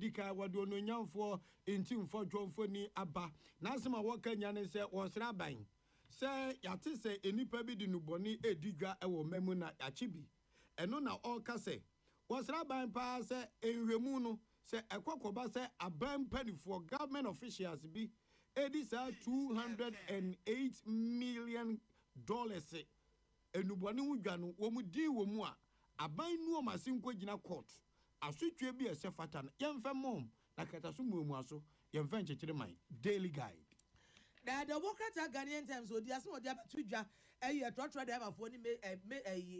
edika wado no nyamfo entimfo dwomfo ni aba na asema woka nyane se wonsra ban se yate se enipa bi di nuboni edigwa ewo memu na achibi eno na oka se wonsra ban pa se enhwemu no se ekokoba se aban panifo government officials bi edi sa $208 million enuboni wudwa no wo mu di wo mu a aban nu o masinko gina court asotwe bi esefata na yemfa mom na kataso mu aso yemfa nchechire man daily guide. The Democrats Ghanaian Times so the asmo dia betudwa trotro driver for ni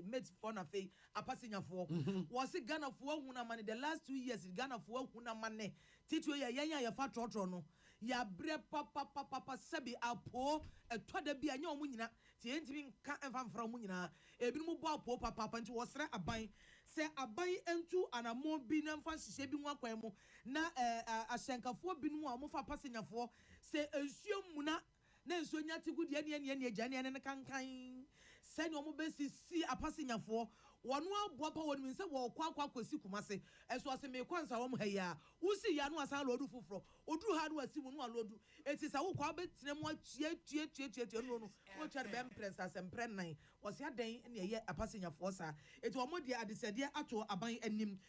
mate for na fe apassenger for was Ghana for huna money the last 2 years Ghana for huna money titwe ya fa trotro no ya bre papa sabi apo etoda bia nya omu nyina ti entimi ka emfamfra omu nyina ebinumu bo apo papa nti wosre aban se aban entu anamo bi na mfa hihye bi nwa kwan mu na ahyenkafo binumu a omufa passenger for se ensuo muna na ensuo nya tigu de ne agane ne kankan se ne omu be si apassenyafo wono aboa pa wonu se wo kwa kwasi kumase eso ase me kwansa wo haya usi ya no asan lodu foforo oduru ha no asimu no alodu eti sa wo kwa betine mu tie no wo twa be impress asempre nan wo se adan ne ye apassenyafo sa eti wo de adesede ato aban anim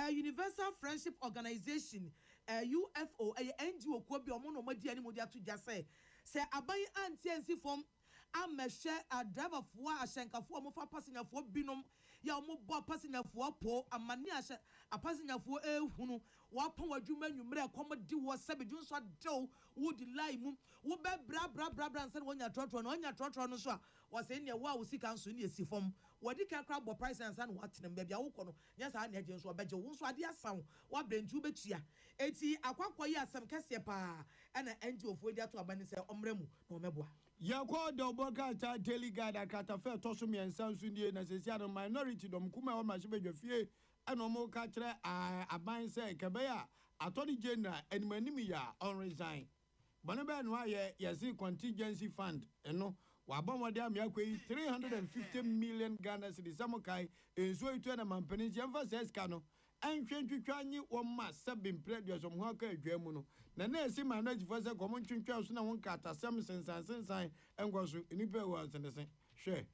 Universal Friendship Organization UFO NGO ko bi omo no madi ani modi ato jase se aban antiensi form amehwe driver fo ahyenkafo mo fa passenger fo binom ya mo bo passenger fo po amani ahye passenger fo ehunu wa pon wadwuma nwumre komodi wo sabedun so dew wo di line mu wo be bra nse wonya trotro no so a wo se ne wo sika nso ne esi fom wodi kakra bo price ansa no watenem bia wo kono nya sa na agye nso obeje wo nso ade asan wa brentu betua eti akwakoyi asem kese pa na NGO fo di ato abani se omremu na omeboa Yako de obokata daily guide akata fe toso miensa nso nie na sesia no minority dom kuma o ma hye bedwafie ana mo ka kire aban se kebeya attorney general animanim ya on resign bana be no aye yesi contingency fund eno wa bomode am yakwe 350 million Ghana cedis samokai enso itu na mampani yemfa seska no anhwentwetwanyi womma sabin predio so mo aka adwamu no na esi manage for se komo ntwentwa so na won kata sam sensan engoso nipa wa senese hwe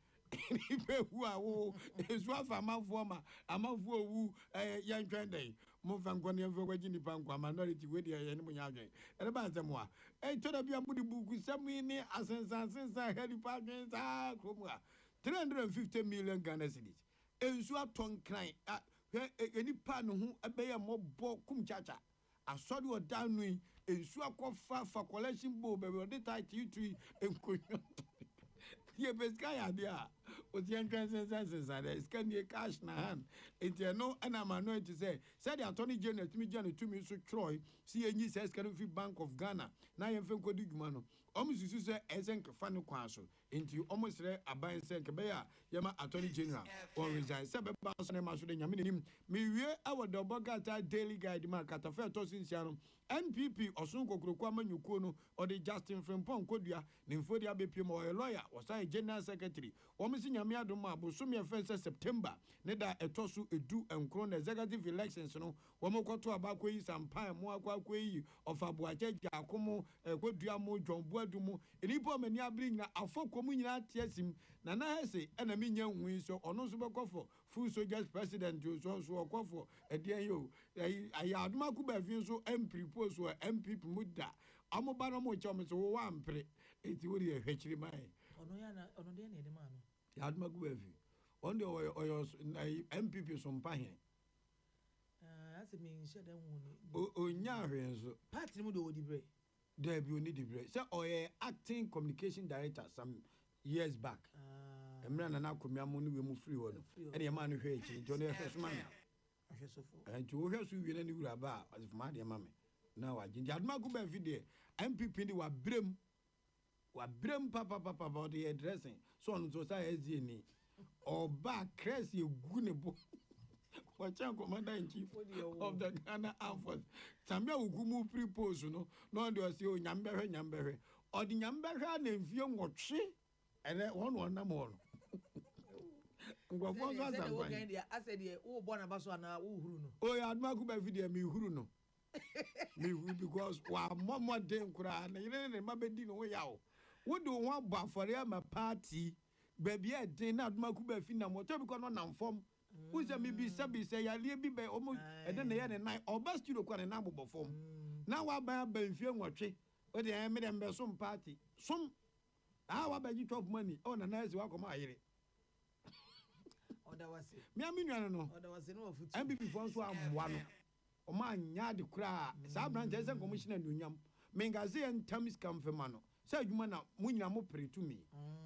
nipa hu awo esu afa mafo ma amafo owu yantwendai mo fanko ne mfo kwaji nipa nkwa minority we de ye ne mo nyadwen ere ba nsem a toda bia mbudi buku sami ni asensan head parking sa kromwa 350 million Ghana cedis ensu aton kran enipa no ho ebeye mobo kumchacha asori odanu ensu akofa fa collection bo be we dey title tu enkonyo ye beska ya dia o ti enkansensan there is can cash na hand it no ana mano it say said the attorney general timi jana tumi so troy see enyi says can fi Bank of Ghana na ye mfe kodi dwuma no omususu say esenke fa no kwan so enti omusre aban senke be ya yema attorney general on resign say be ba so na ma so de nyame nim me wie awo de obogata daily guide ma kata fe to sinsia no NPP osun kokroko amanyuko no o de Justin Frimpong kodua ne mfodi abepie mo lawyer o say general secretary omisi nyame adom abosom ye first September ne da etosu edu enkro na executive elections no womokoto abakoyi sampan mo akwakoyi ofaboache akomo kodua mo dwonbo adumu enipo mani abri nyina afokomu nyina tiesim na na hese na menya hu so ono so bekofo full soldiers president so okofo edian yo aya adoma ku ba fi so propose so MPP muda amoba no mo chom so wo ampre eti wo de hwechiri mai ono de ne de ma no ya adoma ku ba fi on de oyo MPP so mpa he ase me nche da hu ni onya hwe so party mu do odi bre there be only the bre say acting communication director some years back emra na na komia mo ni we mu free wo no ene ma no hwe echi nti ono hwe so ma ahwesofo nti wo hwe so wie na ni wura ba asif ma de ma me na wa jinja aduma ku ba video MPP ni wa brem papa the dressing so on so say ezi ni oba crazy egu ne bo wacha commander in chief of the Ghana Armed Forces tambia ugumu propose no de say o nyambehwe o di nyambehwe na mfie nwotwe ene won na mo no ngwafo so asan wo gan dia ase dia wo bo na ba so na wo huru no o ya aduma ku ba video mi huru no me because wa mama den kura na yire ne ma bedi no ya o wo do ho abo afore ama party baby e den na aduma ku ba fi na moto bi ko no na mfom wo se me bi se ya le bi be o mo e de na ye ne nine oba studio kwa ne na bobo fom na wa ba mfie nwotwe o de me dem be som party som wa ba ji top money o na nice wa ko ma ayire oda wase me aminu no oda wase no ofutu MPP fo so amwa no o ma nya de kura sa branch ese commissioner nunyam mengaze entamis kamfema no sa adwuma na munyina mo pretumi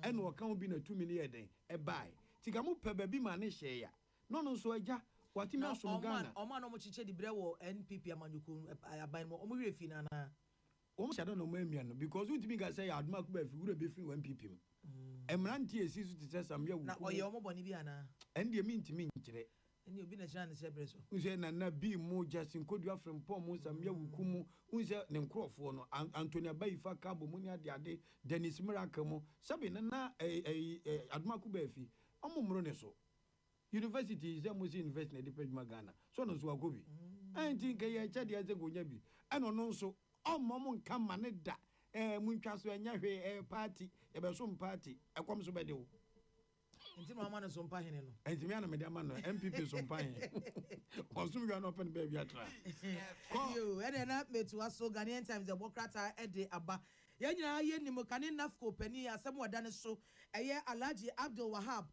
ene o kan bi na tumi ne yeden e bai tika mo pe ba bi ma ne hye ya no no so agya wati me asom Ghana o ma no mo chiche di bre wo NPP amanyuku aban mo o mo hwe fi na na o mo shado no mo amia no because utimi ga say aduma ku ba fi wura be fi NPP mu emranti esi su ti sesam ya wu na oye o mo boni bi ana ende mi ntimi nkire eni obi na chira ne sebre so unse na bi mu Justin Kodua from pom mu sam ya wukumu unse ne nkrofo no Anthony Abayifa Kabo mu ni ade Dennis Miracle mu sabi na aduma ku ba fi omumro ne so university is almost university na department Ghana so no so agobi anti nke ye che de ze gonya bi eno no nso ommo nka ma ne da muntwa so anya hwe party e be so party ekom so be de wo nti mama no so mpa hene no enti me ana me de ama no MPP so mpa hene osum gwa no open baby atra yo ene na metu aso Ghanaian Times the Bokrata ede aba ya nyina ye nim kane nafco pani asem wada ne so eye Alhaji Abdul Wahab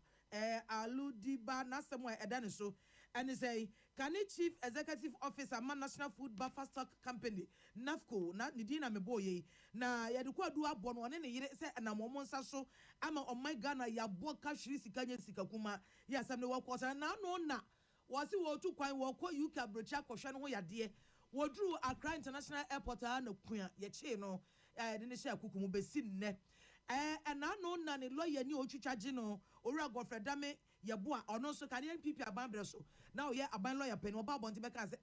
Aludiba nasem wa eda ne so and say Kane Chief Executive Officer Man National Food Buffer Stock Company NAFCO na nidina meboye na yadukwa duwa bono wane ne yire se na momonsa so ama omai Ghana ya boka shiri sikanye sikakuma ya samne wakwasa na no na wasi wotu kwan wako UK abrocha kwahwe no ho yade wodru Accra International Airport na kuya ye che no ne she akukumu besi nne na no na ne lawyer ni otwitwaje no owura Godfrey Dame yeboa ono so Ghanaian NPP abanbre so na o ye aban lawyer pen oba bonte beka say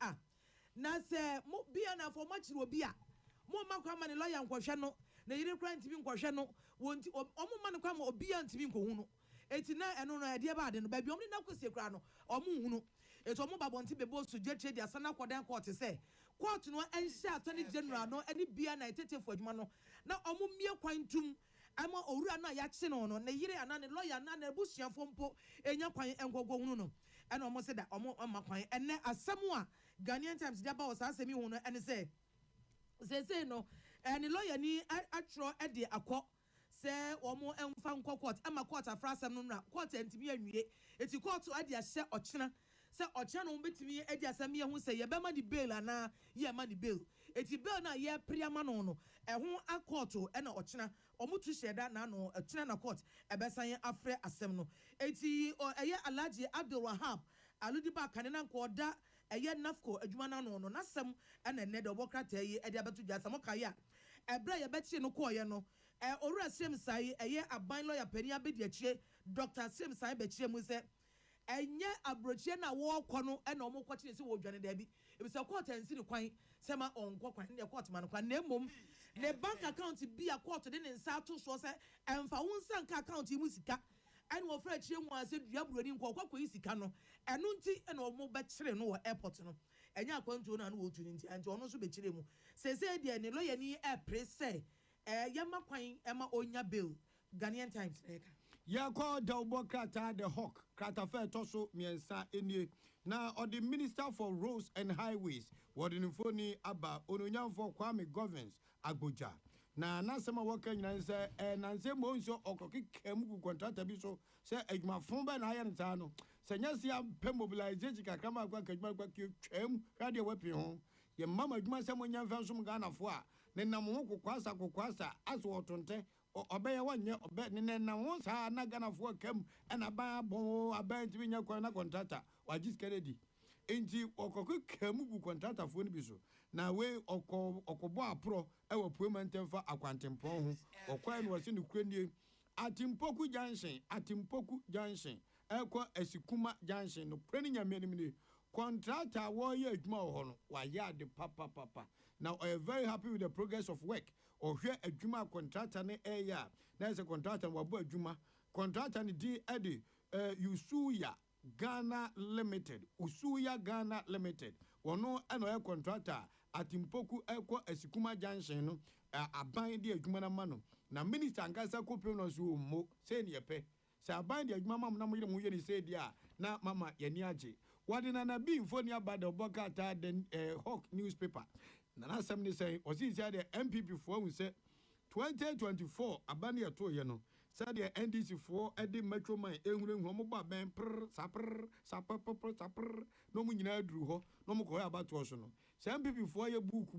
na se mo bia na for machiro bia mo makwa ma ne lawyer nkwhwe no na yire kra ntimi nkwhwe no wonti omo ma ne kwa ma obia ntimi nkohu no eti na eno no ade ba ade no ba bi omni na kwese kra no omo hu no eti omo ba bonte bebo so jeche dia sana kwadan court say court no enhye attorney general no ani bia na etetefo adwuma no na omo mie kwantum ama owura na ya kye no no na yire ana ne lawyer na na busuafo mpo enya kwan engogo hunu no ena omo se da omo makwan ene asemu a Ghanaian Times dia ba o sa asemi hu no ene se no ene lawyer ni atro e de akọ se omo emfa nkọ court ama court afra asem no na court entimi anwie eti court ade ahye ochena se ochena no betimi ade asem ye hu se ye be ma di bail ana ye ma di bail eti bail na ye priama no no eho akoto ena ochena omutu sheda na no ochena na court ebesan afre asem no eti eye Alhaji Abdul Wahab Aludiba Kane na nkoda eye NAFCO adwuma na no no nasem ena ne de Bokrata yi ede abetu dwa asem kaya ebra ye betie no koye no owura Shem Sai eye aban lawyer pani abedi akire Dr. Shem Sai be kire mu se enye abrochie na wo kọ no ena omo kọ kire se wo dwane da bi ebisa court ensi ni kwan sema onkọ kwan ne court man kwan na mom ne bank account bi a court de ne nsa to so se emfa wonsa nka account mu sika ene wo fra kire mu ase dua buroni nkọ kwakọ sika no eno nti ena omo be kire no wo airport no enya akwantu na no wo tu nti anti ono so be kire mu se de ne lawyer ni presse yama kwan ema onya bill Ghanaian Times eka ya call Bokrata the hawk kratafe toso miensa enie na or the Minister for Roads and Highways wodin foni aba ononyamfo Kwame Governance Agboja na nasema waka nyina se na nse mo nso okokikam gu contractor bi so se adwuma fon ba na aye nta no se nyasia pe mobilization kakama kwa kadwuma kwa twam radio wepi ho ye mama adwuma se mo nyamfa nso Ghana fo a ne nam ho kokwasa aso otonte obeye wanye obe ne na won sa na Ghana fo kam na ba bon aban tibi nya kwa na contractor wagis kennedy enti okokikam gu contractor fo ni bi so na we okobo apro e wo puemantemfa akwantempon ho okwan no wase ne kuranie Atimpoku junction eko Esikuma junction no preni nyame ni contractor wo ye adwuma ho no wa ya de papa now I am very happy with the progress of work or hwe adwuma contractor ne eya na ese contractor wa bo adwuma contractor ne di edi Usuya Ghana Limited wono eno e contractor atimpoku ekɔ asikuma junction no aban de adwuma na ma no na minister ankasa kopem no so mo say ne yɛpɛ sɛ aban de adwuma ma mo na mo yɛ mo yɛ ne say dia na mama yɛni agye wɔde na bi mfoni aba de ɔbɔka ta den Hawk newspaper na asɛm ne sɛ ɔsi sɛ de MPP fo hu sɛ 2024 aban yɛ to yɛ no sɛ de NDC fo de metro man ehunu mo ba ben sapr no mo nyina aduru hɔ no mo kɔ abato so no sɛ MPP fo yɛ book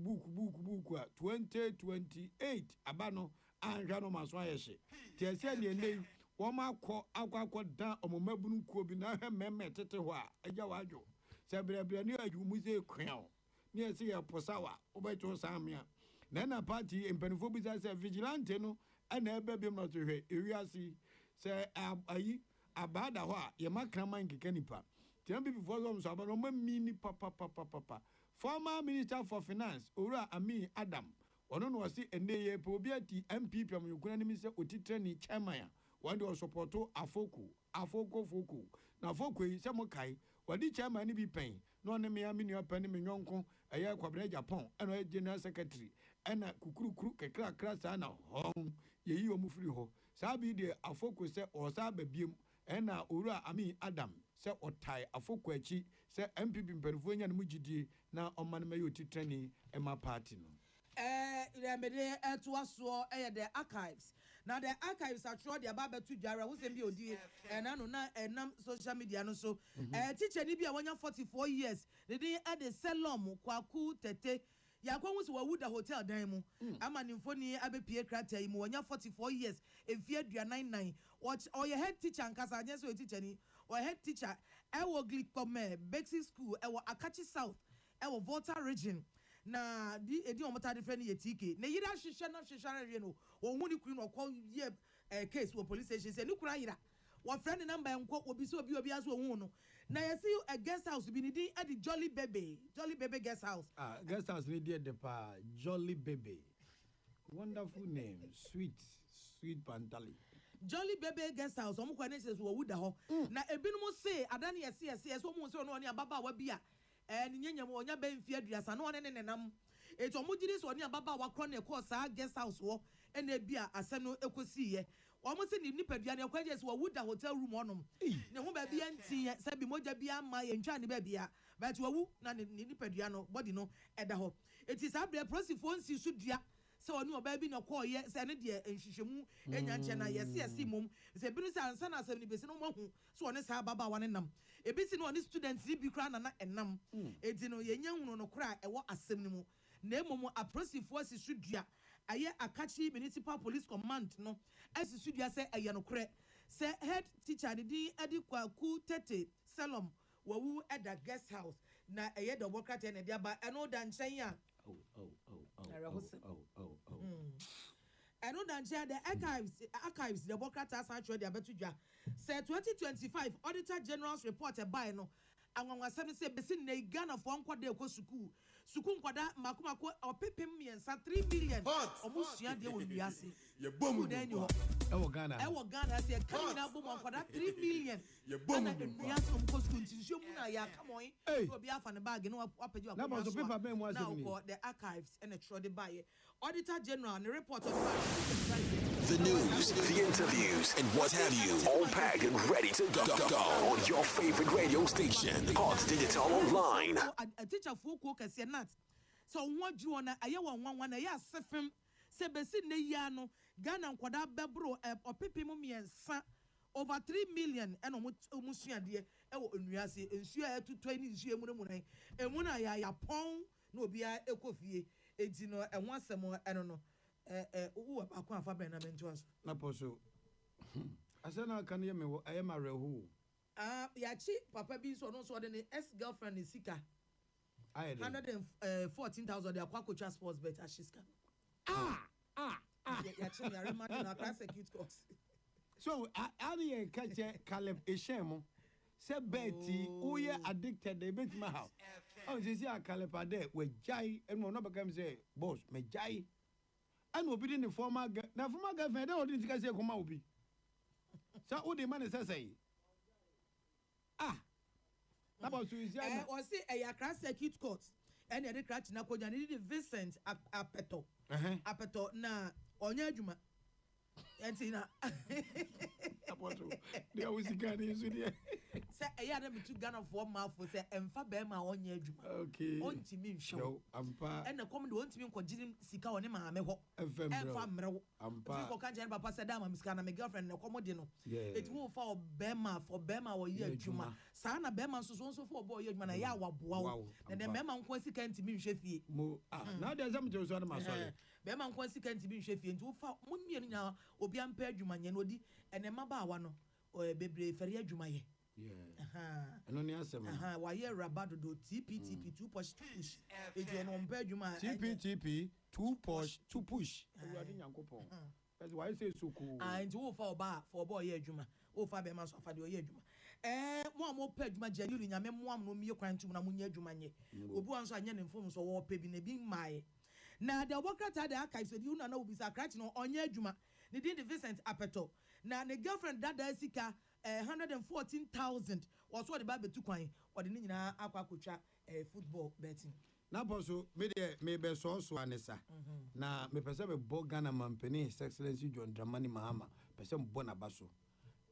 a 2028 aba no anhwa no maso ayɛ hye tie sɛ ne nei wɔn akɔ dan ɔmomabunu kuo bi na hwɛ mɛmɛ tete hɔ a agya wadwo sɛ brɛbrɛ ne adwu mu sɛ kwan ne yɛ sɛ yɛ posawa wobɛto saa mmea na party mpanifo bi sɛ vigilante no ana ebe bi no to hwɛ ewiase sɛ ayi abada hɔ a yɛ makraman keka nipa tiam bi before so aba no mini papa former minister for finance owura Amin Adam ono no wasi eneye pe obi ati MPP amyukuna ni sɛ otitre ni chairman a wande o support afoko na afoko yi sɛ mo kai wadi chairman ni bi pen no ne me amini open me nyonko ɛyɛ kwabra Japan ɛna general secretary ɛna kukurukuru kekra krasa na hon yeyi o mufiri ho saa bi de afoko sɛ ɔsa babiem ɛna owura Amin Adam sɛ ɔtai afoko akyi sɛ MPP mperifo nya no mugidie na ɔman ma yɛ otitrani ɛma party no remede to aso the archives now the archives are sure the ababa to jara who send odi na no na enam social media no so teacher ni bia wonya 44 years they dey at the Selom kwaku tete yakwa hu se wawuda hotel dan mu ama nimfo ni abepie krata yi mu wonya 44 years efie aduanan watch or your head teacher ankasa anya so teacher ni or head teacher ewo Glikome Bexi school ewo Akachi South ewo Volta region na di edi omota de friend ye TK na yira hwehwe na hwehwe no ohun ni kunu no call ye case wo police station say ni kura yira wo friend number enko obi so obi aso ohun no na ye see a guest house bi ni di at the Jolly Baby guest house guest house ni di de pa Jolly Baby wonderful name sweet pantali Jolly Baby guest house omo kwa ne se so wo wuda ho na ebinom say adane ye so mo se no ne ababa wa bia nyenya mo onya benfie aduasa no ne nenam eto mo gidi so ne ababa wa kro ne ko saa guest house wo ena bia asem no ekosi ye omo se ni nipadua ne kwaje se wo wuda hotel room onom ne ho ba bia nti se bi moja bia ma ye ntwa ne ba bia but wo na ne nipadua no body no eda ho eti saa bre prosifo nsi so dua se oni oba bi na ko ye se ne de nhwehwemu enya nche na yesi mom se bi no se ansa na asem ni besi no mo hu so oni saa baba wa ne nam ebi si no oni students bi kra na enam edi no yenya hunu no kra ewo asem ni mu na emom aprosifo asisu dua aye Akachi municipal police command no asisu dua se eye no kra se head teacher di edi kwaku tete Selom wawu eda guest house na eye the worker ten e aba eno da nchen ya I know that the archives the worker task actually they betu dwa say 2025 auditor general's report by no anwanwa sem say besin na Ghana for nkwade ekɔ suku nkwada makomako opepem miensa 3 million omusua de wɔ wiase ye bomu ɛwɔ Ghana say kan na bom nkwada 3 million ye bomu wiase omko suku ntinsuo mu na ya kamoy obi afa ne bag no apagye akɔ na ba so paper ben mu asem ni the archives and a trade by auditor general and the report of the news, the interviews, and what have you, all packed and ready to go on your favorite radio station, Hot Digital Online. A teacher for cook as not. So what you wanna I want a sefim sebesi ne yano Ghana and Quada Bebro or Pipi Mummy and Sa over 3 million and Musia dear Uyasi and share to 20 Shiamunay and when I pong no be a coffee, Edino and once more I don't know. Akwa fa ben na mentu aso na poso asana kan ye me I am a rehu ya chi papa bi so no so de ex girlfriend is sika 114,000 de akwa coach sports bet ashiska ya chi ya remind na class security course so ari en kache Caleb Eshemo se beti uye addicted de bet ma how oh say Caleb ade we jai and no become say boss me jai and obi the former girlfriend they odin tika say koma obi so who the man say about so is or say a class circuit court and the crack na ko jani di Vincent apeto apeto na onya adwuma entina they always Ghanaian so there say eya na metu Ghana for mafo say emfa be ma onya adwuma okay ontimi nhwe ampa and come the ontimi nkogiri sika woni maame ho emfa mrewo ampa ko kan papa say da ma misika na my girlfriend na komo de no it wo fa obema for bema wo ye adwuma sa na bema so for boy ye adwuma na ya waboa wo na de bema nko sika ntimi nhwe fie now there's something so na masole bema nko sika ntimi nhwe fie nti wo fa munmienu nya obi ampa adwuma nye no di ene mabaawa no bebre fere adwuma ye eno ni asem wa ye rabado do TPTP 2 push eje no mpa adwuma TPTP 2 push ewade nyankopon that's why I say so cool and wo fa oba for boy ye adwuma wo fa be ma so fa de ye adwuma mo pa adwuma jali nyame mo am no miye kwan tum na mo nya adwuma nye obu anso anya ne mfom so wo pa bi na bi maaye na de obokrata de aka so di una na obi sa krat no onya adwuma ne din de Vincent apeto na ne girlfriend dada sika 114,000 also the baby to kwan or the nyina akwa kotwa football betting na boso me be so anesa na me pese be bo Ghana mampeni His Excellency John Dramani Mahama pese mbo na baso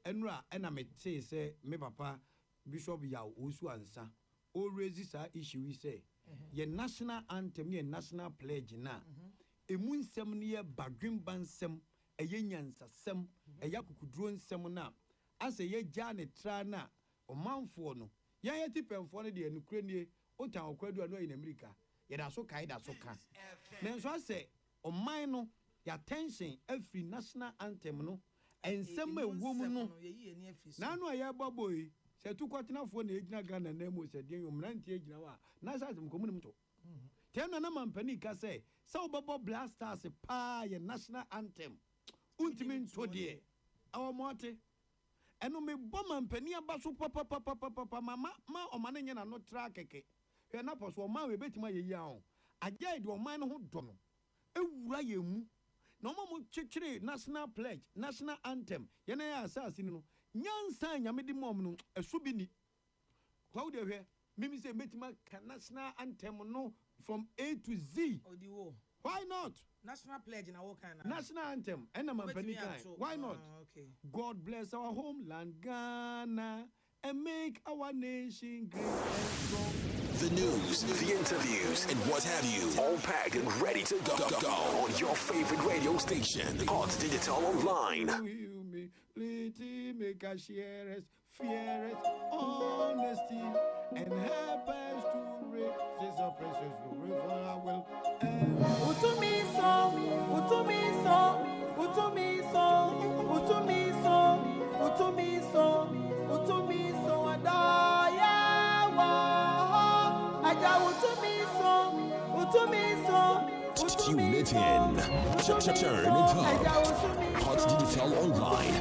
enura ena me say say me papa Bishop ya osu ansa o raise sa issue we say ye national anthem ye national pledge na emu nsem ne ye badwemba nsem eye nyansasem eya kukuduro nsem na ase ye gya ne tra na omanfo no ye ye tipemfo no de enukure nie otan okwadu anu in America ye da so kai da so ka nenso ase oman no ya tension every national anthem no ensem ewom no na anu aye boboy se tu kwatenafo na ejina Ghana na emo se de yomrantie ejina wa na sa asem komunum to tena na mampani ka se obabo blasters pa ye national anthem untimi nto de awo mote eno me boma mpani aba so papa mama ma omane nya na no tra keke hwe na poso oma we betima ye yi ahon agya de oman no ho do no ewura ye mu na omo chichire national pledge national anthem ye na ya asase ni no nyansa nyame di mom no esu bi ni kwa de hwe mimi se betima ka national anthem no from A to Z why not national pledge na what kind national anthem and mampani kind why not okay God bless our homeland Ghana and make our nation great and strong. The news, the interviews, and what have you, all packed and ready to go on your favorite radio station, Hot Digital Online. Make us share us, fear us, honesty, and help us to raise this precious glory for our will. Tune it in. Turn it up. Hot Digital Online.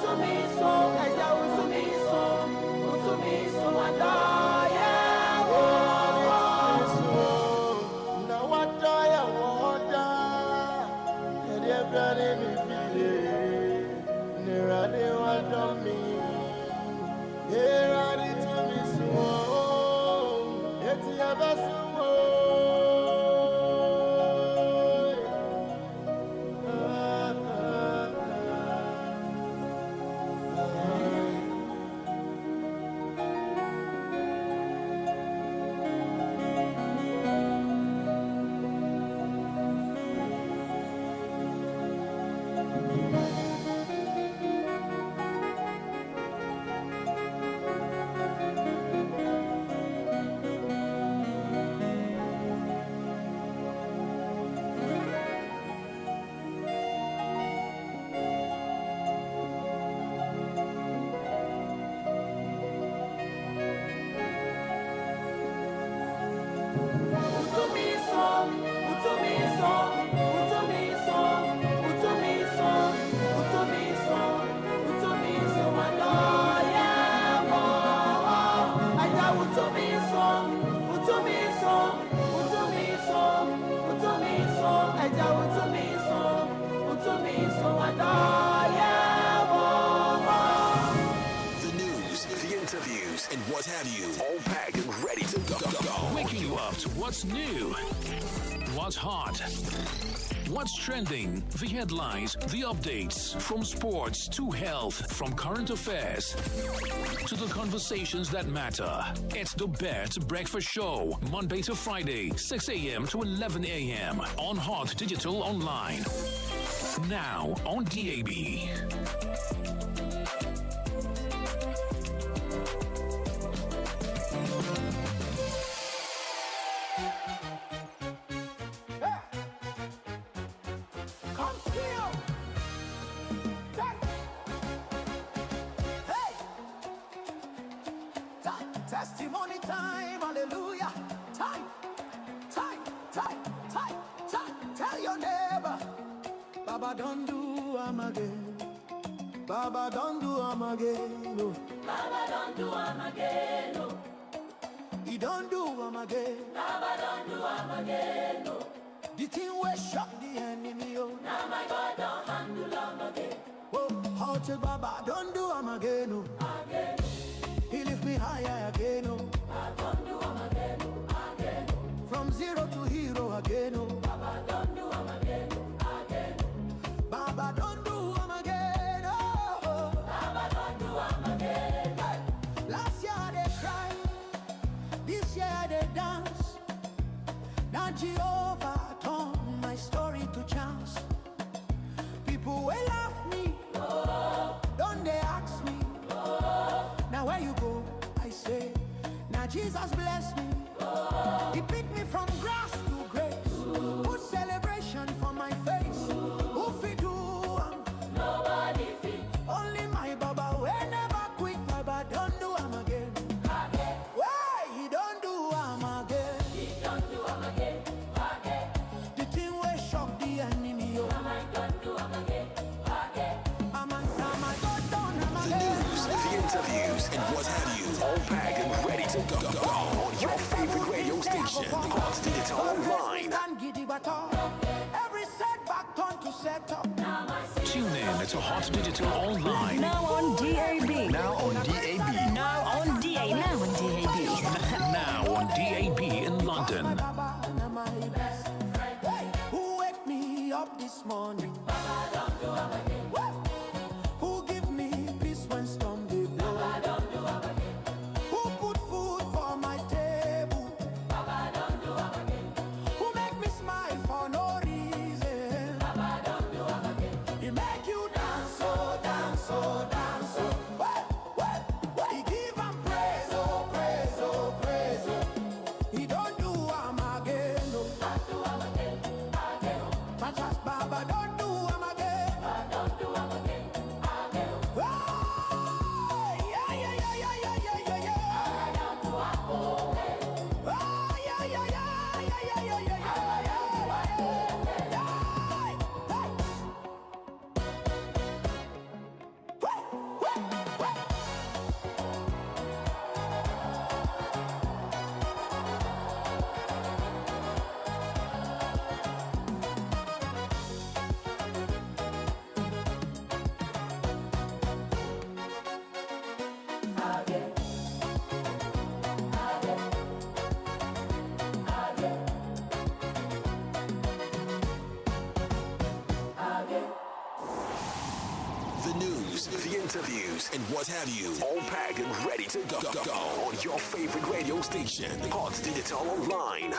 Utumiso, interviews, and what have you, all packed and ready to go. Waking you up to what's new, what's hot, what's trending, the headlines, the updates, from sports to health, from current affairs to the conversations that matter. It's the best breakfast show, Monday to Friday, 6 a.m. to 11 a.m. on Hot Digital Online. Now on DAB. Testimony time, hallelujah. Time. Tell your neighbor, Baba don't do am again. Baba don't do am again. No. Baba don't do am again. No. He don't do am again. Baba don't do am again. No. The thing will shock the enemy. Oh. Now my God don't handle am again. Oh, how to Baba don't do am again. No. Again. He lift me higher again. Oh. Baba don't do am again. Again. From zero to hero again. Oh. Baba don't do am again. Again. Baba don't do am again. Oh. Baba don't do am again. Hey. Last year they cried, this year they dance. Now Jehovah turned my story to chance. People will laugh me, don't they ask me? Now where you go, I say. Now Jesus bless me. He picked me from grass to grace. Put celebration for my face. Who fit do? Nobody fit. Only my Baba will never quit. Baba don't do am again. Again. Why he don't do am again? He don't do am again. Again. The thing will shock the enemy. Oh. Now my God do am again. Again. I'm a God don't am The again. news, the interviews, and what have you, all packed and ready to go on your favorite radio station, Hot Digital Online. Every setback turn to set up. Tune in to Hot Digital Online. Now on DAB. Now on DAB. Now on DAB. Now on DAB. Now on DAB in London. Who wake me up this morning? Who give me peace when storm they blow? Who put food for my table? Who make me smile for no reason? He make you dance, oh, dance, oh, dance, oh. He give him praise, oh, praise, oh, praise, oh. He don't do am again, no. Pachas Baba don't do am again. Oh, yeah, yeah, yeah, yeah, yeah, yeah, yeah, yeah. Oh, yeah, yeah, yeah, yeah, yeah, yeah, yeah, yeah, The news, the interviews, and what have you, all packed and ready to go on your favorite radio station, Hot Digital Online.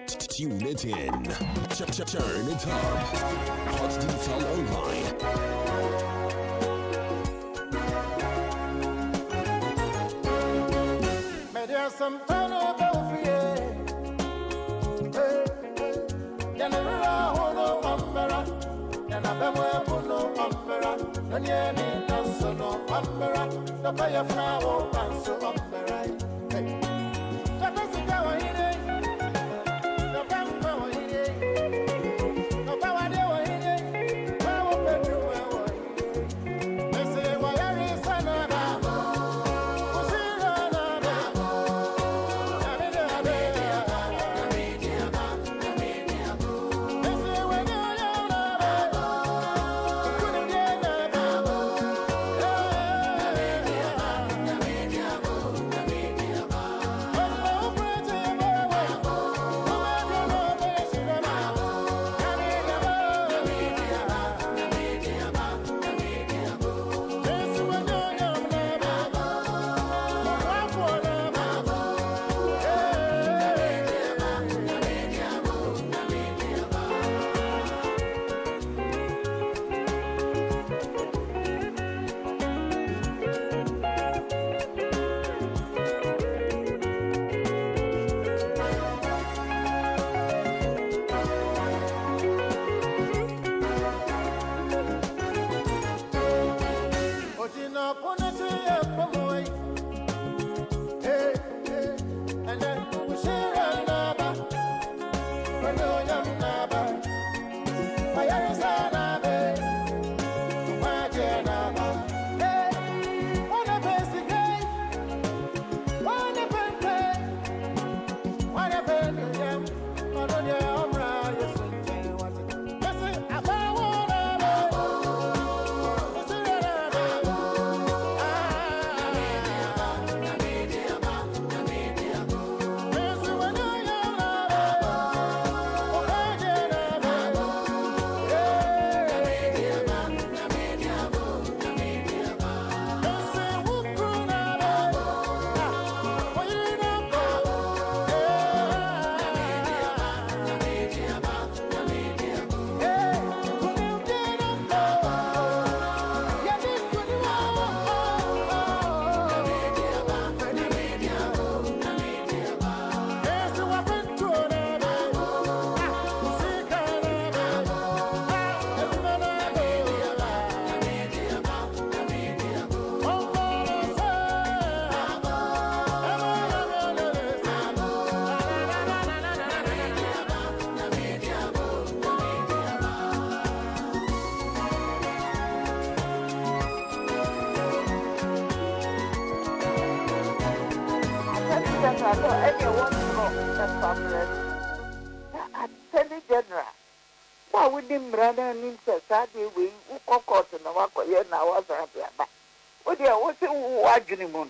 Tune it in. Turn it up. Hot Digital Online. There's some fun about fear. General Hono Umbera, and a Bemo Umbera, and Yanni Nasono Umbera, the Paya Flower, and so Umbera. That doesn't go in the Bambo in it. No power in it. Power bedroom. They say, why are you son of a Attorney General. Why would him run in society? We court and a walk now was a what do you want to watch anymore?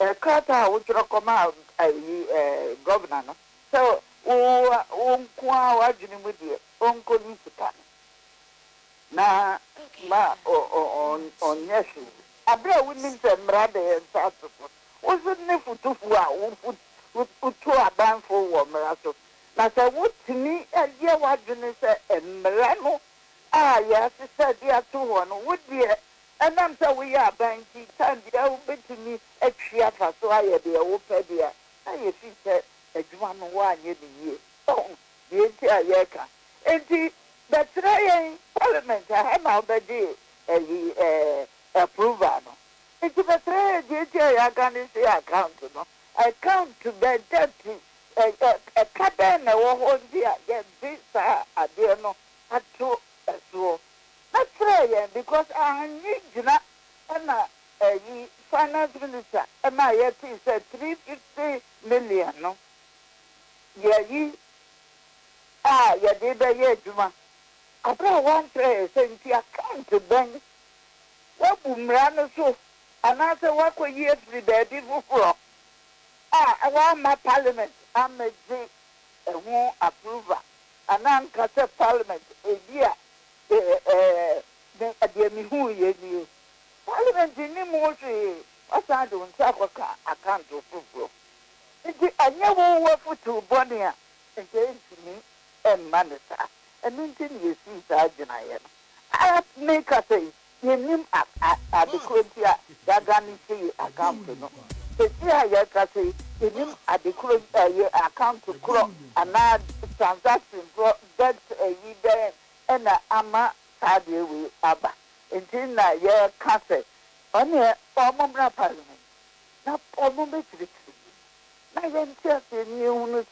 A carter which will come out a governor. So, watching with you, Uncle Nipitan. Now, on yes, I brought with him some brother and Sasso. Wasn't it for two a band for Marasso? Now, I would to me a year what you say, and Milano. Ah, yes, said the other one would be. And I'm so we are banking time. The old bit to me a chiafa, so I had the old pedia. I said, a one year the year. Oh, the entire year. And that's right, Parliament, I have now the day approval. It's a better I can say account, no. I count to the dirty a cabin or dear, get this, I dear no, at two as well. That's right, because I need not and finance minister, and my yet said 350 million, no. Yeah, did a year, Juma. I brought one tray, sent the account to bank. What boom ran so? And I said, what were years with the people for? I want my parliament. I'm a won't approve. And I'm Casa Parliament, a year. Who you knew. Parliament in the motion. What's I doing? Account to prove. I never work for two Bonia against me and Manasa. And then you see Sergeant I have make a say, you name at the Quintia, Ghanaian account. The CIA can say, you name at the account to crow and now transaction for that a year and Ama Sadi with Abba. Until a year cassette. Only a former parliament. Not former victory. I then just knew,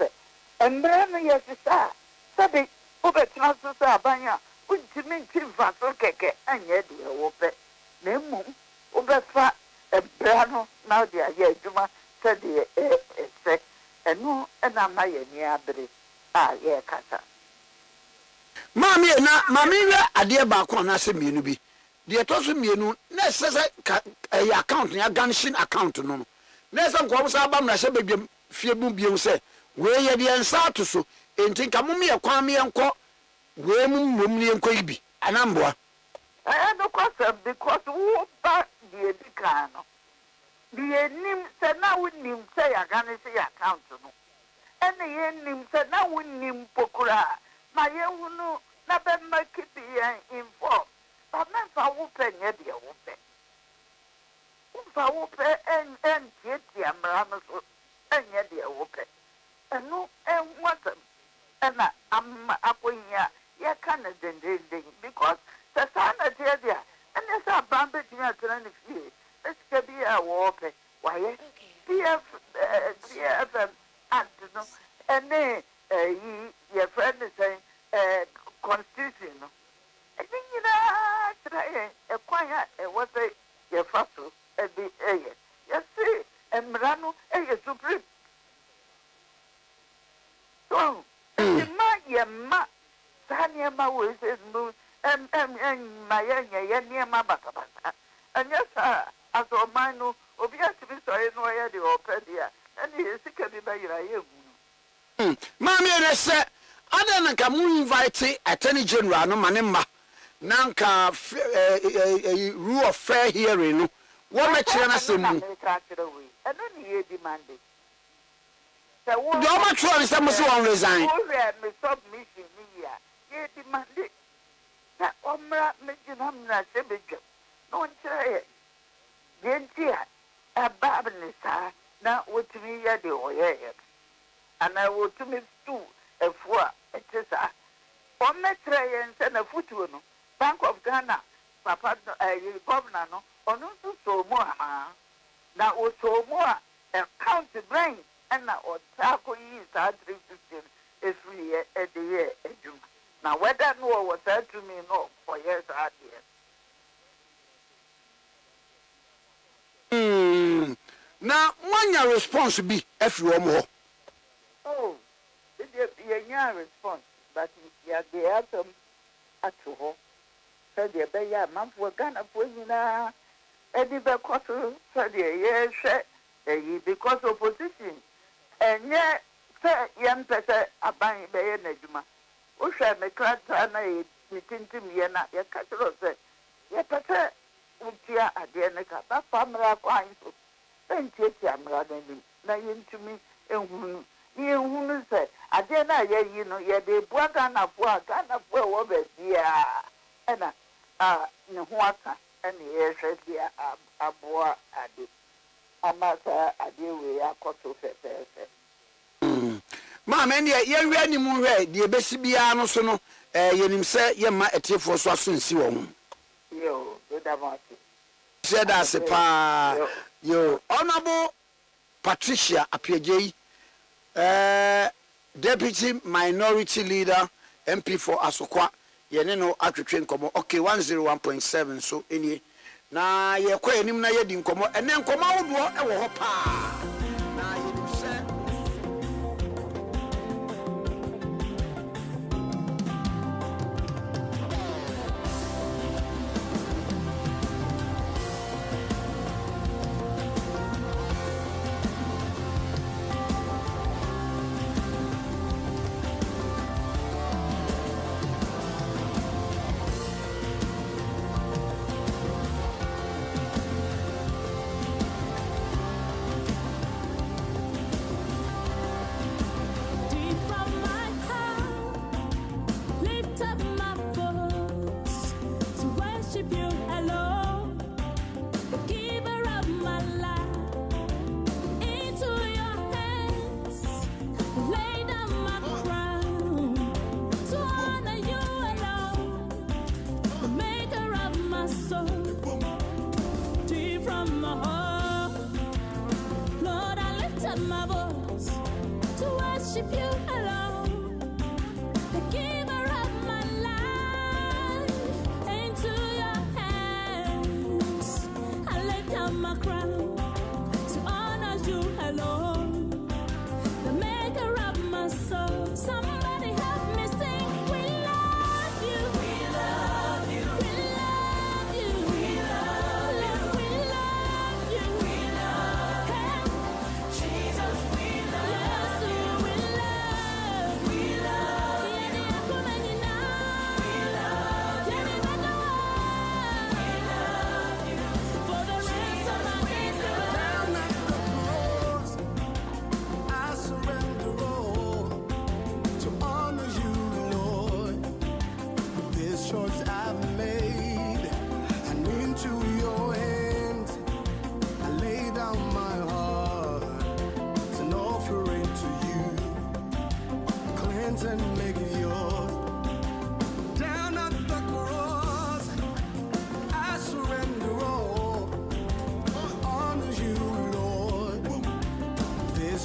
and then yes, sir. Sabi, Uber Transfer Banya, which means Vassal Keke, and yet the Ope. Nemo, Uber Fat, a Brano, now they are here, Juma, said the effect, and no, and I'm my near Bri. Ah, yeah, Cassa. Mammy, a dear Bacon, as a minubi. The Atosu Minu, necessary account, a Ghanaian account, no. Nessa goes about my baby, Fiabu say, where you the answer to so, and think a mummy, a kwami and co, where mummy and coibi, an ambua. I had no question because who back the Edicano. The name said now with him say a Ghanaian account, no. And the name said now with him Pokura. My young no, never make it informed. But never open yet the open. Open and get the Amaramas and yet the open. And no, and what and I'm up here, yeah, Canadian because the son is here, and there's a bamboo here to any fear. sika bi a wɔɔpɛ wayɛ PFM act no ɛne yi yɛfrɛ ne sɛn constitution no ɛne nyinaa kyerɛ yɛn ɛkwan a ɛwɔ sɛ yɛfa so ɛde ɛyɛ yɛse mmara no ɛyɛ supreme so ma yɛma saa nneɛma wɔ sɛ no ma yɛnyɛ yɛ nneɛma basabasa ɛnyɛ saa asɛ ɔman no obi atumi sɔre no ɔyɛ deɛ ɔpɛ deɛ a ɛne yɛ sika bi bɛyera yɛhu no maame yɛrɛ sɛ ada na nka mo invite attorney general no ma ne mma na nka rule of fair hearing no wɔmɛkyerɛ no asɛm mu ɛno ne yɛdi mande deɛ ɔmatwerɛ ne sɛ mo sɛ wɔn resign wohwɛ me submission ne yi a yɛdi mande na ɔmmra megyina mmarahyɛ bɛdwam na ɔnkyerɛ yɛ deɛ nti a ɛbaa ne saa na wɔtumi yɛ deɛ ɔyɛyɛ anaa wɔtumi stu afuo a ɛte saa ɔmmɛkyerɛ yɛn sɛ n'afotuo no Bank of Ghana papa governor no ɔno nso sɔɔ mu anaa na ɔsɔɔ mu a account brain ɛna ɔtaa kɔyii saa 350 ɛfiri yɛ ɛde yɛ adwuma na wɛda no wɔwɔ saa tumi no ɔyɛ saa deɛ na moanya response bi afiri wɔn hɔ oh yɛnya response but yɛde asɛm ato hɔ sɛdeɛ ɛbɛyɛ amanfoɔ Ghanafoɔ nyinaa ɛde bɛkɔ so sɛdeɛ yɛhwɛ ɛyi because opposition ɛnyɛ sɛ yɛmpɛ sɛ aban bɛyɛ n'adwuma wohwɛ me krataa na yɛ ne tintim yɛ na yɛka kyerɛ sɛ yɛpɛ sɛ wotua adeɛ no ka bɛfa mmara kwan so sɛntiatia mmara no anim na yɛntumi ehunu na yɛhunu sɛ adeɛ no a yɛyi no yɛde boa Ghanafoɔ a Ghanafoɔ a ɛwɔ baabiaa ɛna ne ho aka ɛne yɛhwɛ deɛ aboa ade ama saa adeɛ wei akɔ so fɛfɛɛfɛ maame deɛ yɛhwɛ anim hwɛ deɛ ɛbɛsi biara no so no yɛnim sɛ yɛmma atiefoɔ so aso nsi wɔ ho sɛ da ase paa yo honorable Patricia Apiagyei deputy minority leader MP for Asokwa yɛne no atwetwe nkɔmmɔ okay 101.7 so ɛnie na yɛkɔ anim na yɛdi nkɔmmɔ ɛnɛ nkɔmmɔ ahodoɔ ɛwɔ hɔ paa na yɛnim sɛ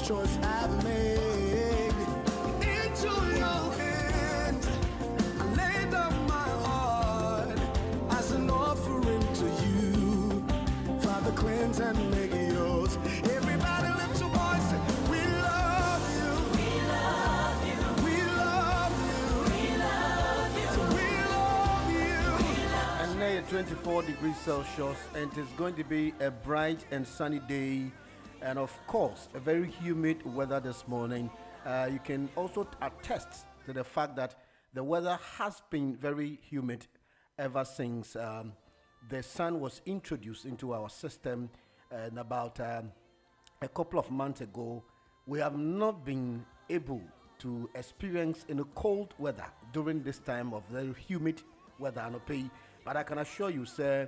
choice I've made. Into your hands, I lay down my heart as an offering to you. Father, cleanse and make it yours. Everybody lift your voice. We love you. We love you. We love you. We love you. So we love you. And now 24 degrees Celsius, and it's going to be a bright and sunny day, and of course, a very humid weather this morning. You can also attest to the fact that the weather has been very humid ever since the sun was introduced into our system, and about a couple of months ago. We have not been able to experience any cold weather during this time of very humid weather. But I can assure you, sir,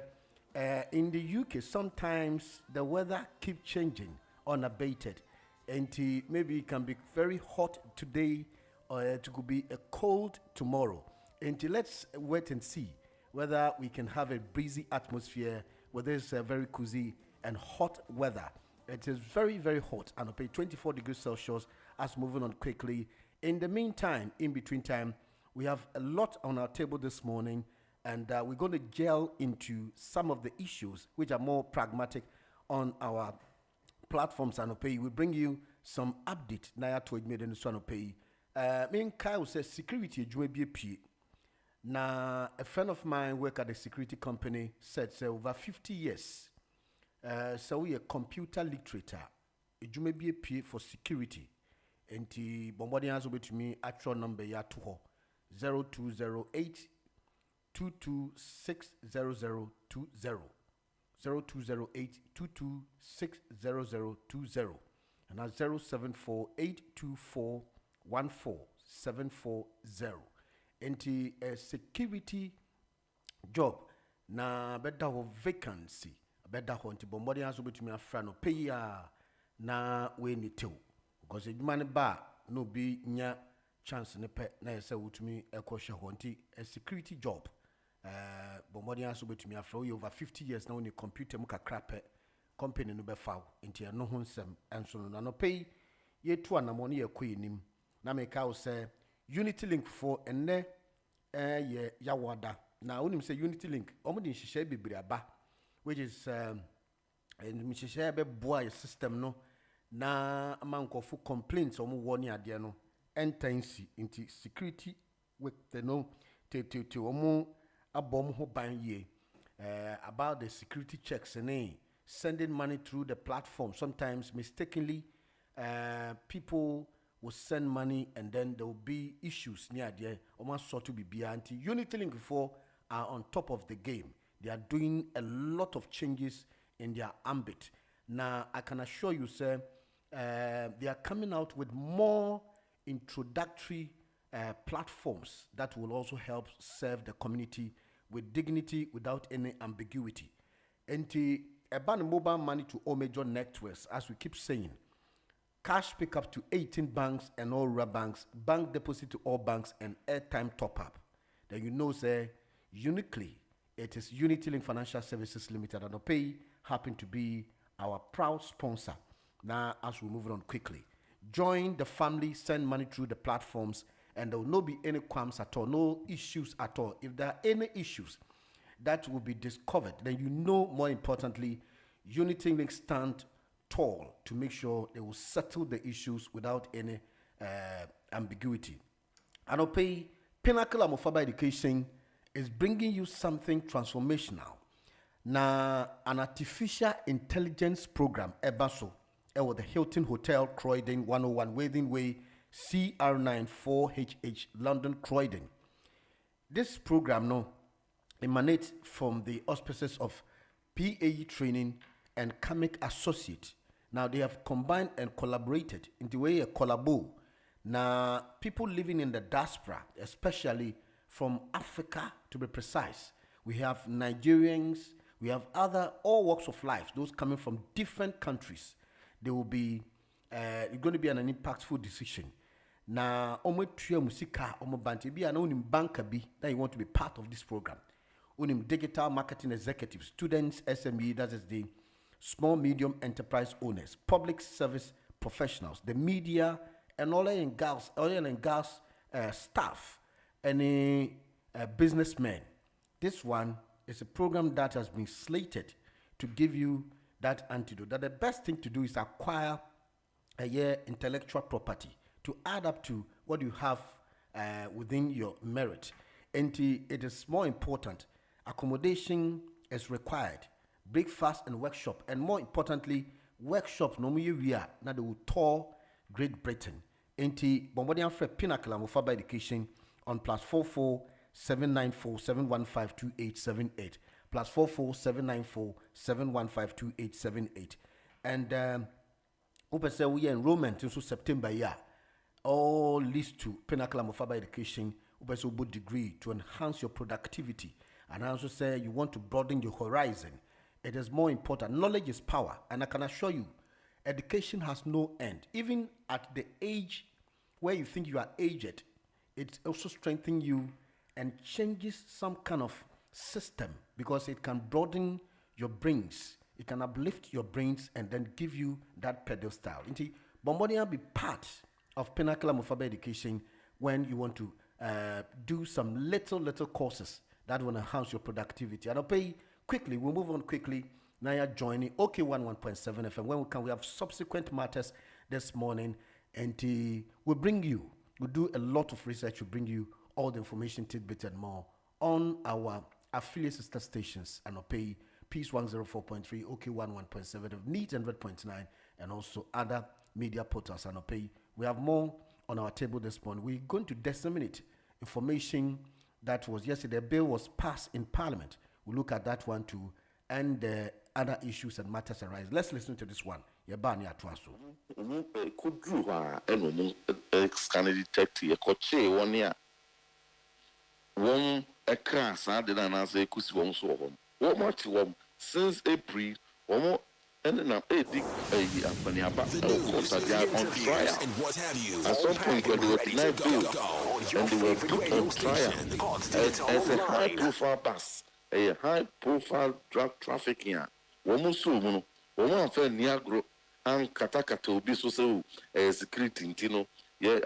in the UK, sometimes the weather keeps changing unabated. And maybe it can be very hot today, or it could be a cold tomorrow. And let's wait and see whether we can have a breezy atmosphere with this very cozy and hot weather. It is very, very hot, and 24 degrees Celsius as moving on quickly. In the meantime, in between time, we have a lot on our table this morning, and we're going to gel into some of the issues which are more pragmatic on our platforms. And we bring you some update. Naya to admit in the pay. Me Kyle says security joy be a. Now a friend of mine work at a security company said say over 50 years. So we a computer literature. It may be a P for security. And the bombarding has over to me actual number ya to ho 0208 2260020 0208 2260020 and that's 074-824-14740. And a security job na better ho vacancy better ho nti bombarding has over to me a friend pay ya na we ni tell because the man ba no be nya chance ne pe na say wutumi ekoshe ho nti a security job bombarding has over to me after over 50 years now in computer muka crap company no be foul nti no ho nsem enso no no pay ye to anamoni ye koyinim na me ka say Unity Link for enne ye yawada na unim say Unity Link omudi nhihye bibiri aba which is and nhihye be boa system no na amankofu complaints omo woni ade no entansi into security with the no to omo abom ho ban ye about the security checks and sending money through the platform. Sometimes mistakenly people will send money and then there will be issues near there almost sort to be behind. Unity Link before are on top of the game. They are doing a lot of changes in their ambit. Now I can assure you, sir, they are coming out with more introductory platforms that will also help serve the community with dignity without any ambiguity. And ban mobile money to all major networks, as we keep saying. Cash pickup to 18 banks and all rural banks, bank deposit to all banks, and airtime top up. Then you know, say, uniquely, it is Unity Link Financial Services Limited, and pay happen to be our proud sponsor. Now, as we move on quickly, join the family, send money through the platforms, and there will not be any qualms at all, no issues at all. If there are any issues that will be discovered, then you know, more importantly, Unity Link stand tall to make sure they will settle the issues without any ambiguity. And pay Pinnacle Amofaba Education is bringing you something transformational. Now, an artificial intelligence program, EBASO, with the Hilton Hotel, Croydon 101 Wathing Way, CR9 4HH, London, Croydon. This program emanates from the auspices of PAE Training and Comic Associate. Now they have combined and collaborated in the way a collabo. Now people living in the diaspora, especially from Africa to be precise, we have Nigerians, we have other all walks of life, those coming from different countries. They will be it's going to be an impactful decision. Now, omo musika omo banti bi ana unim banker bi that you want to be part of this program. Unim digital marketing executives, students, SME, that is the small medium enterprise owners, public service professionals, the media, and oil and gas staff, any businessmen. This one is a program that has been slated to give you that antidote. That the best thing to do is acquire a year intellectual property to add up to what you have within your merit. And it is more important. Accommodation is required, breakfast and workshop, and more importantly, workshop normally we are now they will tour Great Britain. Enti Bombardier Fred Pinnacle and Mufaba Education on +44 794 715 2878 +44 794 715 2878 and open say we enrollment into September year all leads to Pinnacle and Mufaba Education open say degree to enhance your productivity, and I also say you want to broaden your horizon. It is more important. Knowledge is power, and I can assure you education has no end. Even at the age where you think you are aged, it also strengthens you and changes some kind of system because it can broaden your brains. It can uplift your brains and then give you that pedestal. Bombardier be part of Pinnacle Mufaba Education when you want to do some little courses that will enhance your productivity. And I'll pay quickly. We'll move on quickly. Now you're joining OK 11.7 FM. When we have subsequent matters this morning, and we'll do a lot of research to bring you all the information, tidbits, and more on our affiliate sister stations, and I'll pay Peace 104.3, OK 11.7 of Neat and 100.9, and also other media portals, and I'll pay. We have more on our table this morning. We're going to disseminate information that was yesterday. The bill was passed in Parliament. We'll look at that one too, and other issues and matters arise. Let's listen to this one. Yabani Atwaso. Could do and ex-candidate detective, a coach 1 year. One a crass, I didn't answer a kusi one so home. What much one since April, one more. And then I'm The news, on trial. and what have you. At some point, when they were denied bail and they were put on trial as a high-profile bus, a high-profile drug trafficking. Woman so woman fell Niagro and Katakata will be so security intino. Yeah,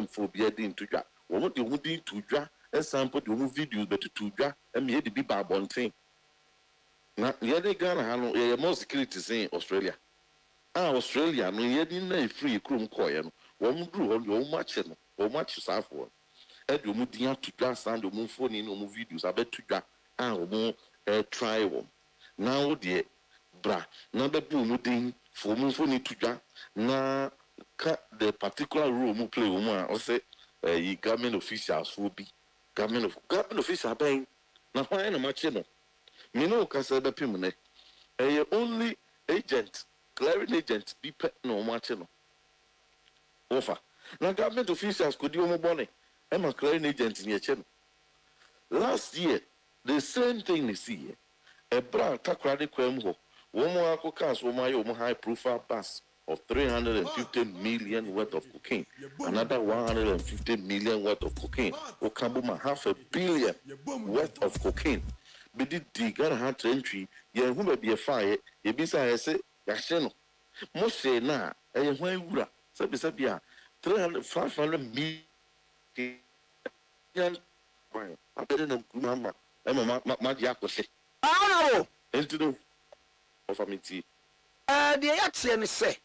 phobia didn't to ja. Woman the wounding to ja and sample the videos but to ja and me the be barbonting. Na yede Ghana hano ye more security in Australia. Australia no yede na free krum koye no. Wo mdru wo match no. Wo match safo. E do mu dia to dwa sand wo phone no mu videos abetu dwa wo try wo. Now de bra na be bu mu din fo mu phone to dwa na ka the particular role mu play wo mu a o say government officials for be government official ben na why na match no. Me no kasa da pimne. Only agent, clearing agent be pet no match no. Offer. Now government officials could do more money. I'm a clearing agent in your channel. Last year, the same thing you see. A brand takrade kwemho. Womo akokas womo high profile bus of 350 million worth of cocaine. Another 150 million worth of cocaine. Okambuma $500 million worth of cocaine. Be the Ghana had entry, ye who may be a fire, ye be say, Yasheno. Most say na, a wura, Sabia, 500 million. I better than Mama, Emma Madiako say. Oh, Into the of a meeting. the Yatsian say,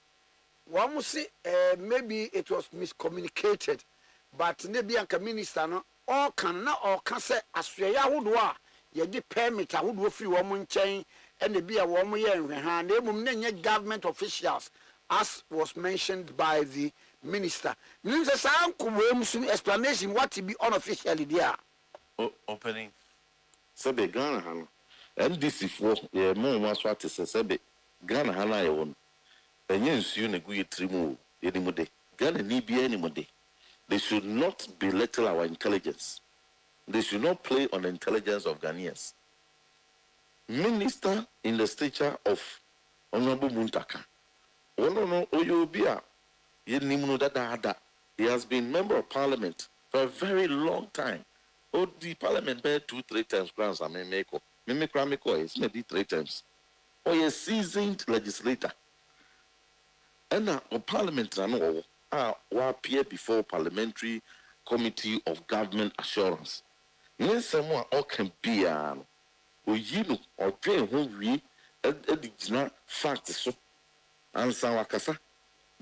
one must say, maybe it was miscommunicated, but maybe a minister no, or can not or can say, as we are. You get permit, I would go free woman chain and the be a woman here in hand. They will government officials, as was mentioned by the minister. Means a sound could explanation what to be unofficially there. Opening Sebe Ghana Hana. And this is for the more what is a Sebe Ghana Hana. I won. And yes, you negotiate 3 more any day. Ghana need be any day. They should not belittle our intelligence. They should not play on the intelligence of Ghanaians. Minister in the stature of Honorable Muntaka. He has been member of parliament for a very long time. Oh, the parliament met 2-3 times. Grants I may make. Mimikramiko is maybe 3 times. Oh, a seasoned legislator. And parliament will appear before parliamentary committee of government assurance. Someone all can be or you or dream who we fact so answer wakasa.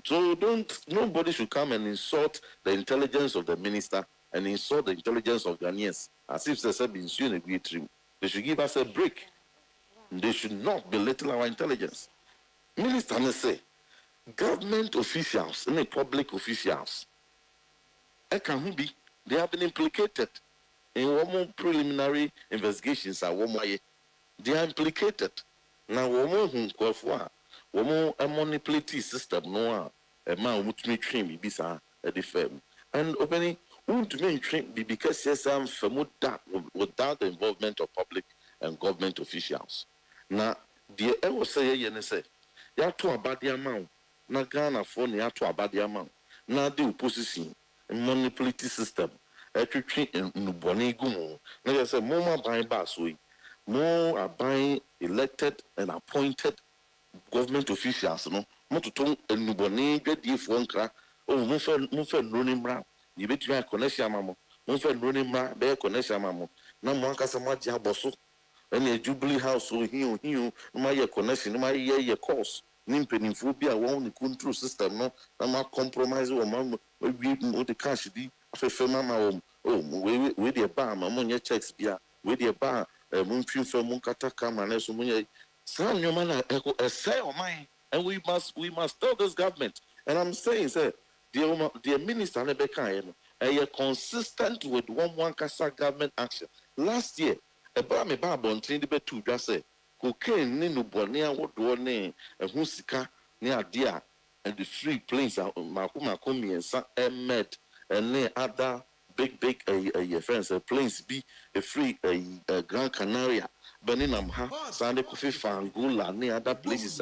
So nobody should come and insult the intelligence of the minister and insult the intelligence of Ghanaians as if they said been soon agree to. They should give us a break. They should not belittle our intelligence. Minister may say government officials and public officials they have been implicated in one preliminary investigations they are implicated. Now woman a manipulative system no a man would me train bisa at the firm. And opening won't mean train because yes I'm that without the involvement of public and government officials. Now the I will say say ya to about the amount na Ghana for ya to about the amount. Now the opposition manipulative system train in Bonnie Gumo. Now I say more buying bass way. More are buying elected and appointed government officials no mo toto enuboni dwadi fo nkra mo fe nroni mra ye betumi connection amamo mo fe nroni mra be connection amamo na mo akasa mo agye aboso na Jubilee House o hiu no ma ye connection no ma ye course ni mpenimfo bi a won ni control system no na ma compromise wo ma we the cash di afefe mama we dey ba ma mo nye checks bia we dey ba mo ntwimfa mo kata kama na so mo nye and we must tell this government. And I'm saying, sir, the minister are consistent with one Kasa government action. Last year, a Bami Babon trained the two just say, cocaine, Ninu Bonia, what do name, a Husika, near Dia, and the free planes are Makuma Komi and San Med, and near other big friends, planes be a free Gran Canaria. Beninam Sunday Coffee Fangula, near other places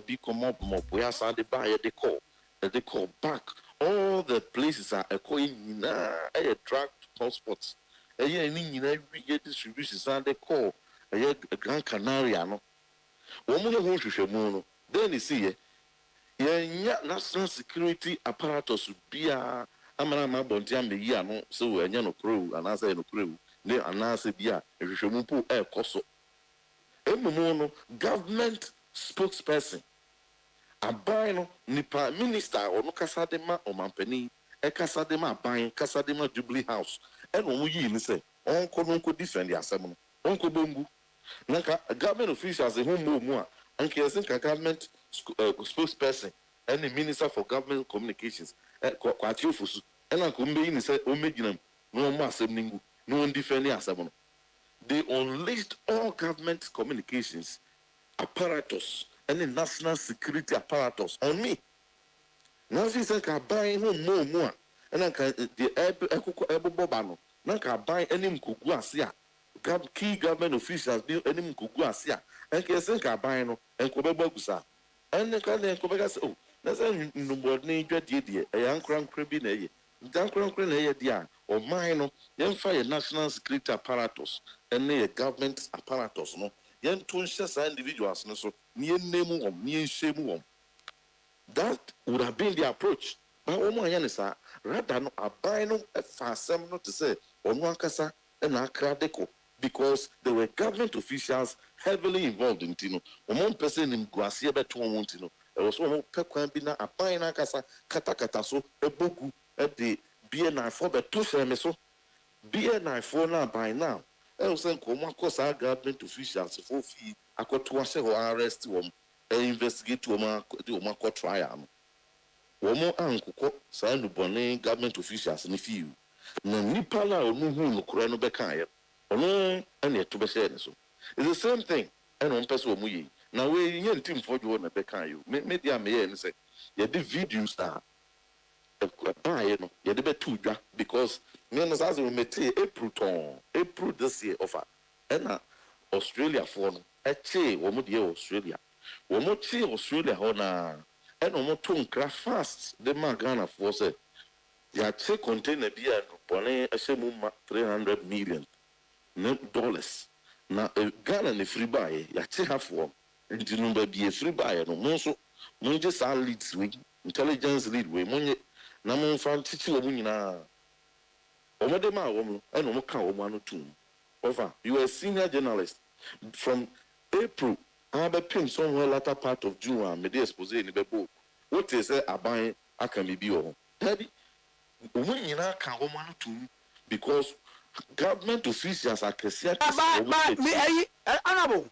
be come up where Sunday buy they call back. All the places are echoing a drug hotspots. A year in every year distribution Sunday call a Gran Canaria. No, one more to Shamono. Then you see, national security apparatus be a Amanama Bontiam the Yano, so a Yano crew, and as a crew. Ne anase bia ehwehwemupo ekoso emumu government spokesperson aban no nipa minister onu kasadema omampani kasadema aban kasadema Jubilee House eno yi ni se onko defend asem no onko bongu nka government officials mu a anke yesen ka government spokesperson and the minister for government communications kwa tiofusu ena ko mbe yi ni se o meginam no mo asem ningu no one defending Asamono. They unleashed all government communications apparatus and the national security apparatus on me. Now she said, "Can buy home more, and I can the able bobano. Now can buy any mkuguasia. Key government officials do any mkuguasia. And can say can buy no and kobebagusa. And the can then kobegas. Oh, that's a number need a young crown crabby nay. Dan crown dia or mine yen fire national security apparatus and a government apparatus no yen to ensure individuals no so near name near shame. That would have been the approach. But yanisa rather no abino a fast not to say on one casa and akradeko because there were government officials heavily involved in Tino. One person in Guasia between Tino. There was one pequambina a pina casa katakataso a boku at the BNI for the two so BNI for now by now. I was saying, come across our government officials for fee. I got to say or arrest them and investigate to my court trial. One more uncle signed the bonnet government officials in the few. No Nipala or no Kurano Bekaya or no any to be said so. It's the same thing. And on person we now we young team for you on the Bekayu. Media may and say, yeah, the videos are. Because men as we met April this year offer and Australia for a che woman Australia. Australia hona and almost craft fast the Ghana for say ya che contain a beer pone a shemuma $300 million dollars. Now Ghana ni free buy ya che half one and number be a free buy no more so Mo just our leads we intelligence lead we mo na mo fan chichi wo nyina. Omode ma wo mo e no mo ka wo mo anu tum. Over, you are a senior journalist from April. I be pin somewhere latter part of June and me dey expose in the book. What is say aban aka me bi o. Daddy, wo nyina ka wo mo anu tum because government officials are kesiya. Ba me ayi honorable.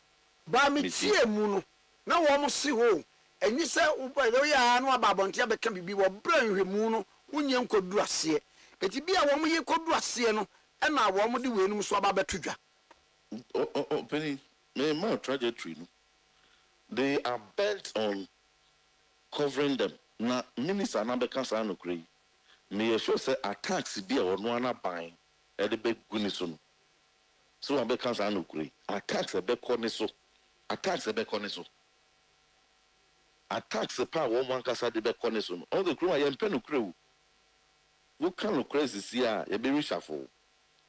Ba me tie mu no. Na wo mo si ho. Enyi se wo ba ya no ababonte abeka bibi wo bran hwemu no wonye nkodu ase. Eti bia wo mo ye kodu ase no e na wo mo de wenum so aba betudwa. Penny, me my trajectory no. They are bent on covering them. Na minister na be kan sa no kre. Me sure say attacks bia wo no ana ban e de be guni so no. So abe kan sa no kre. Attacks e be kone so. Attacks e be kone so. Attacks the power one kasa de be kone so no. All the crew ya mpe no kre. Wo kan no crazy sia e be reshuffle.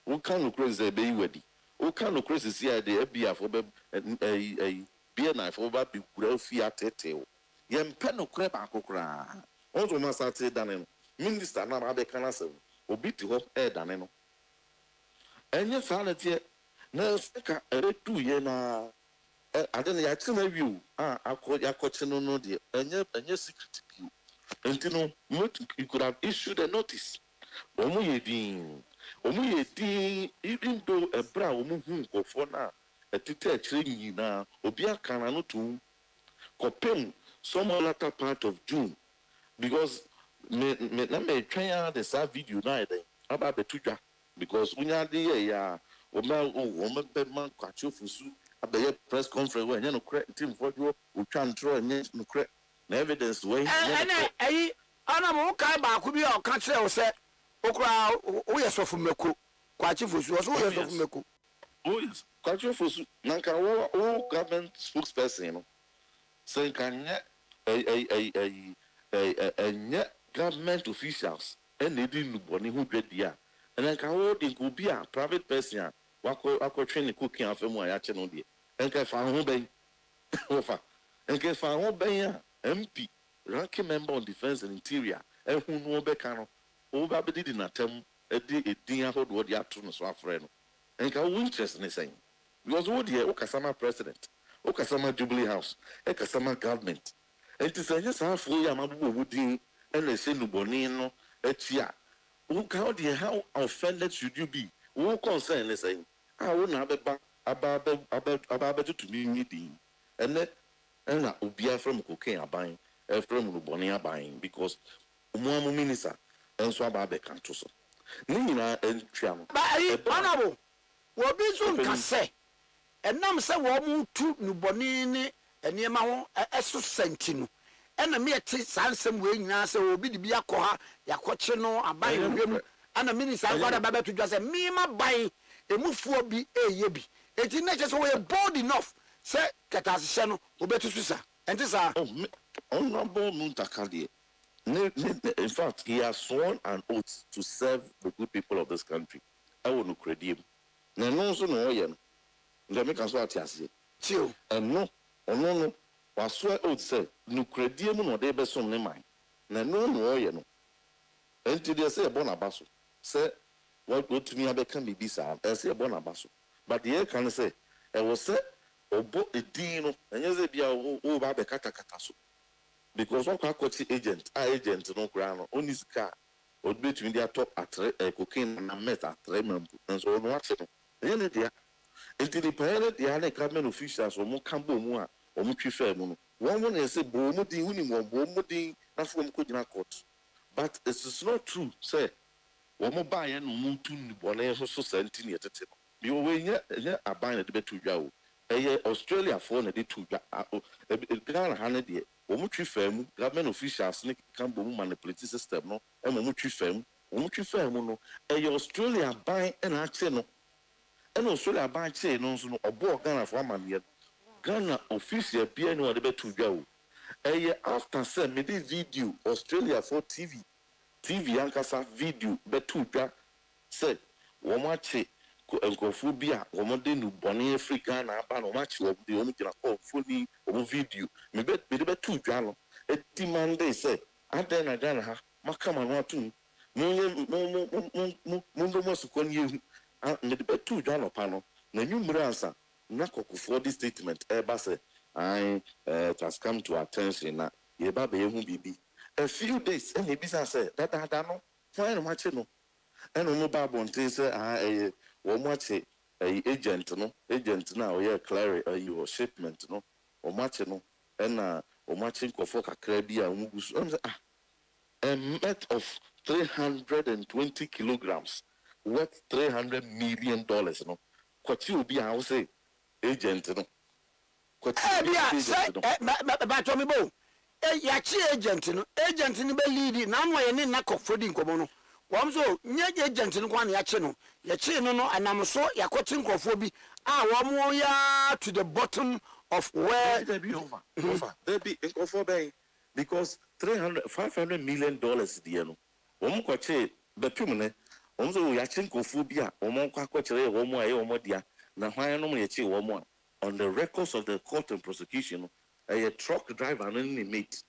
Wo kan no crazy e be iwedi. Wo kan no crazy sia de e bia for be bia na for ba bi kura fi atete o. Ye mpe no kre ba akokra. Onzo ma sa te dane no. Minister na ba be kan asem. Obi ti ho e dane no. Enye fa na tie na seka eretu ye na adene ya chima view akoche no de enye secret view. Entino you could have issued a notice. Omu yedin even though a bra omu hu nkofo na etite akire nyina obi aka na no to kopem some latter part of June because me try the sa video na ide aba betudwa because unya de ya o be man kwacho fusu abe press conference when no credit team for you o twa ntro no credit na evidence wey ayi ana mo kai ba ku bi o ka kire o se okura o ye sofu meko kwachi fusu o so ye sofu meko oh yes kwachi fusu nanka wo government spokesperson no say kan government officials and they didn't boni who did dia and nanka wo dey go be a private person wako train cooking afemu ayache no dey enka fa ho ben ofa enka fa ho ben MP ranking member on defense and interior ehun no be kan no over be did na tem edin ahodo dey ato no so afre no enka wo interest ne say because wo dey okasama president okasama Jubilee House ekasama government enti say yes afo ya mabubu wudin ene se nuboni no etia wo ka dey how offended should you be wo concern ne say wo na abeba aba to me meeting ene na obia from cocaine aban from nuboni aban because umu minister enso aba be kan to so ni nyina entwa no ba ayi honorable wo bi so nka se enam se wo mu tu nuboni ni eniema ho eso sentinu ena me eti sansem we nyina se obi di bia ko ha yakoche no aban hwem ana minister agwada baba to dwa se me ma ban emufuo bi eye bi eti na che so we bold enough se katasehye no obetu susa enti sa honorable Muntakali in fact he has sworn an oath to serve the good people of this country I will no credit na no so no ye no nde me kan so atiase tio no ono waswe oath say no credit mu no de be so ne man na no ye no enti de say born abaso say what go to me abeka me bisa say born abaso but the can say e was say obo edin no enye ze bia o ba be kata so because one quality agent no kra no oni sika o between their top at cocaine na met at remember and so no what no enye dia enti the parent dia na government officials o mo kambo mu a o mo twifa mu no one na say bo mu din uni mo bo mu din na fo mo ko gina court but it is not true say wo mo ba ye no mo tun ni bole so senti ne tete no bi o we nye aban na de betudwa o eye Australia for na de tudwa Ghana ha na de wo mo twifa mu government officials ne kambo mu manipulate system no e mo twifa mu wo mo twifa mu no eye Australia ban na ache no and Australia ban che no so no obo Ghana for amanie Ghana official bia no de betudwa o eye after say me this video Australia for TV ankasa video betudwa say wo mo ache enkofu bia wo mo de nu bone Africa na aba no mo ache wo de wo gina ko foni wo video me betudwa no demand they say, and then I don't have my come on to most con you the two John panel. The new answer, Nakoku for this statement, Ebase, it has come to attention that Yebabe be a few days, and the business said that I don't know, fine much no. And on mobile bonte say, one watch a agent now, yeah, Clary, your shipment, no, or match no, and or matching Kofoka Krabia, a met of 320 kilograms worth $300 million, no. What you be, I will say, agent, no. But Tommy Bo, yachi agent, no, agent in the lead, now I need knock of fooding Komono. One so, near agent in one yachino, yachino, and I'm so yakotin kofobi. One more ya to the bottom of where they be over. They be over bay because $500 million, dear. One quache, the pumene, also yachin kophobia, or more quache, or more dear. Now, why I normally achieve one more. On the records of the court and prosecution, a truck driver and any mate.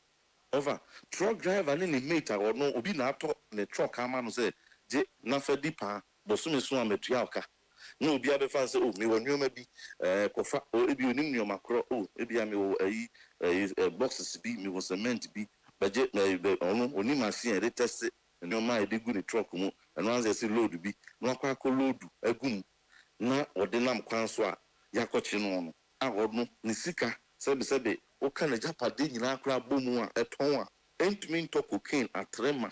Over truck driver and any mate or no obi na to the truck man say je na fa dipa bosume so ametuaka no obi abefa say oh me wonu ma bi kofa o ebi onim nyo makro oh ebi am o ayi boxes bi me was cement bi baje onu oni machine dey test nyo ma e dey gu ni truck mu and once say load bi no akwa ko load agum na ordinam kwan so a yakochi no a odno ni sika sebe o kana japade nyina akra bomu a eton a entumi nto cocaine atrema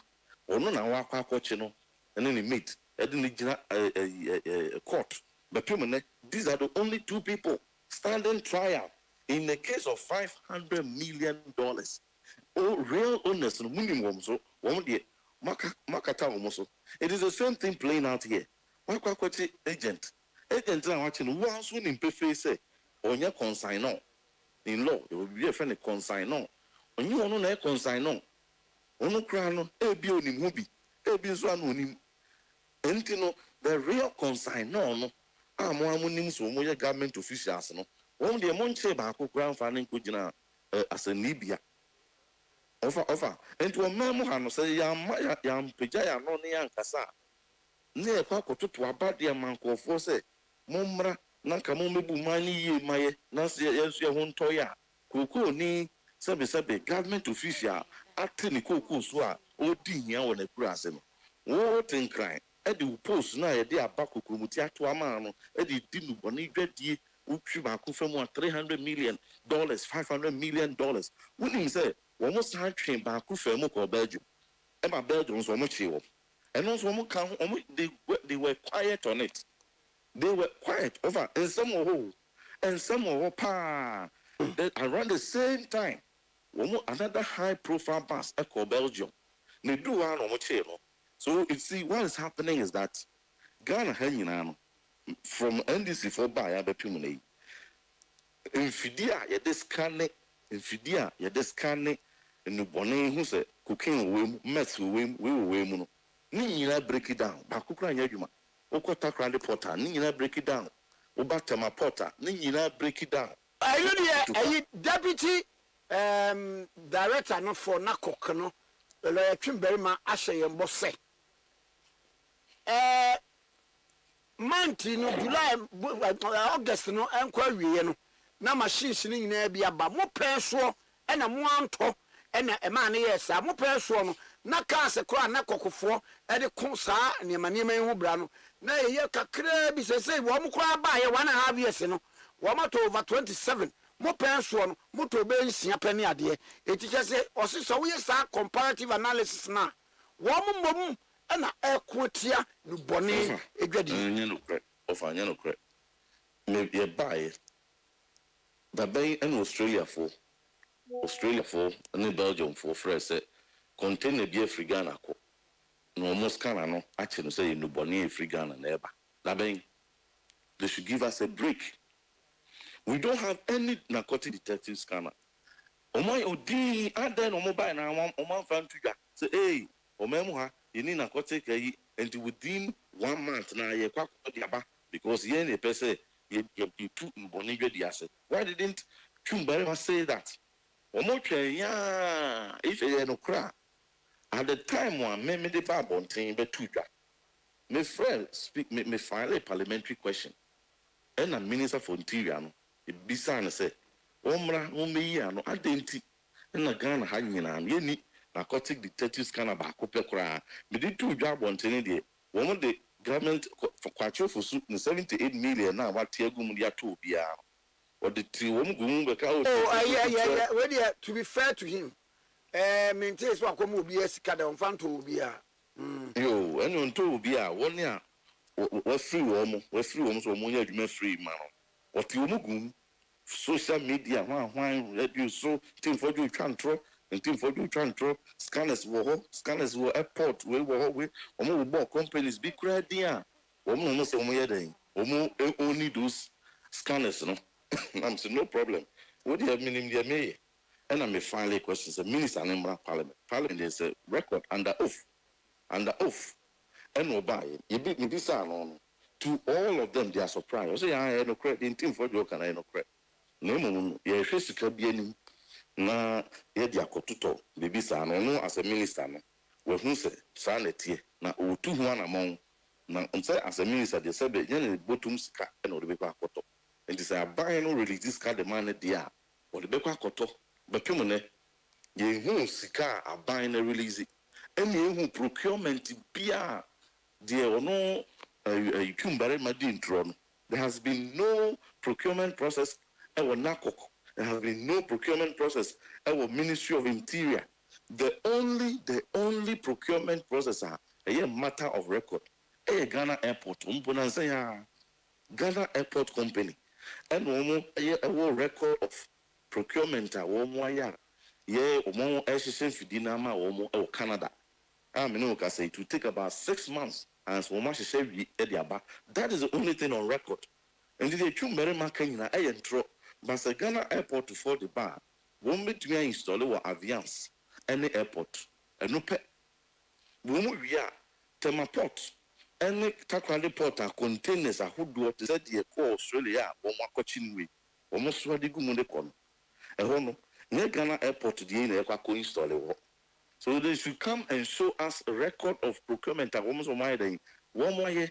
ono na wa akwakochi no ene ni meat ede ni gina court but these are the only two people standing trial in the case of $500 million. Oh, real owners no minimum so one dey makata omoso. It is the same thing playing out here. Wakwakochi agent na watching one so ni mpefe say onya consign no in law, it will be a friend consign no. When you want to consign no, ono crano, ebi onim hubi, ebi so anonim. Entino the real consign no. Mo amunim so mo ye government officials no. One dey monche ba ko grand fanning ko gina as a Libya. Offer. Enti o memo ha no say ya peja ya no ne yankasa. Ne e kwa kototo abade mankofo say mommra na nka mo mebu mani ye maye na se yensu ye ho ntoya koko ni sebe government official ate ni koko so a odi hia wo na kura ase no wo tin cry e di post na ye di abakoko muti ato ama no e di nu boni dwadie utwi ba ko famu $300 million $500 million woni say wo mo san twen ba ko famu ko Belgium e ma Belgium so mo chi wo and also mo kan they were quiet on it. They were quiet over and some were then around the same time another high profile bus echo Belgium they do one on channel. So you see what is happening is that Ghana hanging from NDC for by abepumune infidia ya descanne and the bonnet who said cocaine we mess we no ni break it down bakukra nyadwuma okota krande porter ni nyina break it down obatama porter ni nyina break it down ayi deputy director no for nakok no lawyer twimberima ahye yembo se month no July August no enkwa wiye no na machines ni nyina bia ba mo penso na mo anto na ema ne yesa mo penso no na kaase kora na kokofo e de ko saa niema hu bra no na ye kakra bi sese wo mo kora ba ye 1.5 years no wo ma to over 27 mo penso no mo to be nsia pene ade e ti kese osiso wo ye saa comparative analysis na wo mo mom na ekotia no bone edwadi nya no kre ofanya no kre me ye buy the bay in Australia for and Belgium for fresh container be free Ghana ko no almost can no actually say no boni free Ghana neighbor that mean they should give us a break. We don't have any narcotic detective scanner. My odi and then on mobile now on fan to say hey omemu you need narcotic and within 1 month now you kwa because you any person you put boni the asset. Why didn't Chumbarema say that? Omo ya if you no cry. At the time one me the Bible thing be two. My friend speak me file a parliamentary question. And a minister for interior no. It be sign say, Omra ume no identity. And a Ghana hanging ye ni narcotic detectives kind of back up cry. Me did two job on the one of the government for quattro for 78 million now what Tiagum ya two bia. Or the three woman go yeah. Well, to be fair to him, maintains what come will be a scada on fan to be a. Yo, and on two bia 1 year. We're free so money free man. What you mugum social media one radio so team for you control and team for you control scanners were airport we companies big idea. Almost only those scanners no. I'm saying no problem. What do you mean me? And I'm a final question. The minister and parliament. Parliament is a record under oath. And no buy you beat me this on to all of them. They are surprised. I say I no credit in team for you can I no credit. No, yeah, physical being na yeah, they are kotuto. Baby son, no as a minister. We who say sanity na o 2 1 among na say as a minister they say be any bottom ska and or the paper koto. And they say buy no release this card demand there or the paper koto. But you know, ye who sika a buy no release it. And ye who procurement beer. There has been no procurement process. There has been no procurement process. Our Ministry of Interior. The only procurement process a matter of record. A Ghana Airport. Ghana Airport Company. And a record of procurement. Canada. I mean, it will take about 6 months. And so much say that is the only thing on record. And the two very marking na entro, but the Ghana airport to for the bar won't be to install our aviance any airport. And no pet. We are Temaport. Any takwali port and containers are who do what is said the Australia, one watching we almost ready good con. And one no Ghana airport the air install. So they should come and show us a record of procurement. Almost on my day, 1 more year.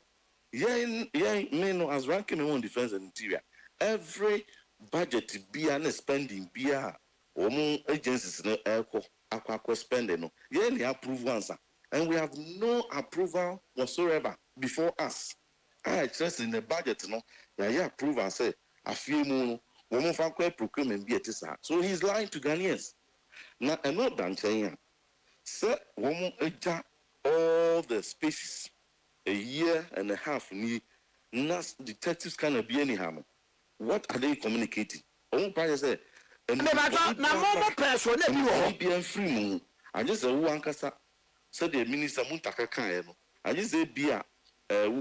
Yeah, as ranking on defense and interior. Every budget be an spending be a agencies no aqua spending no. Yeah, they approve answer, and we have no approval whatsoever before us. I trust in the budget no. Yeah, approve and say a few more woman procurement be a tisa. So he's lying to Ghanaians. Now, I'm not done saying. Say woman all the species a year and a half ni nas detectives cannot be any harm. What are they communicating? Oh, probably say and be free. I just say one kasa said the minister Muntaka Kayano. I just say beer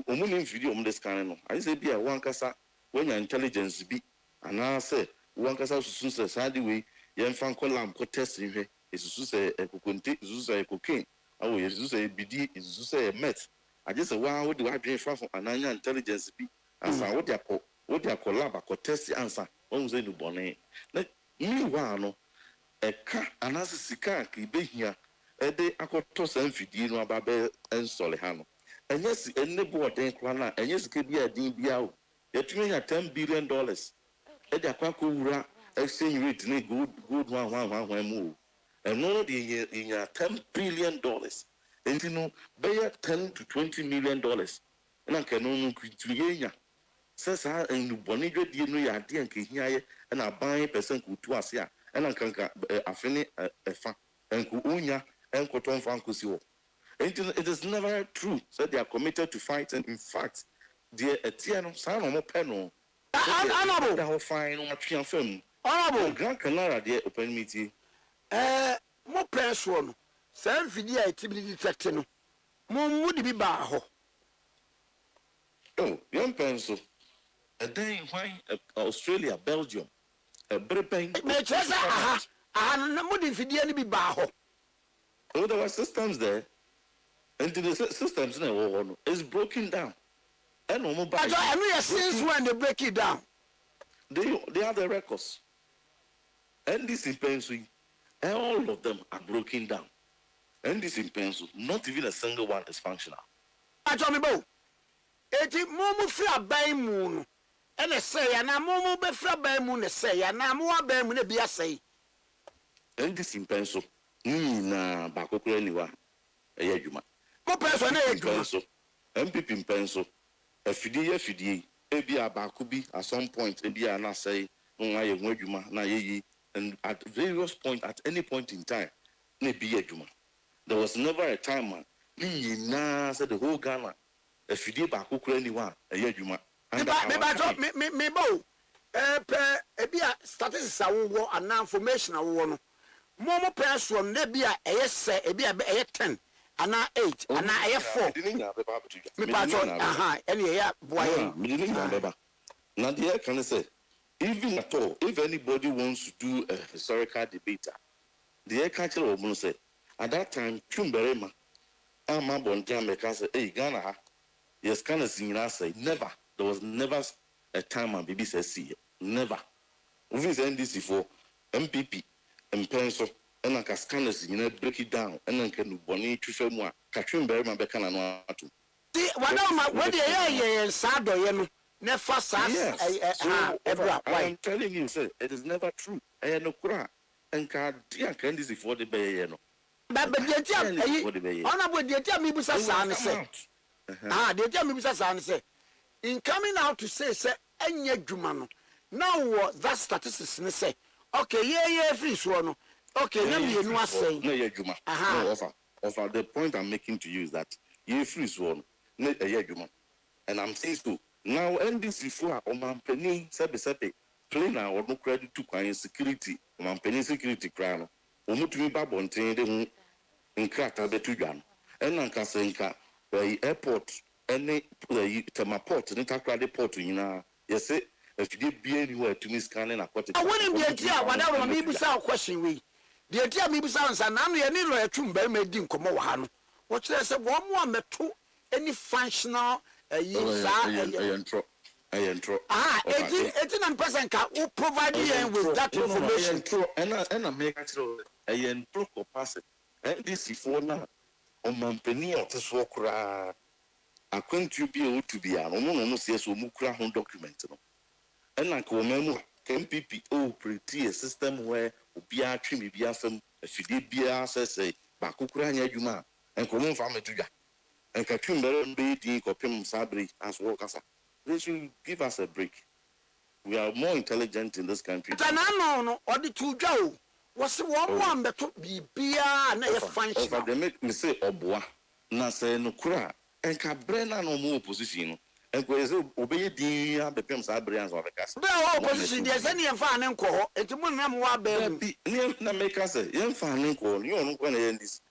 woman video on this kind. I just say beer one kasa when your intelligence be and I say one kasa soon says way young fan column testing here. Is say a coconte, is a cocaine. Oh, is a BD, is say a met. I just say, wow, what do I drink from an intelligence be? And so what they are collab, a test the answer. On the new bonnet. Let me one a car, and as a sicar, be here a day I could toss and feed you about and Solihano. And yes, and the board then crana, and yes, could be a DBO. Yet you have $10 billion. And the Aquacura exchange rate, good one move. And no, in $10 billion. And you know, pay $10 to $20 million. And I can only create. Says I and you bonigo, you know, your idea and I buy person to us here. And I can affini a fan and Kuunya and Coton Francosi. It is never true. So they are committed to fight, and in fact, the Etiano San or Peno. Honorable, fine on a film. Honorable, Grand Canara, dear open meeting. More press one. Some video activity detecting. More would be bar. Oh, young pencil. A day why Australia, Belgium, a Britain. I'm not moving for the enemy bar. Oh, there were systems there. And the systems is broken down. And no more. I mean, since when they break it down, they have the records. And this in pencil. All of them are broken down. And this in pencil, not even a single one is functional. Achomibo. Eti mumu fi aban mu no. Ene say ya na mumu be fi aban mu ne say ya na mu aban mu ne bia say. And this in pencil, na bakokura niwa. Eye adwuma. Mo pencil na adwuma. MPP in pencil. Efidie. Ebi abaku bi at some point ebi na say nwa ye adwuma na ye and at various point at any point in time na bi adwuma. There was never a time man na said the whole Ghana efidie bakokura niwa eye adwuma. Me bo ebi statistics awo and information awo no. Mo pencil na bia eye say ebi eye 10 ana 8 ana eye 4 me patron any ya boy now the can say even at all if anybody wants to do a historical debate the culture of say at that time Chumberema ama bonja me can say hey Ghana ha yes can say never there was never a time and baby says see never we NDC for MPP and pencil and like scanners break it down and then can boni twife mu a katwem bere ma beka na no ato ti wadoma we dey ye sado ye no never sas I'm telling you sir it is never true no kura and ka dia can this for the be ye no but the tia ona bo the tia mi busa sa ne say the tia mi busa sa ne say in coming out to say enya dwuma no now that statistics ne say okay ye free so no. Okay, let me know say. No, yeah, Juma. No, offer. The point I'm making to you is that you free one. No, yeah, Juma. And I'm saying so. Now, NDC for Oman Sepe, play now or no credit to client security. Oman security crown. Omu to me babonte de in Krata Betugan. And Nankasenka, the airport, any Tamaport, and Takrade port, you know, yes, if you did be anywhere to me scanning aquatic. I wouldn't be a dear, whatever maybe some question we. The idea me sounds and now you need a true bear made in Comohan. What there's a one more metal any functional I intro. 89% can provide you with that information. And I make a yen pro capacity. And this is for now. On my penny of the swokra. I couldn't be able to be an almost yes or mukra home document. And I call memo. MPP pretty a system where Ubia Trim Bia Fem, a Fidi Bia says, Bakukura Juma, and Common Farmer Tuga, and Katumber Beating Copim Sabri as workers. They should give us a break. We are more intelligent in this country. No, or the two Joe was the one that took be beer and a function. They make me say Obwa, Nasa Nukura, and Cabrena no more position. And obey the Pim Sabrians or the castle. Opposition, there's any fan and call, and to Munam near make us a young fan and call, you know, when I end this.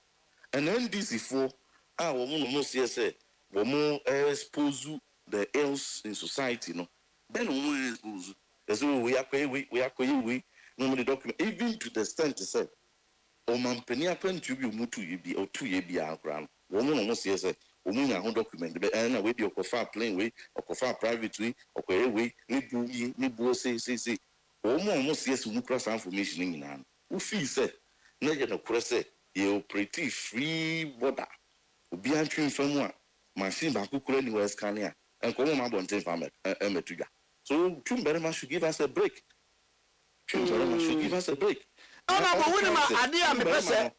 And then this is for our woman, Monsieur said, more expose the ills in society, no. Then we expose, as we are paying, we no the document, even to the extent to say, O man, penny upon to be mutu or 2 year be our ground. Woman almost yes. Omunya ho document be na we be okofa plain way okofa private way okoye way ni buo say omo see so mukra some information nyina wo feel say na je no kro say you operate free border obi antwe mfamu a machine ba kokura ni we scan a enko mo ma bonten fam emetuga so Chumberema should give us a break. Chumberema should give us a break. No, but when my idea me person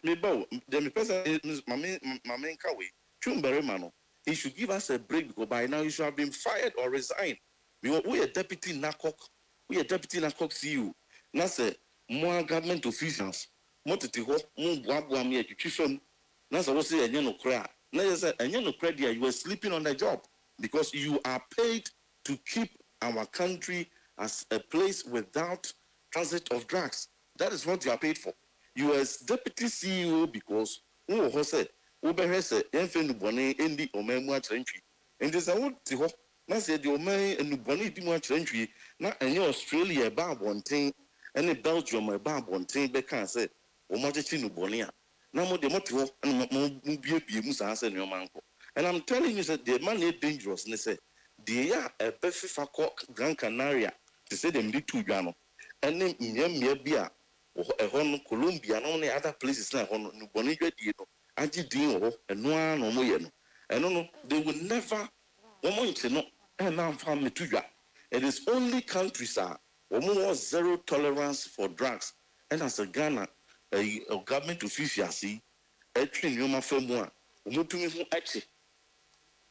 me bow the person is my main kawe Chumberema no he should give us a break because by now you should have been fired or resigned. We are deputy NACOC CEO na say more government officials motete ho mo boaboa me atwitwifam na say wo say enye no kra na say enye no kra dia you were sleeping on the job because you are paid to keep our country as a place without transit of drugs. That is what you are paid for. You as deputy CEO because who say Uber say enfenu bone endi omemu akyerentwi. And this what ti ho na say the omen enu bone di mu akyerentwi na enye Australia ba abonten ene Belgium ba abonten be kan say o mo chechi nu bone a na mo de mo ti ho na mo bie mu sa say ne o manko. And I'm telling you that the man is dangerous. And they say, they are a befifa Gran Canaria. They say them did two jano. And then in Yambia, Colombia and other places na no bonidwe die no agi din ho eno a no mo ye no eno no they will never woman no na fa metudwa. It is only countries was zero tolerance for drugs and as a Ghana a government officials a train you ma famu a omutumi hu achi.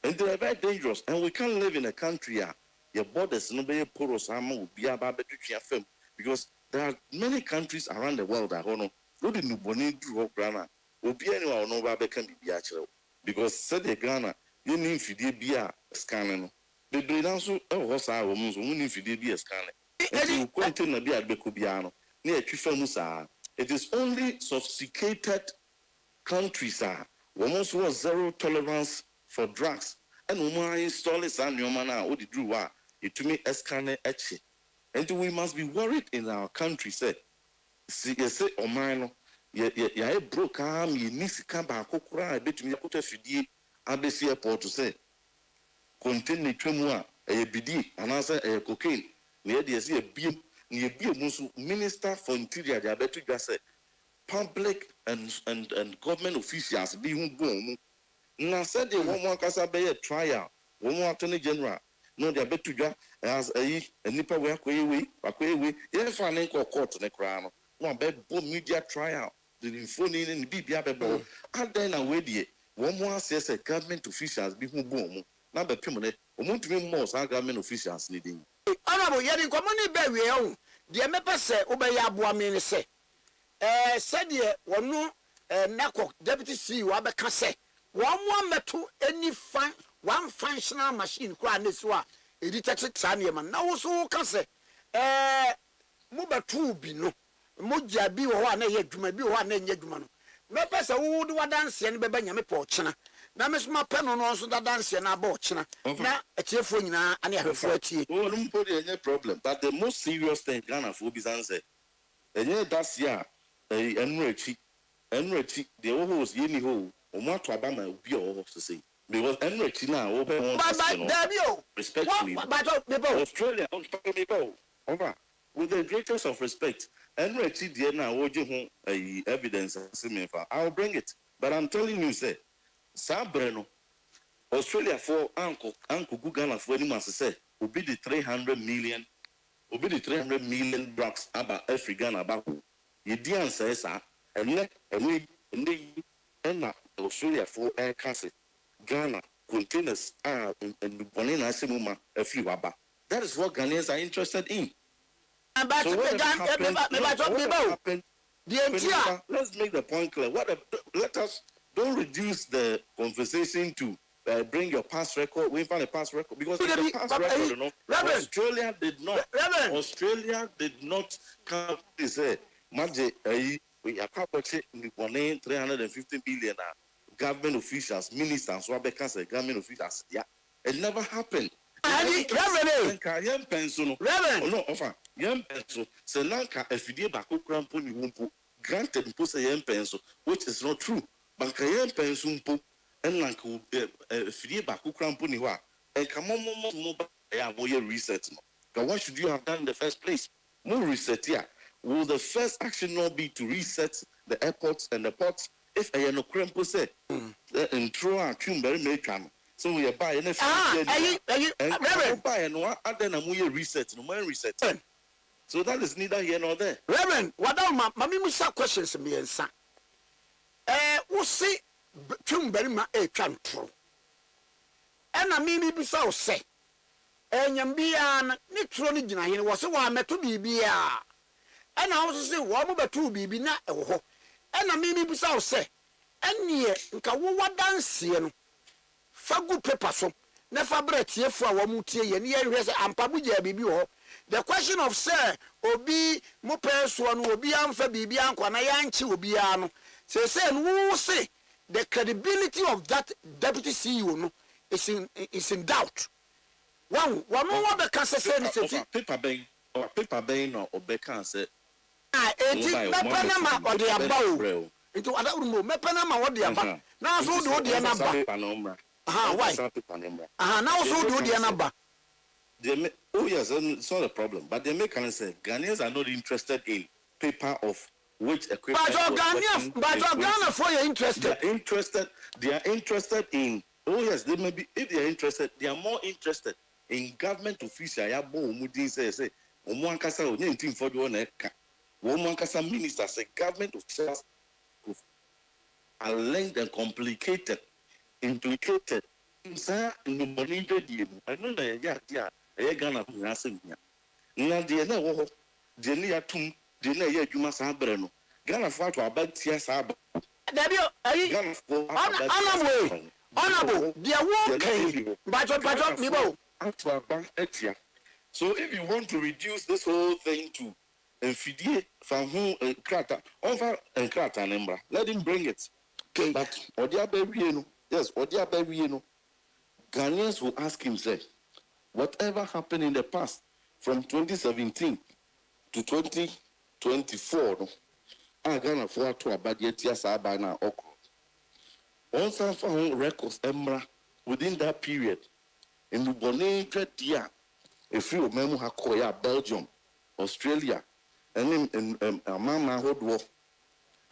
And they are very dangerous and we can't live in a country your borders no be porous ama obi aba betwea fam because there are many countries around the world that no do the boni dru ho grana obi anyone no ba be kan bibia kire because said the Ghana you need fidie bia scan no the bredan so e ho sa wo mu so mu need fidie bia scan and you contain bia be ko bia no na atwi fam sa. It is only sophisticated countries almost was zero tolerance for drugs and woman install it and your man what the drew it to me escane echi. And we must be worried in our country say see o man ya broke am ye nisika ba kokora betumi akota fidie abesi airport to say contain the twemu a bidi and answer a cocaine near the see a biem near biem minister for interior they betu just say public and government officials be who boom. Now said they one kasa be trial, one attorney general. No, they betu ja as a nipa we akwe we. Yes, for an court ne crown. One be media trial. The phone in bibia bebo. And then away the one more says a government officials be who boom. Now be permanent. Want to be more government officials needing. Honorable, yet in common be we own. The mepe say obey abua me say. Said ye one no Nako deputy CEO abeka say one metu any one functional machine kwa neswa e detect sane man na wo so ka say mo betu bi no mo gya bi wo ho na ye adwuma bi wo ho na nya adwuma no me pese wo de wadanse ne beba nyame pa ochena na me so ma pe no no so da danse na ba ochena na etiefo nyina ane ahwefo atie oh no mpo de any problem but the most serious thing Ghana for bi sanse enye das ya enrechi the host yeni ho omo to abama obi o to say because enrechi na open one respectfully but Australia on people over with the greatest of respect enrechi there na oje ho evidence simefa I'll bring it but I'm telling you say sabreno Australia for uncle Ghana for any man say obi the 300 million drugs about every Ghana about yedi answer sa ene Australia for air cancer Ghana containers and bonina semuma a few waba. That is what Ghanaians are interested in. But so let's make the point clear. Let us don't reduce the conversation to bring your past record. We find a past record because the past record, you know, Australia did not come to say Maje, we are probably 350 billion government officials, ministers, government officials. Yeah, it never happened. Young pencil, no offer. Young pencil, Sri Lanka, FD Baku Cramponi Wumpu, granted post a young pencil, which is not true. But young pencil, and Lanka, FD Baku Cramponi, and come on, more research. But what should you have done in the first place? More research here. Will the first action not be to reset the airports and the ports? If I no crampo say, and throw a tune very make so we are buying a buy and what other than we reset, no more reset. So that is neither here nor there. Reverend, what about Mammy Musa questions me and son? We'll see tune very much a true. And I mean, be so say. And Yambian, Nitroni Jina was a one met to be. And I also say, one over two be not a ho. And I mean, be so say. And ye, Kawa dance, Fagu paper so. Never bread here for our muti, and here is Ampabuja baby. The question of sir, Obi, Mopes one will be unfair, Bibian, Quanayanchi will be ano. Say, who say the credibility of that deputy CEO is in doubt. One more the cancer said, paper bane or becan said. Mepanama or the above. Into other room, Mepanama or the above. Now, so do the number. Why? Now, so do the number. Oh, yes, it's not a problem. But they make an say Ghanaians are not interested in paper of which equipment. But Ghana for you interested. They are interested in. Oh yes, they may be. If they are interested, they are more interested in government official. Ya bo umudi say. Omuankasa onye ntim for the one eka. Omuankasa minister say government officials are linked and complicated, implicated. Sir, no money ready. I know that ya Ghana who has him here. Now the na wo the na ya tum the na ya adwuma sa brɛ no. Ghana for to abatia sa aba. Dabio ayi honorable they are working. Bajo mibo. So if you want to reduce this whole thing to Fidie from whom Krata, over and Krata number, let him bring it. Okay. But Odia Baby, yes, Odia Baby, Ghanaians will ask himself, whatever happened in the past from 2017 to 2024, Ghana for to Abadia Sabana Oko. Also found records Emra within that period in the Bonnet year. If you remember Hakoya, Belgium, Australia, and in Mama Hot War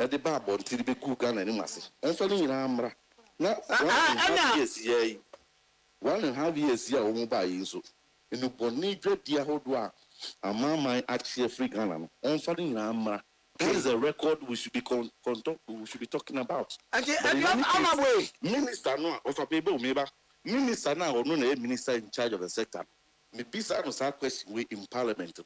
at the Babo until the cook and Massy. And falling in Amra. Now, 1.5 years here, Omoba so. In the Bonnet year, Hot War, a Mama actually free Ghana. And falling in Amra. This is a record we should be talking about. Minister no of a baby maybe. Minister now or no minister in charge of the sector. Maybe some of our question we in parliament.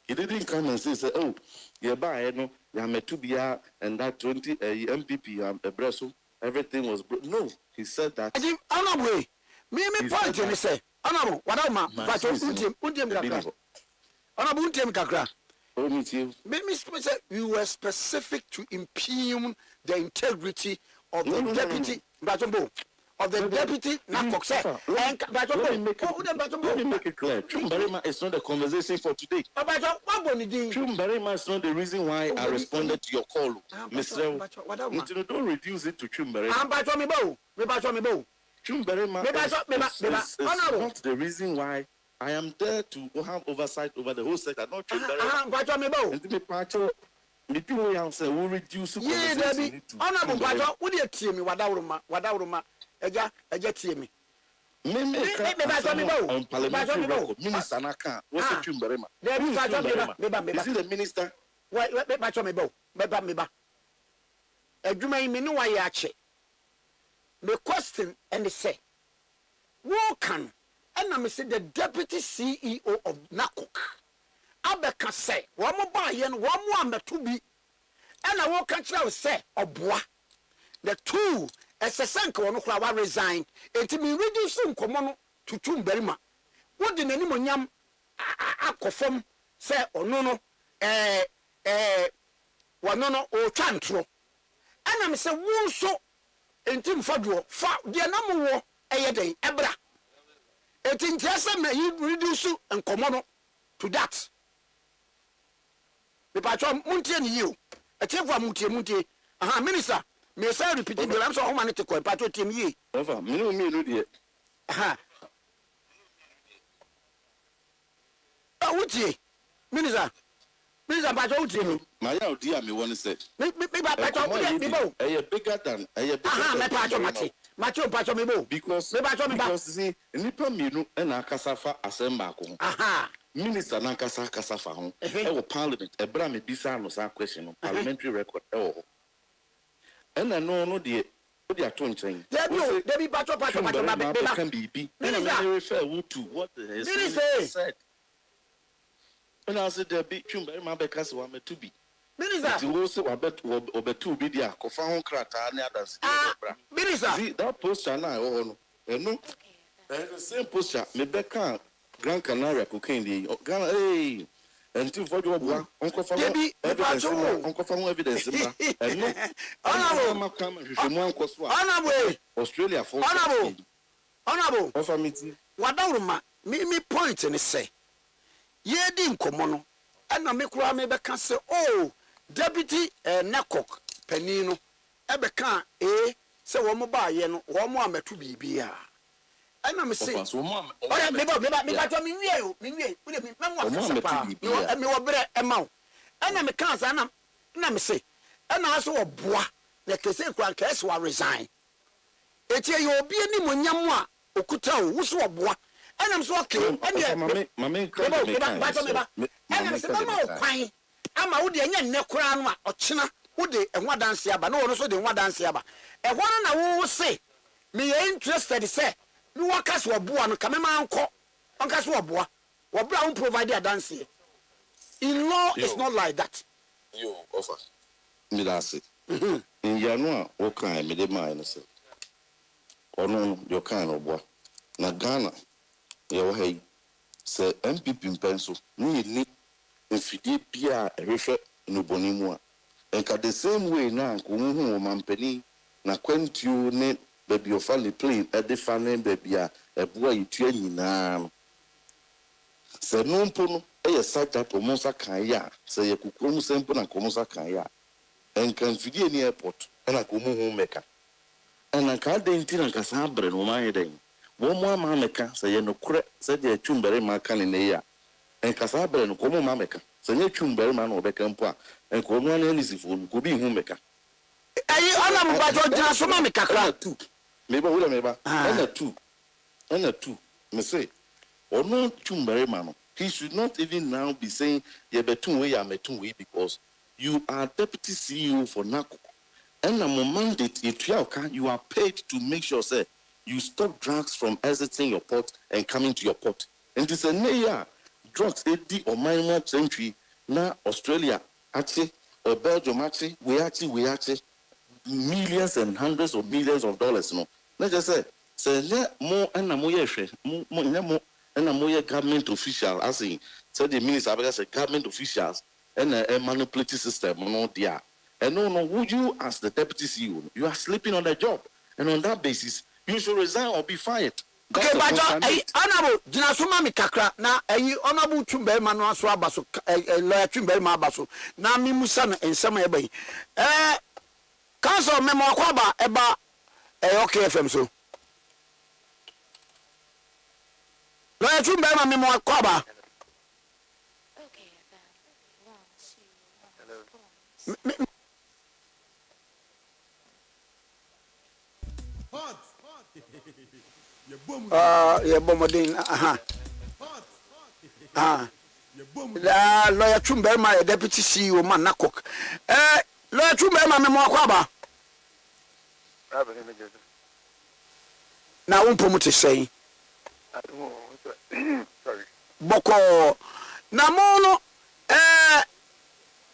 He didn't come and say, oh, yeah, by no, you met to be and that 20 MPP a Bresso, everything was no. He said that. Honorable, me point and say, honorable, what am I? But honorable Kakra. You were specific to impugn the integrity of the deputy Batombo. Of the deputy Nakokse. Let me make it clear. Chumbarima is not the conversation for today. Chumbarima is not the reason why I responded to your call. Mr. Don't reduce it to Chumbarima. Chumbarima is not the reason why I am there to have oversight over the whole sector. Not Chumbarima. We'll reduce the honorable Bajo, would you tell me Wadauruma? Eja tie me. On parliamentary record, Minister Naka, what's the Chumbarema? Is he the minister? Wait, Bacho me bo. Edwuma yi me no wa yache. Me question and say, who can? And I say the deputy CEO of NACOC. Abeka say, one more buy and one more metu bi. And I won't catch you say, Obwa. The two. Esesanka wono kura wa resign enti me reduce nkomo no tutu mbarima wodi nani monyam akofom se ono no wono no o twantro ana me se wonso enti mfaduo fa de na mo eye den ebra enti ntiasa me reduce nkomo no to that me pa twa muntie ni you etiefo muntie aha minister me say repeat it I'm so how many to call pato team ye over me no dey aha utie minister pato utie me my odi am me won say me pato me bo bigger than aha me pato macho pato me bo because see nipa mienu na akasafa asemba ko aha minister na akasafa ho e wo parliament e bra me bisa no sa question no parliamentary record e wo and I know the attention. Debbie Pacho can be. And I refer to what the said. And I said, Debbie Chumber, my because one to be. Minister, also I bet over 2 billion, Kofan Krata, and others. Minister, see that poster now, no, the same poster, Rebecca, Gran Canaria, cocaine, Ghana, hey. Until for your work, Uncle Family evidence. And no, Australia for honorable. Offer me. Wadauruma, me point and say, ye dim komono, and I make me can say, oh, deputy Nakok, Penino, Ebeka, say one more buy and one more me to be. And I'm saying, ɛna me kan sa na me say ɛna aso oboa na kese kwan kese wa resign etie ye obi ani monyam a okuta wo so oboa ɛna me so okay ɛna mame ɛna se mama kwan ama wo de anya nne kora no a ɔkyena wo de ɛho danse aba na wo no so de ho danse aba ɛho no na wo se me ye interested say ni waka so oboa no kamema anko onka so oboa wo bra won provide a danse in law is not like that yo offer me that's it in January o kan me de man say ono yo kan oboa na Ghana ye wo hey say MPP mpenso ni mfidie bia ehwehwe no bonimu a enka the same way na ko hu o mampani na kwantuo ne baby ofa le plane e de fa ne baby a eboa yitua nyinaa no se no mpo no e site type o monsa kan ya se ye kukrom sempo na ko monsa kan ya enka mfidie ni airport na ko hu meka na ka de nti na ka sa bre no ma yeden wo mo ama meka se ye no kure se de atwumbere ma kan ne ya enka sa bre no ko mo ma meka se nye atwumbere ma no obeka mpo a enka o no na nisifo ko bi hu meka ayi ona mo ba jo dina so ma me kakra meba wura meba ana two me say ono atwumbere ma no he should not even now be saying ye betun we ya metun we because you are deputy CEO for NACO and a mandate you are paid to make sure say you stop drugs from exiting your port and coming to your port. And this a drugs 80 or minor century na Australia actually or Belgium actually we actually millions and hundreds of millions of dollars no. Let's just say more and more and a more government official as in so the minister say government officials and a manipulative system no dia. And no, would you as the deputy CEO, you are sleeping on the job, and on that basis, you should resign or be fired. Okay, but honorable, Jinasuma mi kakra na honorable Chumbe manu aso abaso lawyer Chumbe ma abaso na mi musa na ensema ebe council memo akwaba eba okay FM so lawyer Chumbe ma memo akwaba yeah, bomodin, lawyer Chumbe, my deputy CEO, man, Nakok. Lawyer Chumbe, my memo kwaba. Now, won't promote to say, Boko Namono,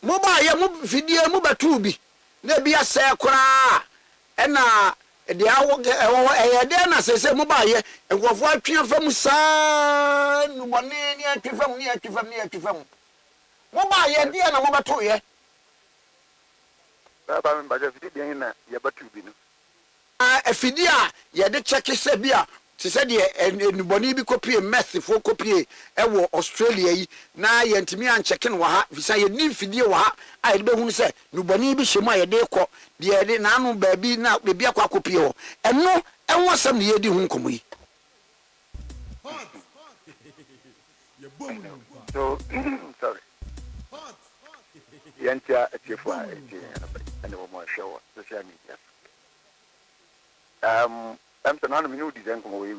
mobile, video, mobile tubi, there be a sacra, and the hour there na say mobile and go for twa fam san no bone ni atwafam ni atwafam mobile there na mobato ye baba me baje fidi bien na ye batu bi no afidi a ye de check se bia ti se de enuboni bi copy meth fo copy e wo Australia yi na ye ntimi an check no ha visa ye ni fidi wo ha a ye be hunu se nuboni bi hyemu a ye de kɔ de de na anu ba bi na be bia kwa copy ho eno enwo sam ne ye di hu nkomo yi so sorry yantia atiefo a ene wo mo show social media I'm the man who didn't come away.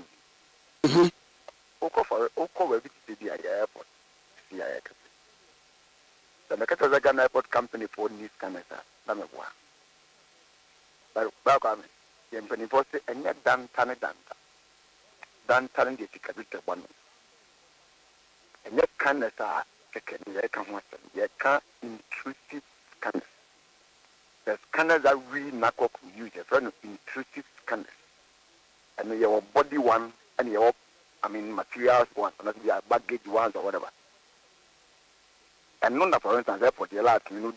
Oko we visit the airport. The airport. The Nakata Ghana Airport Company for Nice Canada. Namwa. But back on the company for and yet done Tanadanta. Done telling the ticket one. And yet Canada can yet intrusive scanners. The scanners that we NACO use a friend of intrusive scanners. And your body one and your materials one, and your baggage ones or whatever. And none for instance, airport the last even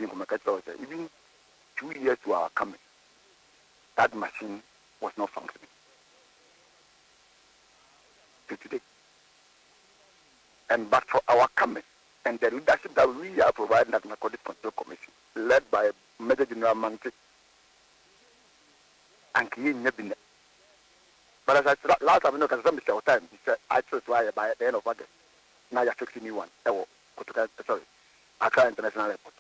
2 years to our coming, that machine was not functioning. To today. And but for our coming and the leadership that we are providing at Narcotics Control Commission, led by Major General Manti and Kiyin Nebine. But as I said last time, because some time, he said, I chose why by the end of August. Now you're fixing new one. Sorry. Accra International Airport.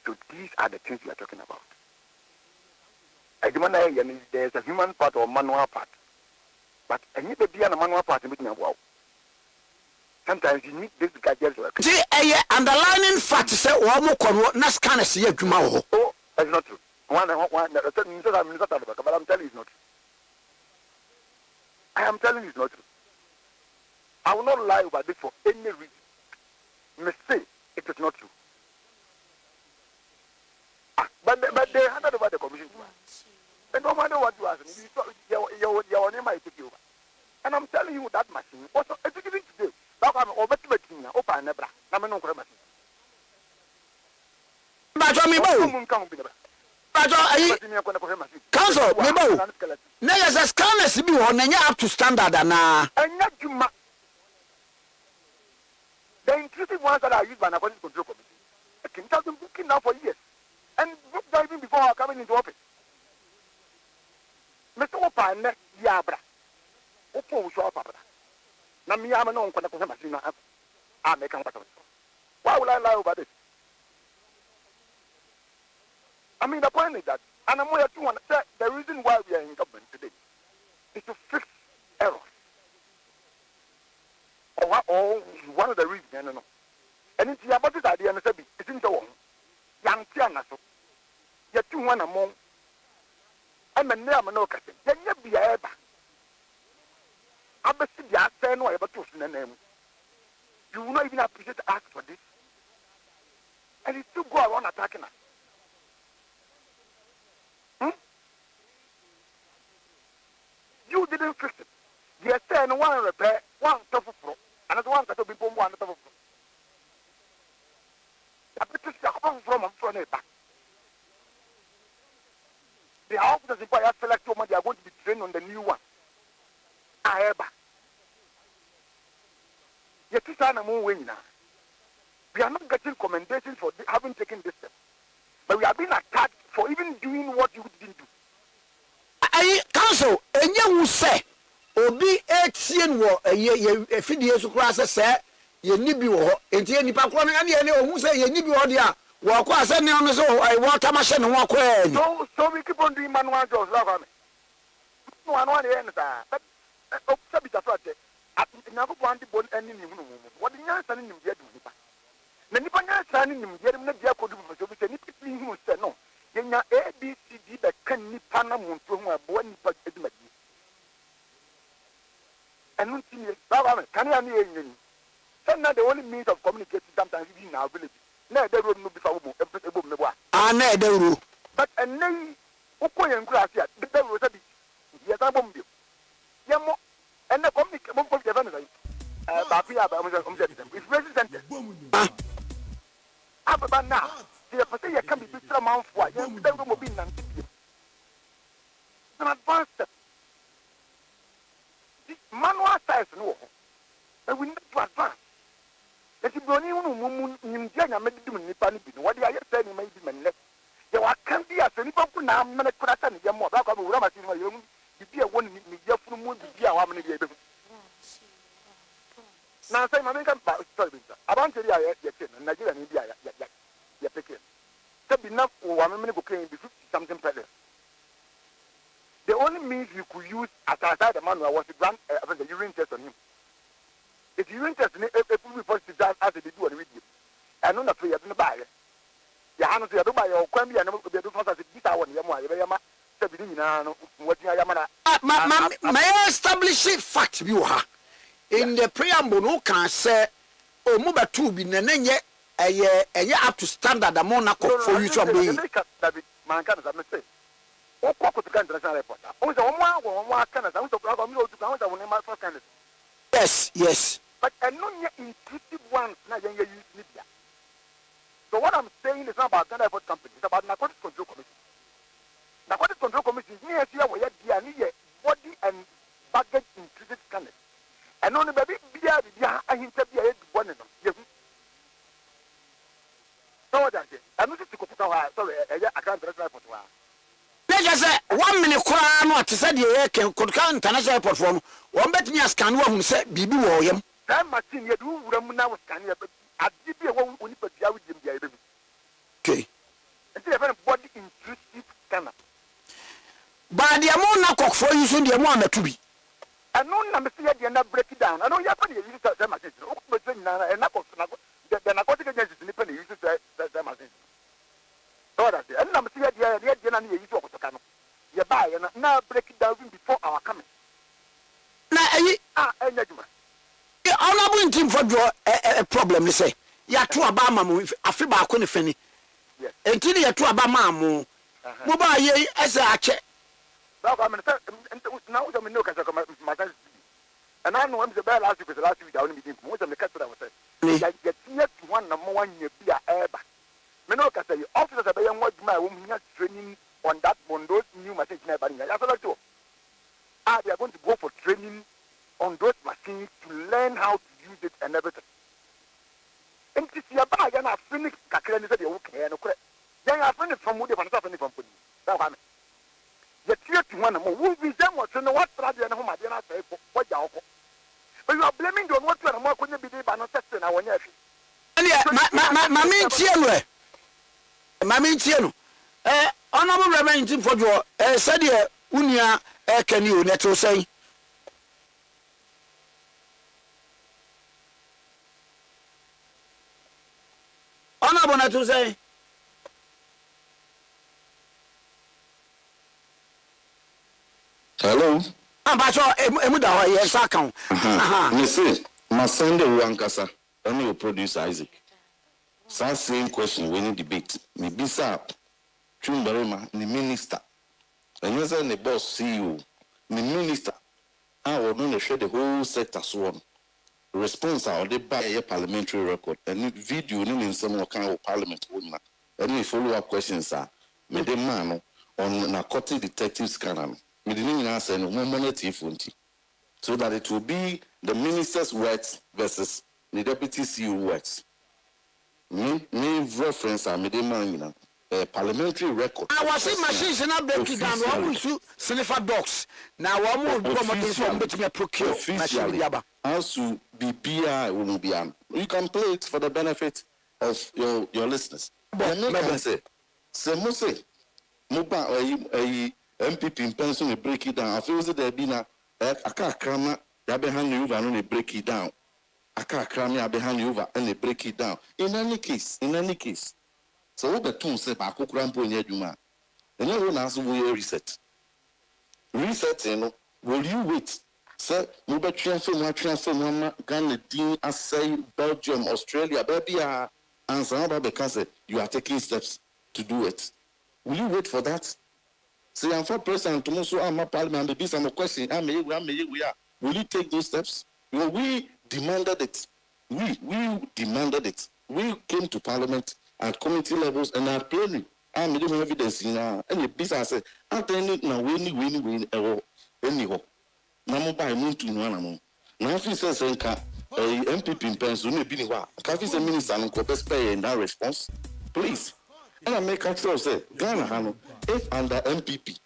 So these are the things we are talking about. There's a human part or manual part. But any baby and a manual part in between. Wow. Sometimes you need this gadget. See, underlining fact say Omo Kono na scan see adwuma ho. Oh, that's not true. But I'm telling you it's not true. I am telling you it's not true. I will not lie about this for any reason. Me say it is not true. But they handed over the commission to us. And no matter what you ask me, your name might take you over. And I'm telling you that machine, also, it's giving today. That's why I'm over to the king, open never. I'm no machine. Council, Mebo. Now, as a scanners be on up to standard and the intrusive ones that are used by Narcotics Control Committee, I can tell them booking now for years. And book diving before coming into office. Mr. Opan, Yabra. Opo show up. Namiyama no one machine. I make a why would I lie over this? I mean, the point is that, and I'm going to say the reason why we are in government today is to fix errors. Or one of the reasons, I don't know. And it's about this idea, and it's in the one. Young Tiana, so you're 2-1 among. I'm a name, no casting. Then you be a ever. I bet you are saying whatever to the name. You will not even appreciate us for this. And it's still go around attacking us. You didn't fix it. Yes, and one repair, one tough pro, another one that will be bomb one tough pro. I bet you are from a back. The officers in Paya select women, they are going to be trained on the new one. However, yet this time I'm winning now. We are not getting commendations for having taken this step. But we are being attacked for even doing what you didn't do. Council, and you say, Obi 18 war a year, a few years across a set, ye nibi war, and any pakwan and any who say ye nibi ordia, walk was any on so I water machine and walk away. So we keep on doing manual jobs, love me. No one ends that. But Sabita Frate, at never want to bone any new woman. What the young son in Nipa? Nipa son in Nipa, Nipa could do so with any people who said no. Yenya ABCD that can Nipana Muntum, one Nipa. And one thing is, can you hear me? Now the only means of communicating sometimes in our village. No, they will not be found. But a name, Oko and Gracia, the devil was a bit. Yes, I won't be. Yamo, and the communication of the family. It's resident. But now, the Pasaya can be put amount for young devil will be none. It's an advanced step. Manual size no. And we need to advance. That you don't even Indiana made them in Nippon. What do I say? You may be men left. You can't be a Nippon now, Manacratan, Yamo, Rama, you be a one in the moon, be a woman. Now, say, my name I want to hear Nigeria and India. You're picking. There'll be enough 1 minute cocaine be 50 something better. The only means you could use aside the manual was to run the urine test on him. If urine test, it will be positive as they do on the video. I know not for you to buy it. You have to buy your Quambi and the do first as a guitar one, Yama, what may I establish a fact you have in the preamble, no can say, oh, Muba 2 be Nenye, a year up to standard a Monaco for you to be. Mankind, as I say. O kwako to International Airport. Once one Canada, to go to Canada when my first Canada. Yes. But I know your intuitive ones now you use media. So what I'm saying is not about Ghana Airport Company, it's about Narcotics Control Commission. Narcotics Control Commission is near here where you body and baggage intrusive scanners. And only baby I interview one of them. So what I say, I'm not to go sorry, I can't drive for 2 hours. Just 1 minute crown to say the can could count international airport from 1 bet me as can one who said Bibi William. That machine you do now scan adi bi ewo oni patia wi dem bia ebe bi okay nti e fa body intrusive scanner ba de mo na kokfo yi so de mo amatu bi eno na me se de na break it down eno ya fa de yi say machine o ko be nyina na ko na the narcotic agencies ni pa na yi say machine so that eno na me se de na yi so ko no ye ba ye na break it down even before our coming na ayi enya juma honorable team for draw a problem ni say ya to aba ma mo afi ba ko ne fani enti ne ya to aba ma mo mo ba ye esa ache ba ko amene na wo me no ka so ma ta and I know I'm the best last week down meeting mo se me ka tra wo say ya tie tu one na mo wanya bi a eba me no ka say officers be yan waduma wo mu training on that on those new machines na eba ya so that too they are going to go for training on those machines to learn how to use it and everything. And this year, I am finished. Kakran is the okay and okay. Then I finished from Woody and suffering from Pudding. That's why the tier to one more will be them what you know what strategy and home I did not say for Yao. But you are blaming the what you are more couldn't be by not testing our nephew. Mammy Tiano, honorable Reverend for your said Unia, can you let us say? Honorable na to say. Hello. But emuda wa yes account. Me say, my Sunday wankasa, and you produce Isaac. Same question when in debate. Me bisa Chumbarema, the minister. And you say the boss CEO, the minister. I will not share the whole sector sworn. Response out they buy a parliamentary record and video in some kind of parliament woman. Any follow-up questions are me the man on narcotic detective scanner. Me the answer no monetary funti. So that it will be the minister's words versus the deputy CEO words. Me reference are me the man parliamentary record. I was in machines and I break it down. One will sniffer dogs. Now one more from which me procure machine. As to be BI will be you can play it for the benefit of your listeners. Can say Mose Muba a MPP in pension break it down. I feel that there been a crama behind you and only break it down. A crama behind you and they break it down. In any case. So what the two say ba kokrampo nya djuma. And you na so we reset. Reset will you wait? Sir, we be transfer Ghana, Asai, Belgium, Australia, baby answer because you are taking steps to do it. Will you wait for that? Say I'm for president tomorrow I'm a parliament be some question we are. Will you take those steps? Well, we demanded it. We demanded it. We came to parliament at committee levels and are planning. I'm giving evidence in any business. I'm telling you now, anyhow. Namu by moon to one. Now, if he says, MPP in Pennsylvania, maybe what? If a minister and best pay in that response, please. And I make a choice say, Ghana, if under MPP,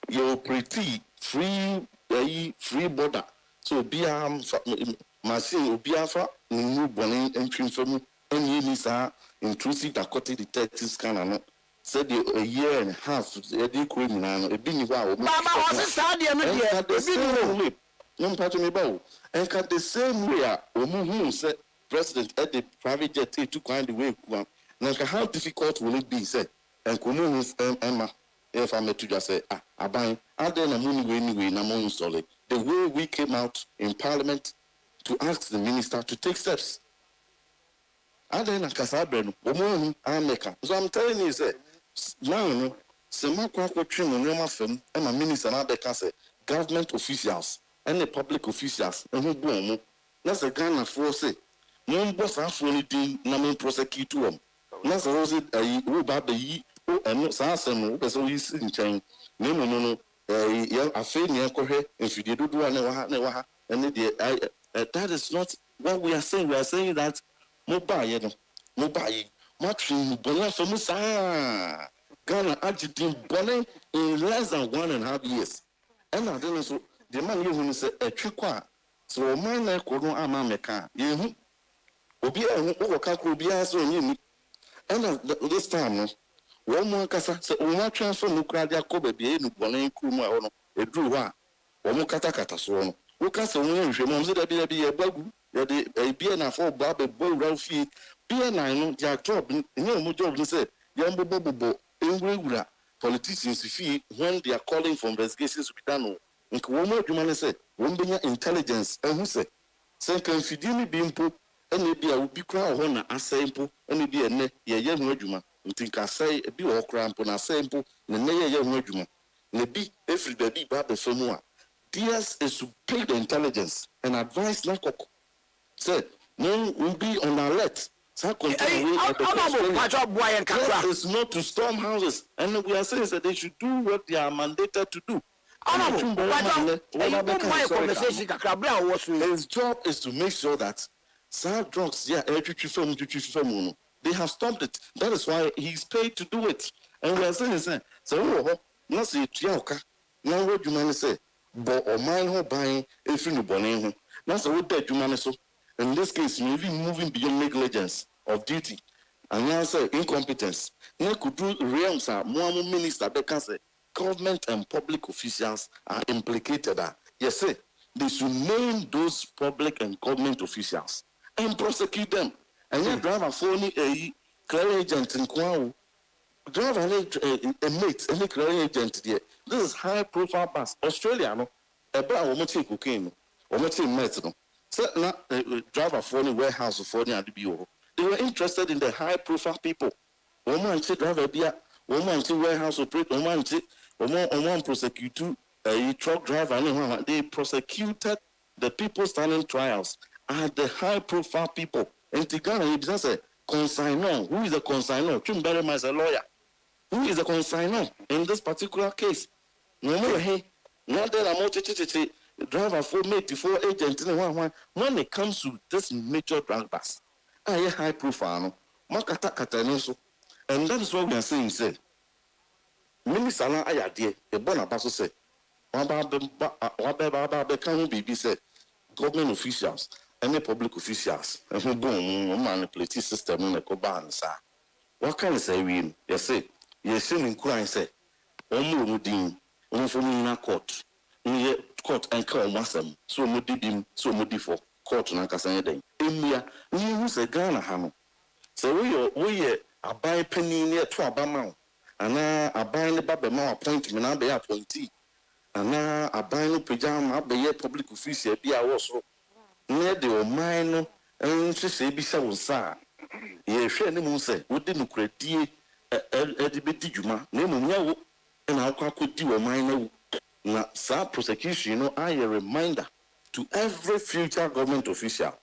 you're pretty free border. So be machine be new bonnet entry from any intrusive narcotic detectives can said a year and a half a criminal a bini wow. Mama was the same way. No part of me bow. And cut the same way who said president at the private jet to kind of way. Now how difficult will it be said? And Kumu Emma, if I met to just say, I buy, and then a money anyway, Namon solid. The way we came out in parliament to ask the minister to take steps. And then a Casabrano, woman, I make her. So I'm telling you, say, now, Semako trim on your film, and my minister, and say, government officials, and the public officials, and who boom. That's a Ghana force. No boss after anything, Naman prosecute them. That's a rose, who baby, and not Sanson, who is always in chain. No. I feel near Kohe, if you do never, and that is not what we are saying. We are saying that mobile, matching Bola from Ghana Argentine Bonnet in less than 1.5 years. And I don't know, so the man you say a trick. So, man, I couldn't America. Obi a who kakro obi a so nyini. And this time no, one more kasa se one transfer no kra dia ko baabi e nu bɔne kru mu a ho no eduru ho a wɔn kata so no. Wo kasa wɔn nhwɛ mu so da bi ye bagu ye de bi na fo ba be bo wura fie bi na no dia job nye wɔn job ni say yɛn bobo enwura politicians fee when they are calling for investigations to be done. Nka wɔn adwuma ne sɛ wɔn benya intelligence ehu sɛ kan fidie ni bi mpo ɛna bi a obi kura hɔ na asɛe mpo ɛna bi ɛnɛ yɛyɛ ho adwuma nti nka asɛe bi wɔ kura mpo na asɛe mpo na ɛnɛ yɛyɛ ho adwuma na bi efiri baabi ba abɛfa mu a DS is to pay the intelligence and advise NACOC. Say, no, we'll be on alert. It's not to storm houses. And we are saying that they should do what they are mandated to do. His job is to make sure that sad drugs, they have stopped it. That is why he's paid to do it. And we are saying, so, not say, now what you man say? But or mine ho buying if you know that's a wood dead human so in this case maybe moving beyond negligence of duty and now say incompetence now could do realms are more minister they can say government and public officials are implicated yes say they should name those public and government officials and prosecute them and then drive a phony a clear agent in Kwao drive a mate any clear agent there. This is high profile bus. Australia, no, about a woman take cocaine, or take meth, no. So now, driver for any warehouse for any ADBO. They were interested in the high profile people. Woman take driver beer, woman take warehouse operator, woman prosecute a truck driver, and they prosecuted the people standing trials are the high profile people. And Tigana, he doesn't say consignor. Who is the consignor? Tim Berryman is a lawyer. Who is the consignor in this particular case? No more hey, not that I'm driver for mate for agent when it comes to this major drug bus. I high profile, Makata, and that is what we are saying. Say, Minister Ayade, a Bonabasso said, Wababa can be said, government officials, any public officials, and who go manipulate system in the Coban, sir. What can I say? We say. Yes, in crying say, Omudin, Omfumina court, court and call Massam, so Mudidim, so Mudifo, court and Cassandra. India, you say Ghana Hammer. So we are buy penny near to Abama, and now I buy the Babama appointment, I'll be appointee, and now I buy no pajama, I'll be a public official, be also near the minor, and she say, be so, sir. Yes, she say, we didn't credit. LGBT Juma, name and how could do a minor now, prosecution, I a reminder to every future government official.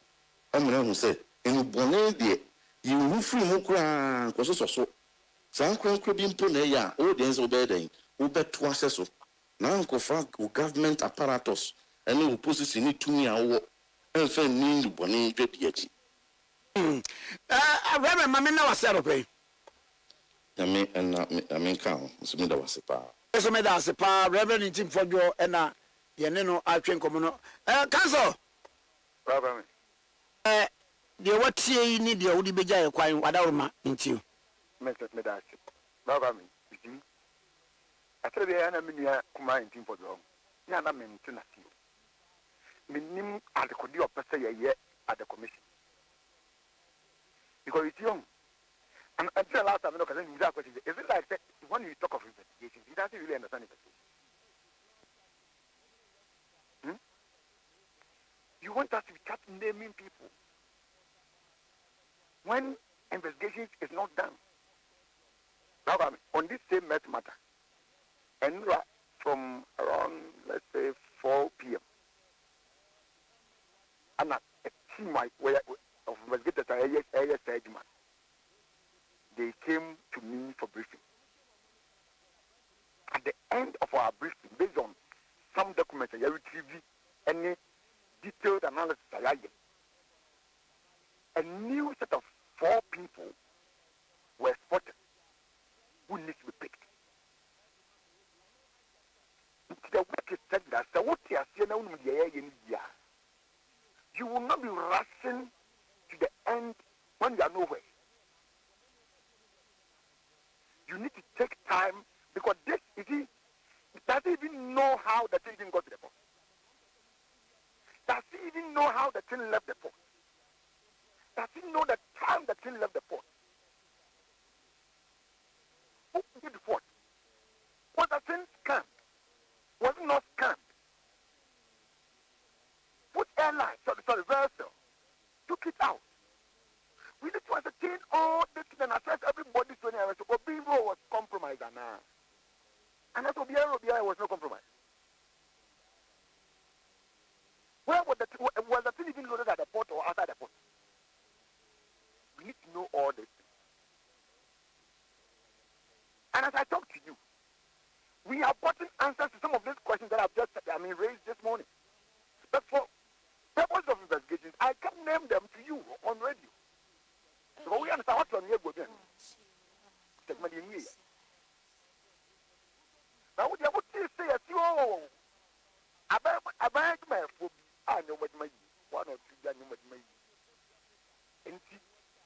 I'm going to say, in Bonet, you will free Mukra, because so. Some could be imponaya, audience obeying, who bet twice so. Now, government apparatus, and who poses in it to me, and fair mean Bonet. I remember Mamma was celebrating. I mean, count. So me that was a power. So me that's a power. Reverend Tim for your and Yanino, I train common. Council. Problem. The what you need the Odi Beja acquiring Wadarma into you. Mr. Medash. Problem. I said the enemy command team for the home. Yana mean to nothing. Minim at the Codio Passay yet at the commission. Because it's young. And until last time, is it like that when you talk of investigation, he doesn't really understand investigation? You want us to start naming people when investigation is not done. Now, on this same matter, and from around, let's say, 4 p.m., and a team of investigators are they came to me for briefing. At the end of our briefing, based on some documents I retrieved, any detailed analysis I had, a new set of 4 people were spotted who need to be picked. The work is said that you will not be rushing to the end when you are nowhere. You need to take time because this, you see, does he even know how the thing even got to the port? Does he even know how the thing left the port? Does he know the time the thing left the port? Who did what? Was the thing scammed? Was it not scammed? Which airline, sorry, Verso, took it out? We need to entertain all this and assess everybody's 20 hours. Obibo was compromised and that's Obiara was no compromise. Where was the thing even loaded at the port or outside the port? We need to know all this. And as I talk to you, we have gotten answers to some of these questions that I've just raised this morning. But for purpose of investigations, I can name them to you on radio. So we understand what's on here again. Now, what you say, I beg my food. I know what my 1 or 2 years, what my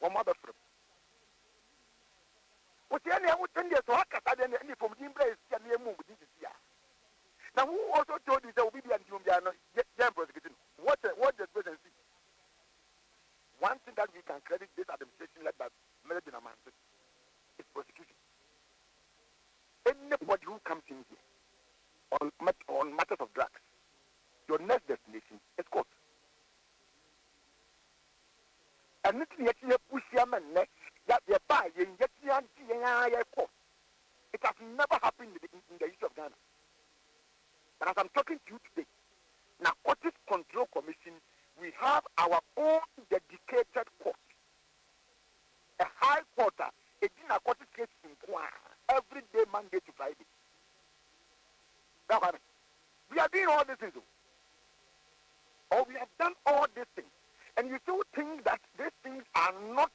one mother from. What's the end of 10 years to hack at any from the embrace and the move this year? Now, who also told you that we be and you are not prosecuting? What the presidency? One thing that we can credit this administration led by Melody Namansi is prosecution. Anybody who comes in here on matters of drugs, your next destination is court. And nothing yet you push your man next that they buy in yet court. It has never happened in the history of Ghana. But as I'm talking to you today, Narcotics Control Commission, we have our own dedicated court. A high court, a narcotics case in Kwan, every day, Monday to Friday. That's what I mean. We are doing all these things. Or we have done all these things. And you still think that these things are not,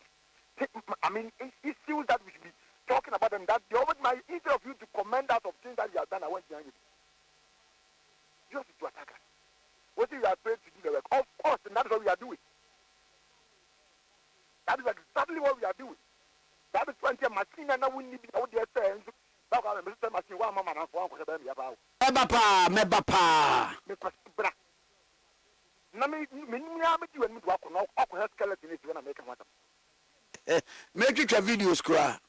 issues that we should be talking about them. That the always my instead of you to commend us of things that you have done, I went behind you. Just to attack us. What if you are afraid to do the work? Of course, and that is what we are doing. That is exactly what we are doing. That is 20 machine and now we need to be saying, make it a video scrap.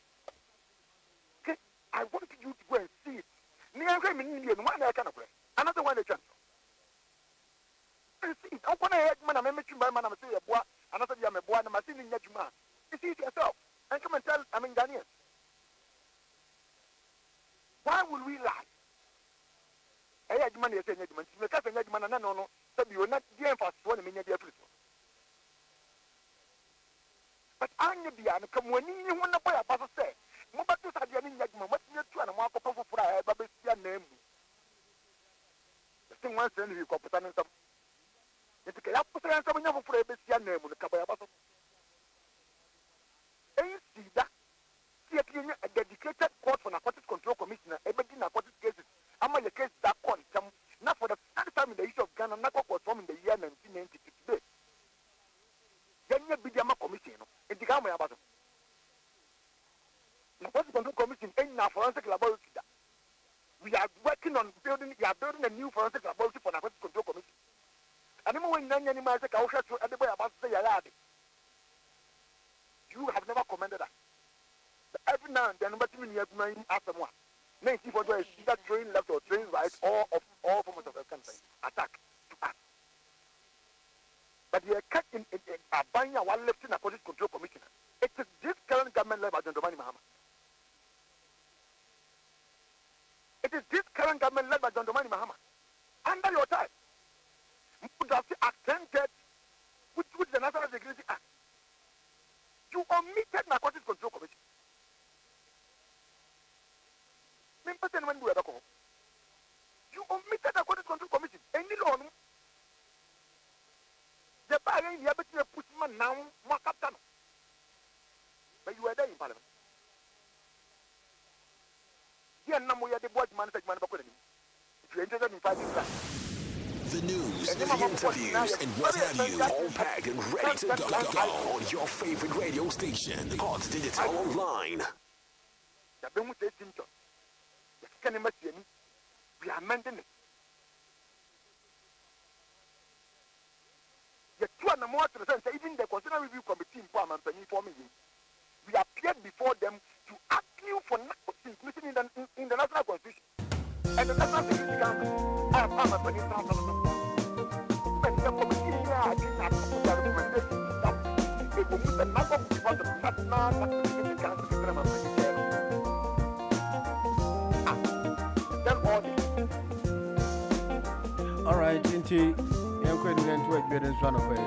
I want you to go and see it. Another one, see, I'm going to head man, I'm a say a boy, another young boy, and I'm seeing Yajuma. You see it yourself, and come and tell, Ghanaian. Why would we lie? I had money as a gentleman, because a gentleman, no, so you are not dear for 1 minute, dear people. But I'm the Bian, come when you want to buy a bus, say, Mobatu Sadian, what's your 2 and a mark of for a Babisian name? The thing once then you got put on some. It's a couple of some for a Babisian name with a couple of us. And you see that. A dedicated court for Narcotics Control Commissioner, everything narcotic cases. I'm on the case that court. Not for the first time in the history of Ghana, narcotics was formed in the year 1990 to today. Then you be the commission. It's the Ghana about it. Narcotics Control Commission ain't now forensic laboratory. We are working on building a new forensic laboratory for Narcotics Control Commission. And even when any man says, I'll show you everybody about to say, you have never commended that. Every now and then, but you have asked them one. Then see what is either train left or train right, or of all forms of the country attack to us. But we are cut in a buying one lifting a police control commissioner. It is this current government led by John Dramani Mahama. It is this current government led by John Dramani Mahama. Under your time, Mudasi accented which the National Security Act. You omitted Narcotics Control Commission. You omitted the Narcotics Control Commission. Any law, the parent, you have to put him now, more captain. But you were there in Parliament. Here, now we are the board man, if you are interested in fighting that. The news, the interviews, and what have you, all packed and ready to go on your favorite radio station, Hot Digital Online. We are amending it. The two and more to the sense, even the constitutional review committee we appeared before them to appeal for inclusion in the national constitution and the national security council. I am a but the committee here I did not put the recommendation that they will move the number before the national security council to them and All right, Inti, I'm going to work better than one of it.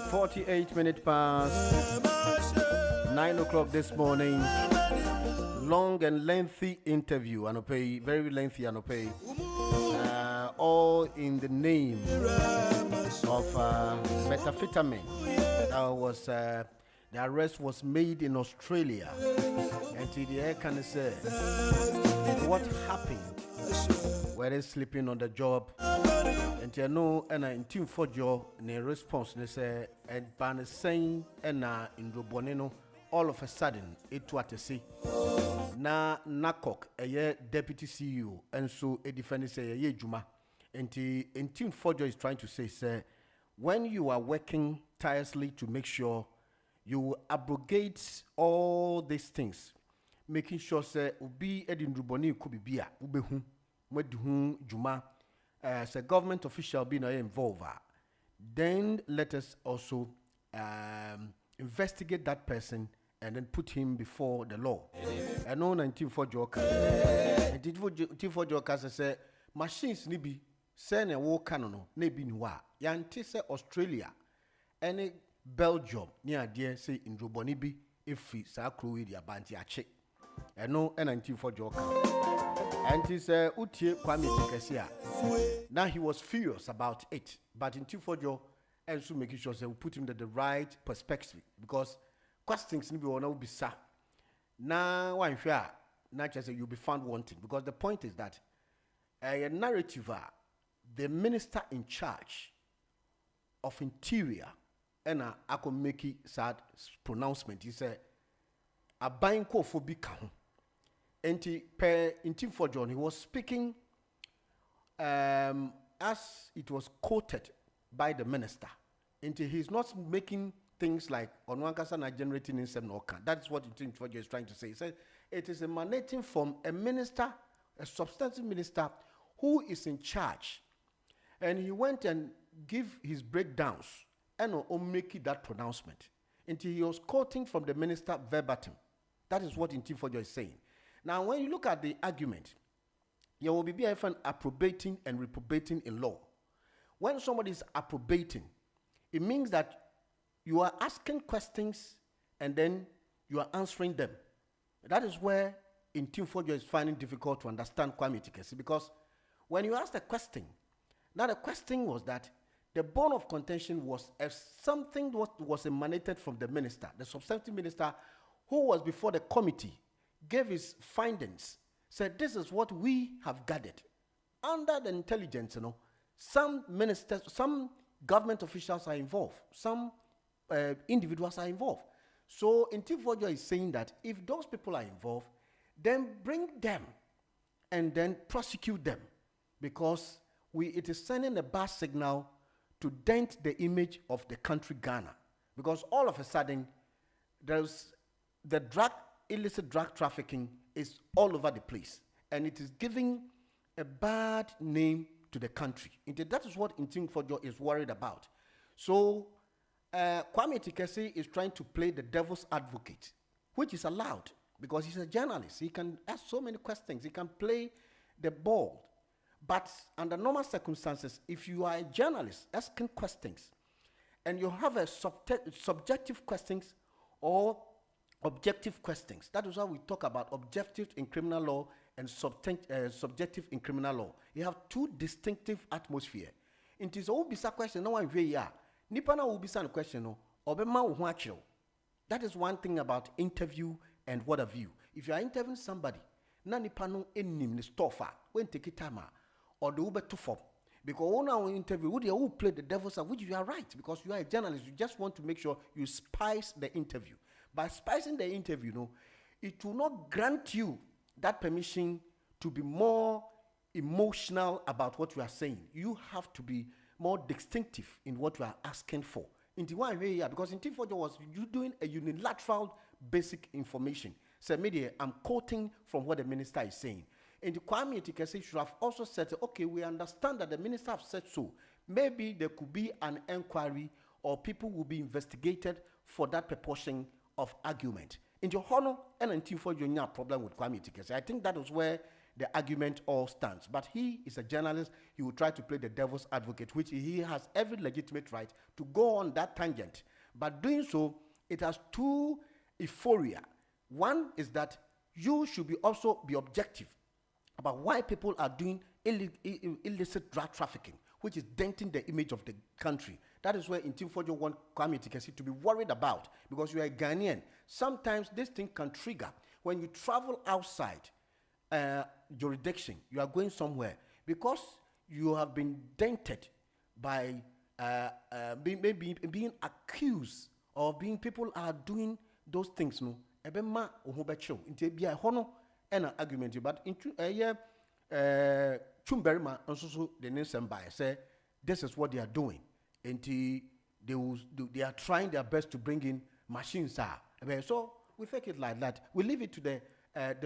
48 minutes past 9 o'clock this morning. Long and lengthy interview, Anope, very lengthy, Anope. All in the name of methamphetamine. The arrest was made in Australia. And to the air can say what happened? Were they sleeping on the job? And you know, and in team for job, in response, they say, and ban saying, and in Robonino, all of a sudden, it was to see. Na Nakok, a year deputy CEO, and so a defender say, a year Juma. And team for job is trying to say, sir, when you are working tirelessly to make sure you abrogate all these things, making sure say ubi edin ruboni could be beer, ubehu, medhu juma, as a government official being involved, then let us also investigate that person and then put him before the law. I know 19 Joka. And 19 Joka say machines nibi send a war cannon, nebi niwa. Yanti say Australia, any Belgium near dear say in Rubonibi if we sa crew with your banty ache. I know 19 Joka. And he said Utie Kwame Tikesia. Now he was furious about it, but in Tifojo and so making sure they will put him to the right perspective because questions will not be sa. Now one fair, not just you'll be found wanting because the point is that a narrative, the minister in charge of Interior, and I could make it sad pronouncement. He said, a buying call for big count. And in Team for John, he was speaking as it was quoted by the minister. And he's not making things like on one case not generating in some Oka. That's what Team for John is trying to say. He said it is emanating from a minister, a substantive minister who is in charge. And he went and give his breakdowns and make that pronouncement. Until he was quoting from the minister verbatim. That is what Team for John is saying. Now, when you look at the argument, you will be BFN approbating and reprobating in law. When somebody is approbating, it means that you are asking questions and then you are answering them. That is where in Team Fojo is finding difficult to understand Kwame Tikesi because when you ask a question, now the question was that the bone of contention was something was emanated from the minister, the substantive minister who was before the committee, gave his findings, said this is what we have gathered. Under the intelligence, some ministers, some government officials are involved, some individuals are involved. So Intifojo is saying that if those people are involved, then bring them and then prosecute them because it is sending a bad signal to dent the image of the country Ghana. Because all of a sudden, there's the illicit drug trafficking is all over the place. And it is giving a bad name to the country. That is what Intifojo is worried about. So Kwame Tikesi is trying to play the devil's advocate, which is allowed because he's a journalist. He can ask so many questions. He can play the ball. But under normal circumstances, if you are a journalist asking questions and you have a subjective questions or objective questions, that is why we talk about objective in criminal law and subjective in criminal law. You have two distinctive atmospheres. It is all bisa question, no one way here. nipa na will be some question no obema wo ho akyew. That is one thing about interview and what have you. If you are interviewing somebody, na nipa no enim ni stoffer when take it time or the ube to form. Because when our interview, would you play the devil's side, which you are right, because you are a journalist, you just want to make sure you spice the interview. By spicing the interview, no, it will not grant you that permission to be more emotional about what you are saying. You have to be more distinctive in what you are asking for. In the one way, because in T4 was you doing a unilateral basic information. So media, I'm quoting from what the minister is saying. And the Kwame Etikese should have also said, okay, we understand that the minister have said so. Maybe there could be an inquiry or people will be investigated for that proportion of argument. In the honor and until for you have problem with Kwame Etikese. I think that is where the argument all stands. But he is a journalist. He will try to play the devil's advocate, which he has every legitimate right to go on that tangent. But doing so, it has two euphoria. One is that you should be also be objective about why people are doing illicit drug trafficking, which is denting the image of the country. That is where in Team 4 want Kwame Etikese to be worried about, because you are a Ghanaian. Sometimes this thing can trigger when you travel outside jurisdiction. You are going somewhere because you have been dented by being accused of being people are doing those things. No, ebema ohobecho. Inti bia hono an argument, but into Chumberima also the name by say this is what they are doing. Until they are trying their best to bring in machines. So we take it like that. We leave it to the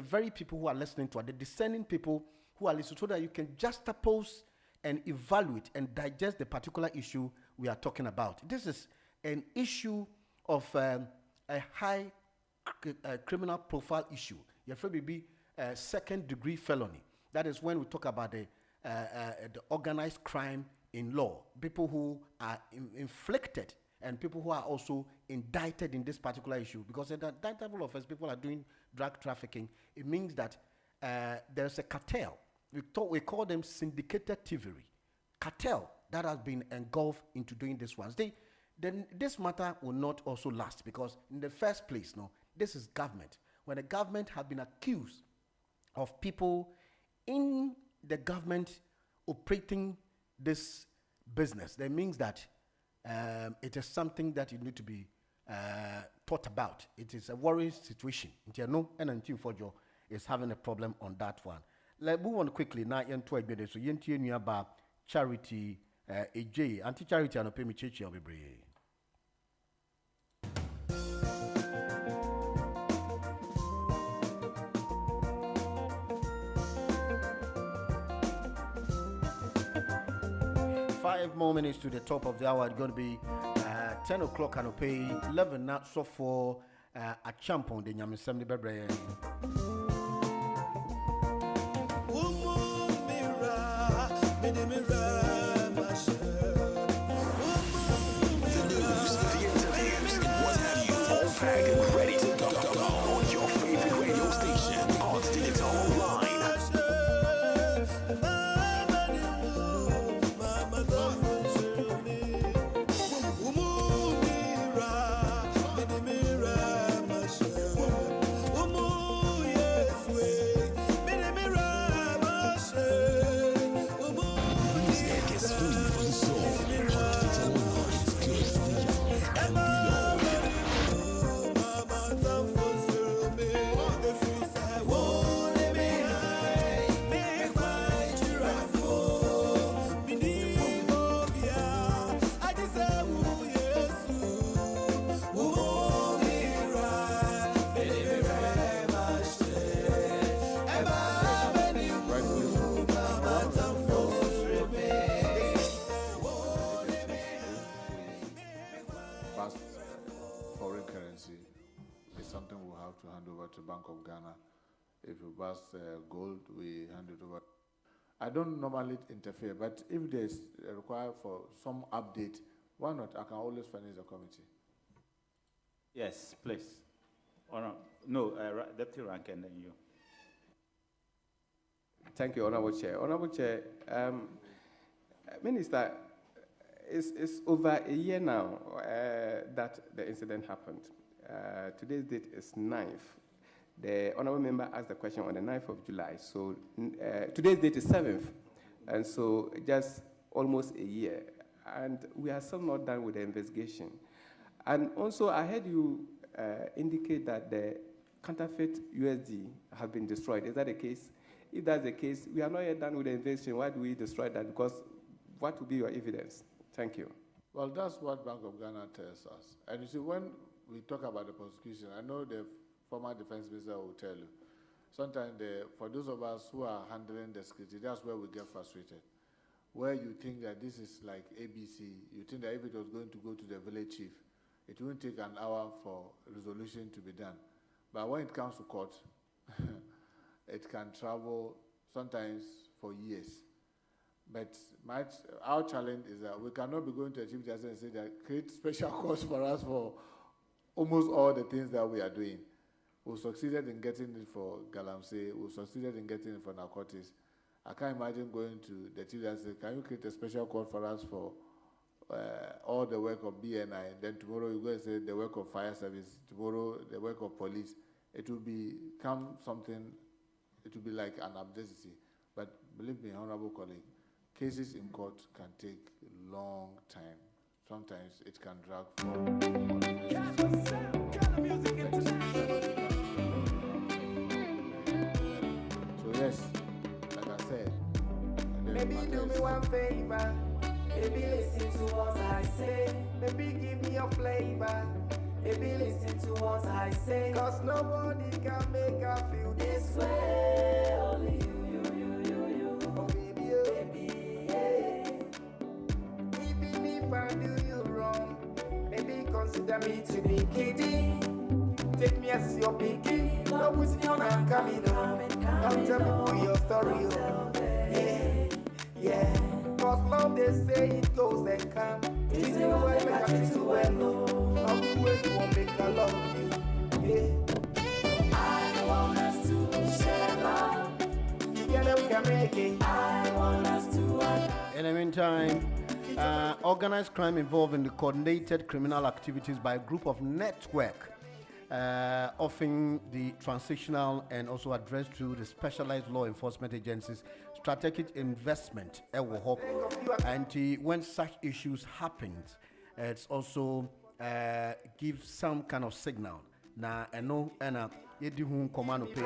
very people who are listening to it, the discerning people who are listening, so that you can juxtapose and evaluate and digest the particular issue we are talking about. This is an issue of a high criminal profile issue. You have to be second-degree felony. That is when we talk about the organized crime in law, people who are inflicted and people who are also indicted in this particular issue. Because at that level of offense, people are doing drug trafficking. It means that there's a cartel. We call them syndicated thievery. Cartel that has been engulfed into doing this ones. Then this matter will not also last, because in the first place, no, this is government. When the government have been accused of people in the government operating this business, that means that it is something that you need to be thought about. It is a worrying situation. No, and until for Joe is having a problem on that one. Let's move on quickly now. So you about Charity AJ, anti-charity and pay me chechi of 5 more minutes to the top of the hour. It's going to be 10 o'clock and pay 11 now. So for a champ on the Nyamisem Bebre. The news, the interviews, and what have you, all packed and ready to go on your favorite radio station, Odds Digital Online. To Bank of Ghana. If you pass gold, we hand it over. I don't normally interfere, but if there's a require for some update, why not? I can always furnish the committee. Yes, please. No, Deputy Rank and then you. Thank you, Honorable Chair. Honorable Chair, Minister, It's over a year now that the incident happened. Today's date is 9th. The honorable member asked the question on the 9th of July. So today's date is 7th. And so just almost a year. And we are still not done with the investigation. And also, I heard you indicate that the counterfeit USD have been destroyed. Is that the case? If that's the case, we are not yet done with the investigation. Why do we destroy that? Because what will be your evidence? Thank you. Well, that's what Bank of Ghana tells us. And you see, when we talk about the prosecution, I know the former defense minister will tell you, sometimes for those of us who are handling the security, that's where we get frustrated. Where you think that this is like ABC, you think that if it was going to go to the village chief, it won't take an hour for resolution to be done. But when it comes to court, it can travel sometimes for years. But our challenge is that we cannot be going to a chief justice and say that create special courts for us for almost all the things that we are doing. We succeeded in getting it for Galamsey, we succeeded in getting it for narcotics. I can't imagine going to the chief justice and say, can you create a special court for us for all the work of BNI? Then tomorrow you go and say the work of fire service, tomorrow the work of police. It will become something, it will be like an absurdity. But believe me, honorable colleague, cases in court can take a long time. Sometimes it can drag for So yes, like I said, maybe do me one favor. Maybe listen to what I say. Maybe give me a flavor. Maybe listen to what I say. Cause nobody can make her feel this way. Only you. Oh baby, yeah. Even if I do you wrong, maybe consider me to be kidding. Take me as your picky. No put me on and coming down. Come tell me your story. Yeah. Cause love they say it goes and come. It's the way make I feel too well. Love the way you won't make I love you. Yeah. I want us to share love. Together we can make it. I want us to. In the meantime, organized crime involving the coordinated criminal activities by a group of network, often the transitional and also addressed through the specialized law enforcement agencies, strategic investment, and when such issues happen, it's also gives some kind of signal. Na eno ena yedi hun command pay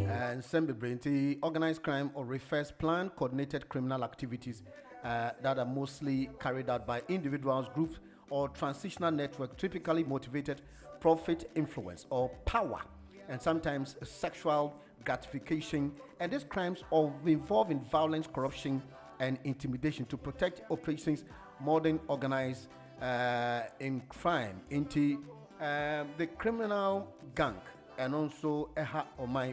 and send the organized crime or refers planned coordinated criminal activities that are mostly carried out by individuals, groups, or transitional network, typically motivated profit, influence, or power, and sometimes sexual gratification. And these crimes involve in violence, corruption, and intimidation to protect operations, modern organized in crime into the criminal gang, and also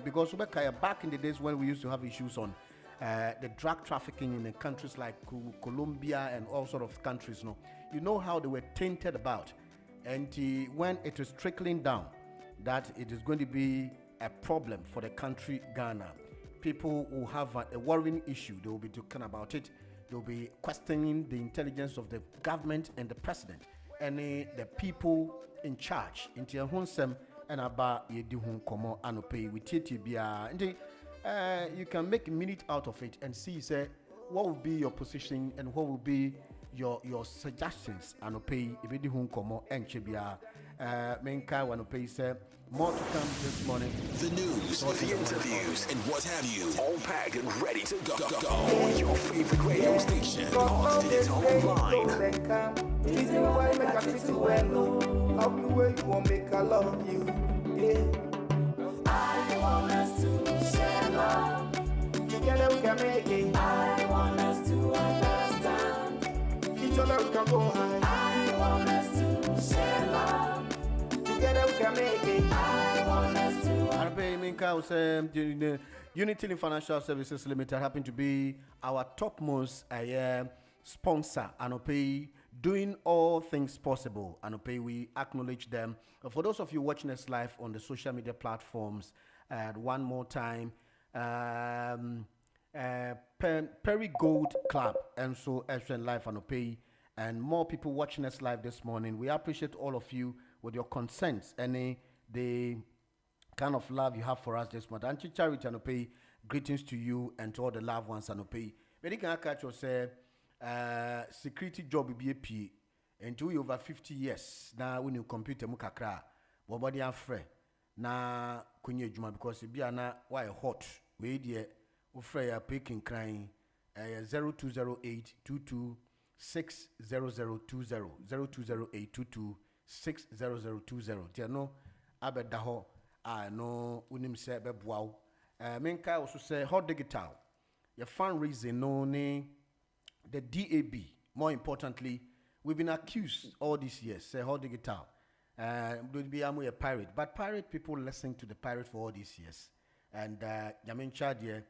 because back in the days when we used to have issues on the drug trafficking in the countries like Colombia and all sort of countries, you know how they were tainted about, and when it is trickling down that it is going to be a problem for the country Ghana, people will have a worrying issue. They will be talking about it. They will be questioning the intelligence of the government and the president and the people in charge. Into Hunsem and about Yedihun Komo Anope with TTBA. And you can make a minute out of it and see, say, what will be your position and what will be your suggestions. Anope Yedihun Komo and Chibia. Menka Wanope say more to come this morning. The news, the interviews, and what have you, all packed and ready to go. On your favorite radio station, Hot Digital Online. It's the way make I feel too well. Love the way you won't make I love you. Yeah. I want us to share love. Together we can make it. I want us to understand. Each other we can go high. I want us to share love. Together we can make it. I want us to. Minka was the Unity Financial Services Limited happen to be our topmost sponsor, Anope, doing all things possible. Anope, we acknowledge them. For those of you watching us live on the social media platforms, one more time, Perry Gold Club, and so Ashton Life and Pay, and more people watching us live this morning. We appreciate all of you with your consents and the kind of love you have for us this month. And to Charity and Pay, greetings to you and to all the loved ones and Pay. But you can catch yourself, security job be a P, and to over 50 years now when you computer mukakra, body and free. Na kunye juma because it be na why hot we dear Ufreya picking crying 0208 22 60020 0208 22 60020 tiano abedaho no unim se beboa menka also say hot digital your fundraising no ne the DAB. More importantly, we've been accused all these years say hot digital would be a pirate, but pirate people listening to the pirate for all these years, and Yamin Chadie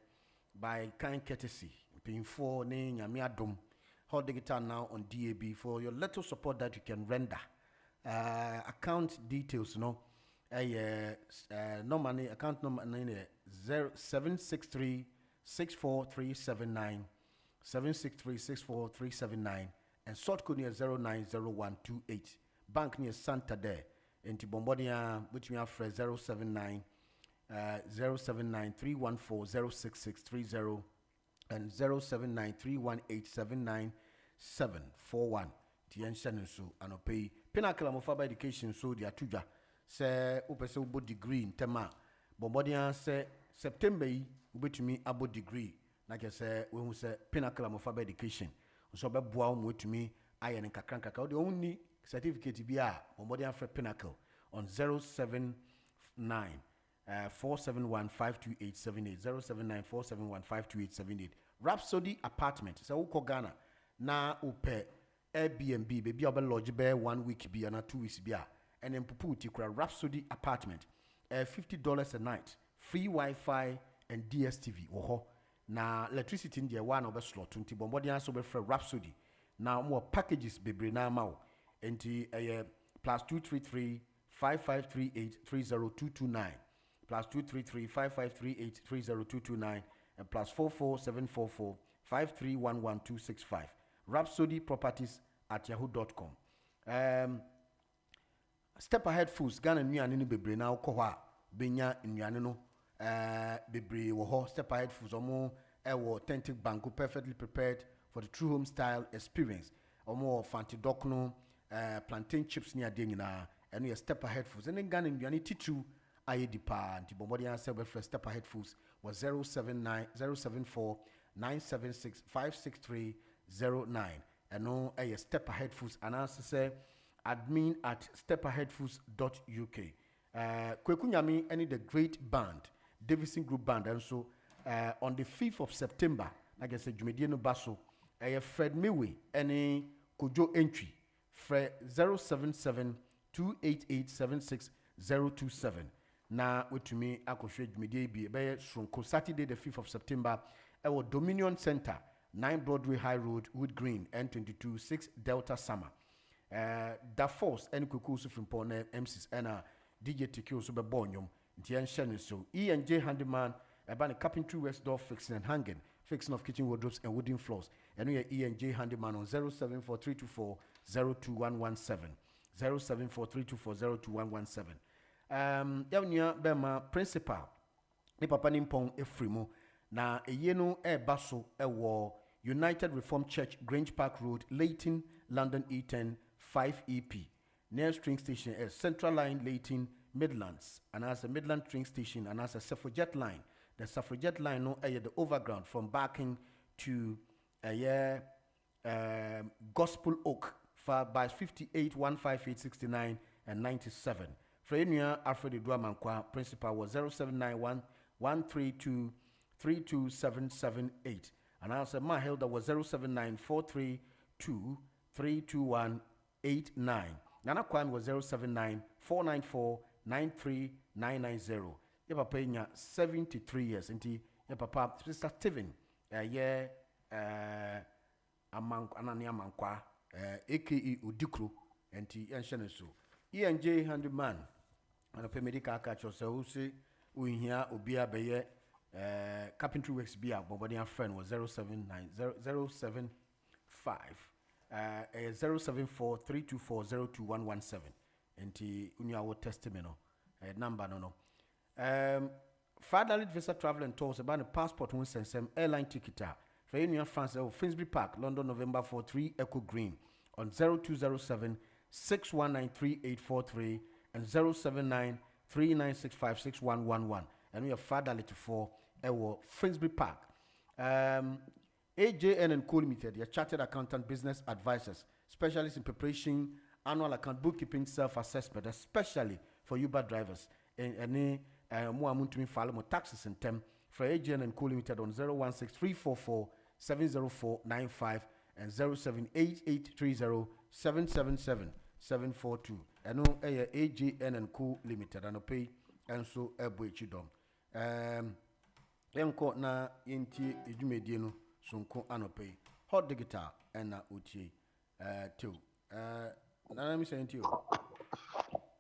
by kind courtesy, paying for name Yamiadum, Hot Digital now on DAB for your little support that you can render. Account details, no, no money, account number 763 64379, 763 64379, and sort code near 090128. Bank near Santander, into Bombardier, which we have for 079 314 06630 and 079 318 79741. Tien Shansu and pay Pinnacle of Education so the Atuja say Upese Ubo degree in Tema. Bombardier say September which me about degree. Like I say, when we say Pinnacle of Education, so be bound with me, I and Kakranka, the only certificate be Bombardier for Pinnacle on 079 471 52878 079 471 52878. Rhapsody Apartment. So uko Ghana na upe Airbnb baby obe lodge be 1 week be and 2 weeks be and then pupu tikura Rhapsody Apartment. $50 a night, free Wi-Fi and DSTV. Oho na electricity in the one over slot 20 Bombardier so be for Rhapsody. Now more packages be na mau enti plus 233 5538 30229 plus 233 5538 30229 and plus 44744 5311265. Rhapsody Properties at yahoo.com. Step Ahead Foods Ghana nnuane no bebre na ukwa benya nnuane no bebre wo ho. Step Ahead Foods omo authentic banku perfectly prepared for the true home style experience. Omo fanti dokno plantain chips ni ade nyina eno ye Step Ahead Foods and Ghana nnuane titru aye dipa anti bombodi answer be for Step Ahead Foods was 074 976 56309 eno aye Step Ahead Foods and answer say admin at stepaheadfoods.uk. Kweku Nyami any the great band Davison Group Band and so on the 5th of September like I said Jumediano Basso Fred Mewe any Kojo entry Fred 077 288 76027 na with me akoshe Jumedie be Sonko Saturday the 5th of September our Dominion Center 9 Broadway High Road Wood Green N22 6 Delta Summer. Da force and kuku from Pone MCs and DJ TQ super bonyum, Tian Shannon so E&J handyman about a carpentry west door fixing and hanging, fixing of kitchen wardrobes and wooden floors. And we are E&J handyman on 074 02117 074 02117. Yawnya Bema principal ni papa nimpong Efrimo na yeno baso war United Reformed Church Grange Park Road Leighton London E10 5EP near train station as Central Line Leighton Midlands and as a Midland train station and as a suffragette line. The suffragette line no the overground from Barking to Gospel Oak far by 58 158 69 and 97. Frenia Alfred Edwamankwa principal was 0791 132 32778 and answer my Hilda was 079 432 32189. Nana Kwame was 079 494 93990. Your papa 73 years. Inti your papa Sister Steven Anani Amankwa aka Udikru enti Yanshanesu. E&J handyman and a medical catcher so who say we here Ubia Beye Carpentry Works be a Bobodian friend was 075 074-324-02117 and unya testimony number no Fatherly Visa Travel and Tours about a passport one send airline ticket for Union France Finsbury Park London November 43 Echo Green on 0207-6193-843 and 079-3965-6111 and we have Fatherly to 4 Finsbury Park. AJN and Co Limited, your chartered accountant business advisors, specialists in preparation, annual account bookkeeping, self-assessment, especially for Uber drivers. And any more amuntu follow more taxes in term for AJN and Co Limited on 016-344-70495 and 078-830-777-742. And no AJN and Co Limited and pay and so Chidom. Enko na yenti edwumedie no sonko anope hot digital na otie tew na mi senti o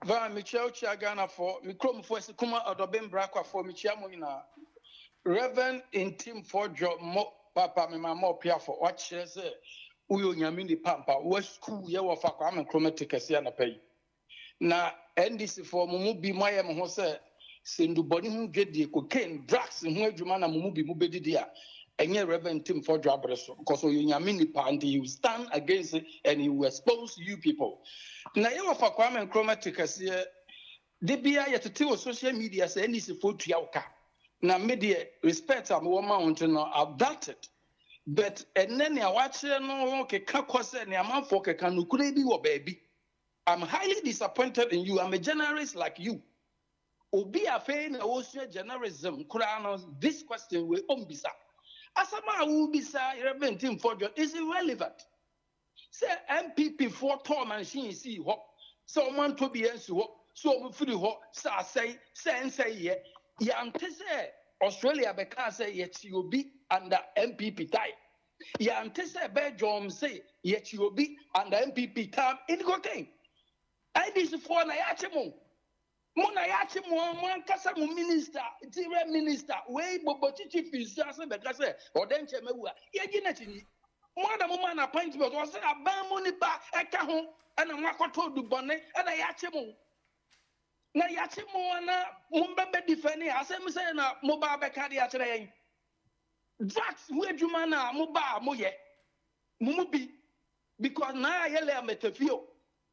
va mi chia Ghana for mi krom for kuma odobem brakwa for mi chia mo nyina Reverend in team for job mo papa me ma mo pia for what share say uyo nyame ni pampa wa school ye wo fa kwa me chromatic na pay na NDC for mo bi moye mo ho say sendu boni hu dwedie cocaine drugs hu adwuma na mo bi mo bedidi a enye Reverend team for job so because you nyame nipa and you stand against it and you expose you people na ye wo fa kwa me chromatic ase de bia ye tete o social media say NDC for tua uka na media respect am wo mount no adopted but enene a wache no ke ka kwose ne amanfo ke ka no kure bi wo baby. I'm highly disappointed in you. I'm a generalist like you. Obi afe na osua generalism kura no this question we ombisa asama wu bisa Reverend Tim Fordjo is irrelevant. Say MPP for tour machine see ho so man to be ensu ho so mo firi ho sa say ye yante say Australia be ka say ye chi obi under MPP type yante say Belgium say ye chi obi under MPP time in cocaine I this for na ya chemo Mona yachi mo kasa mo minister, dire minister, we bobo chichi fisi ase be kasa o den chemewu a ye gi na chini. Mo da mo man appointment o se aban mo ni ba e ka ho e na mo akoto du bone e na yachi mo. Na yachi mo na mo bebe defend ase mi say na mo ba be ka dia kire yen. Drugs we adwuma na mo ba mo ye. Mo bi because na yele ametafio.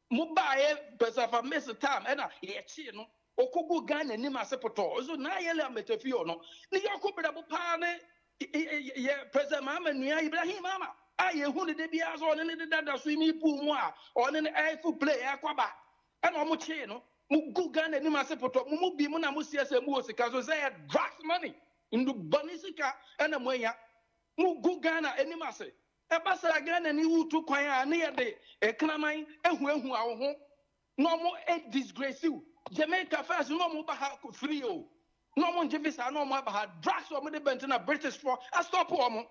Mo ba ye pesa fa miss time e na ye chi no okogu Ghana ni masepoto so na yele ametafio no ni yakobra bo pa ne ye president mama nua Ibrahim mama aye hu ne de bia so ne de dada so mi pu mu a one ne airful play akwaba e na mo chi no mo gu Ghana ni masepoto mo bi mo na mo siasa mu osika so say drugs money ndu banisika e na mo nya mo gu Ghana eni mase e basa Ghana ni wutu kwan a ne ye de e kraman ehu awo ho no mo e disgrace you Jamaica first no mo ba ha free o no mo nje visa no mo ba ha drugs o mo de bent na British for a stop o mo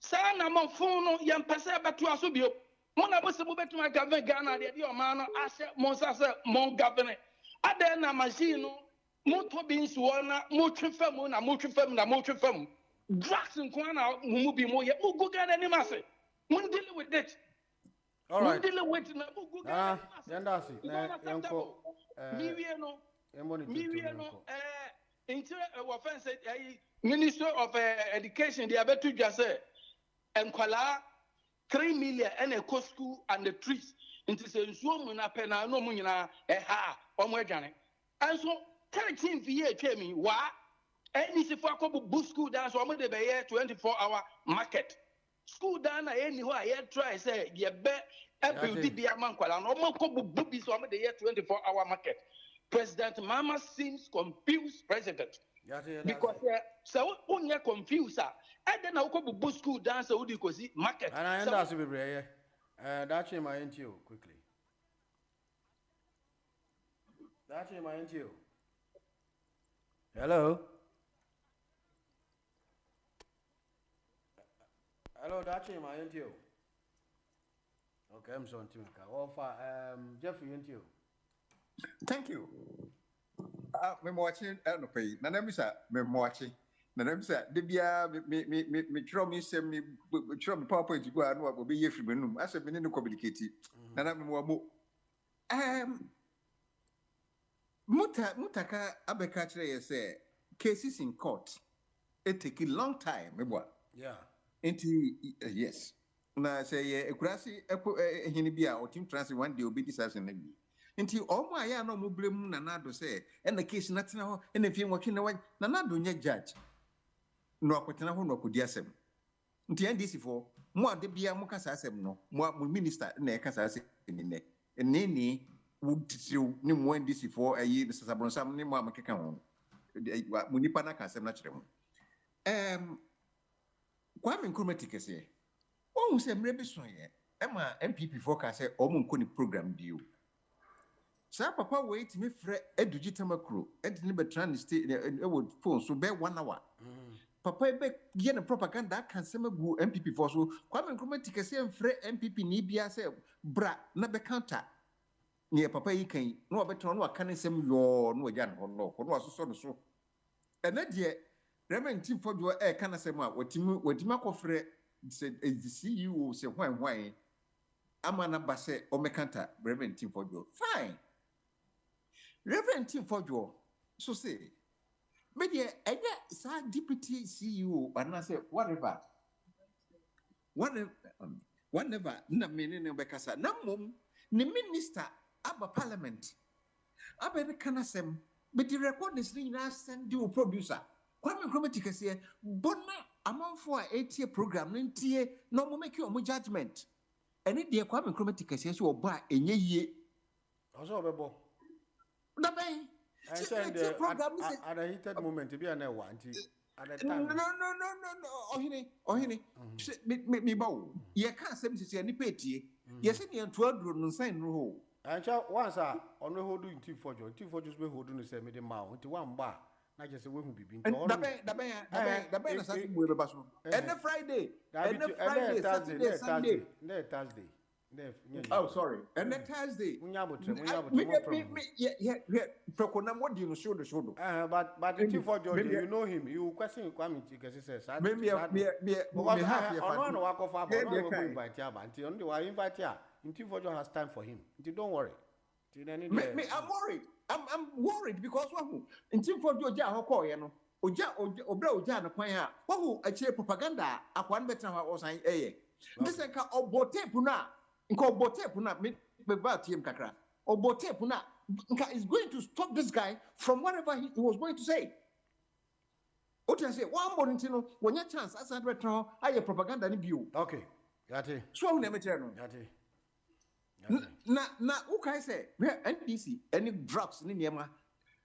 sa na mo fun no ye mpese beto aso bio mo na bo se mo beto ma govern Ghana de o ma no ase mo sa se mo govern ade na machine no mo to bi nso na mo twefam na mo twefam na mo twefam drugs nko na mo bi mo ye mo go Ghana ni mase mo deal with it. All right. Deal with na mo go Ghana yandasi yanko interior offense Minister of Education the abetu jase enkwala 3 million and a co school and the trees into say nsuo mu na pena no mu nyina ha omo adwane anso 13th year twemi wa any sifo akobu school down so omo de be 24-hour market school down na any ho a ye try say ye be every be amankwala no omo kobu bubi so omo de 24-hour market. President Mama seems confused president. Because so when you confused and then I go to school dance so you see market. And I end up to be brave. That's my interview quickly. That's my interview. Hello. Hello, that's my interview. Okay, I'm sorry. Jeffrey interview. Thank you. I'm watching. I don't pay. Nana Misa, I'm watching. na dem say de bia me tro me sem me tro me PowerPoint go anu obi ye free menum ase me ne communicate na me mo mutaka abeka kire ye say cases in court it take a long time me boy yeah into yes na say ekurasi ehini bia o team trans one day obi decision na bi nti omo aya na omo blem na nado say na case na tena ho na fie mo twe na nado nya judge no akotena ho no akodi asem nti NDC for mo ade bia mo kasa asem no mo minister na e kasa asem ni ne wuditiw ni mo NDC for ayi sasabronsam ni mo amekeka ho mo nipa na kasa asem na kire mo Kwame Nkrumah tikese o se mre bi so ye ema MPP for ka say o mo nko ni program bio sa papa wait me frɛ Eduji Tamakro enti ne betran ni stay e wo phone so be 1 hour papa be ye ne propaganda kan se magu MPP for so Kwame Nkrumah tikese mfrɛ MPP ni bia say bra na be counter ne papa yi kan na obetron na aka ne sem yo na ogya ne ho no asoso no so ene de Reverend Tim Fojo kana sem a watimi akofrɛ se CEO se hwan ama na ba se o mekanta Reverend Tim Fojo fine Reverend Tim Fojo so say me de enya sa deputy CEO ana say whatever na me ne bekasa na mom ni minister aba parliament aba be kana sem be the record is ni na send you producer Kwame Nkrumah tikese bona amanfo a etie program no ntie no mo make your judgment ene de Kwame Nkrumah tikese so oba enye yie oso obebo na ben I said at a heated moment be na wa nti at the time no ohini me bawo ye ka asem sisi ani petie ye se ne anto aduro no nsan no ho ancha once on we hold you Tim Fojo be hold no say me de ma nti wan ba na je se we hu bibi nti on da ben na sa bu be ba so and Friday Thursday oh sorry and then Thursday yeah prokona mo di no show but Tim Fojo you know him you question Kwame tikese says me happy no wa ko fa no we invite ya ba nti on the wa invite ya Tim Fojo has time for him nti don't worry I'm worried. I'm worried because wahu Tim Fojo oja ho call ye no obra oja no kwan a wahu ache propaganda akwan betra ha osan this ka obotape na nka obotape na me ba tiem kakra obotape na nka is going to stop this guy from whatever he was going to say Otia say one more ntino wonya chance asa betra ho aye propaganda ni bio okay yate so hu na me tire no yate na ukai say NDC any drugs ni niema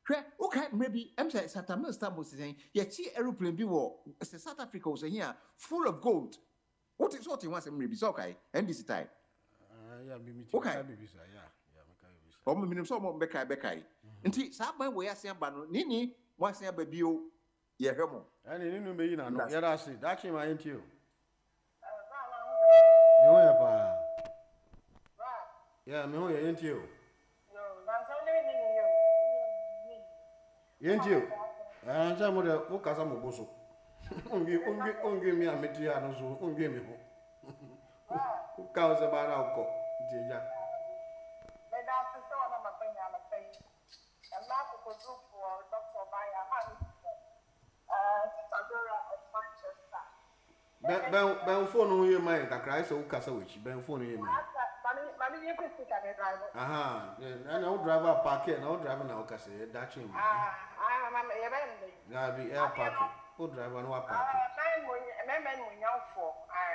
hwe ukai maybe say Satamil Stamos saying ye chi aeroplane bi wo South Africa was here full of gold what is what he wants maybe so okay NDC time yeah me okay yeah o me minim so mo bekai nti sa ban we asen ba no nini mo asen ba bio ye hwe mo ani ninu me yi na no yara se that came my into you no ya ba yeah, me ho ye into you. No, that's only you. Anja mo de o kasa mo boso. Ongi mi ameti ya no so, ongi mi ho. O ka o se ba ra ko, je ja. Me da se so na ma penya na pay. And na ko group for Dr. Maya man. Manchester. Ben phone no ye mai kakra se o kasa we chi, ben phone ye mai. Aha, and our driver park and our driver now can say that change. I'm a be air park. Oh, driver no park. I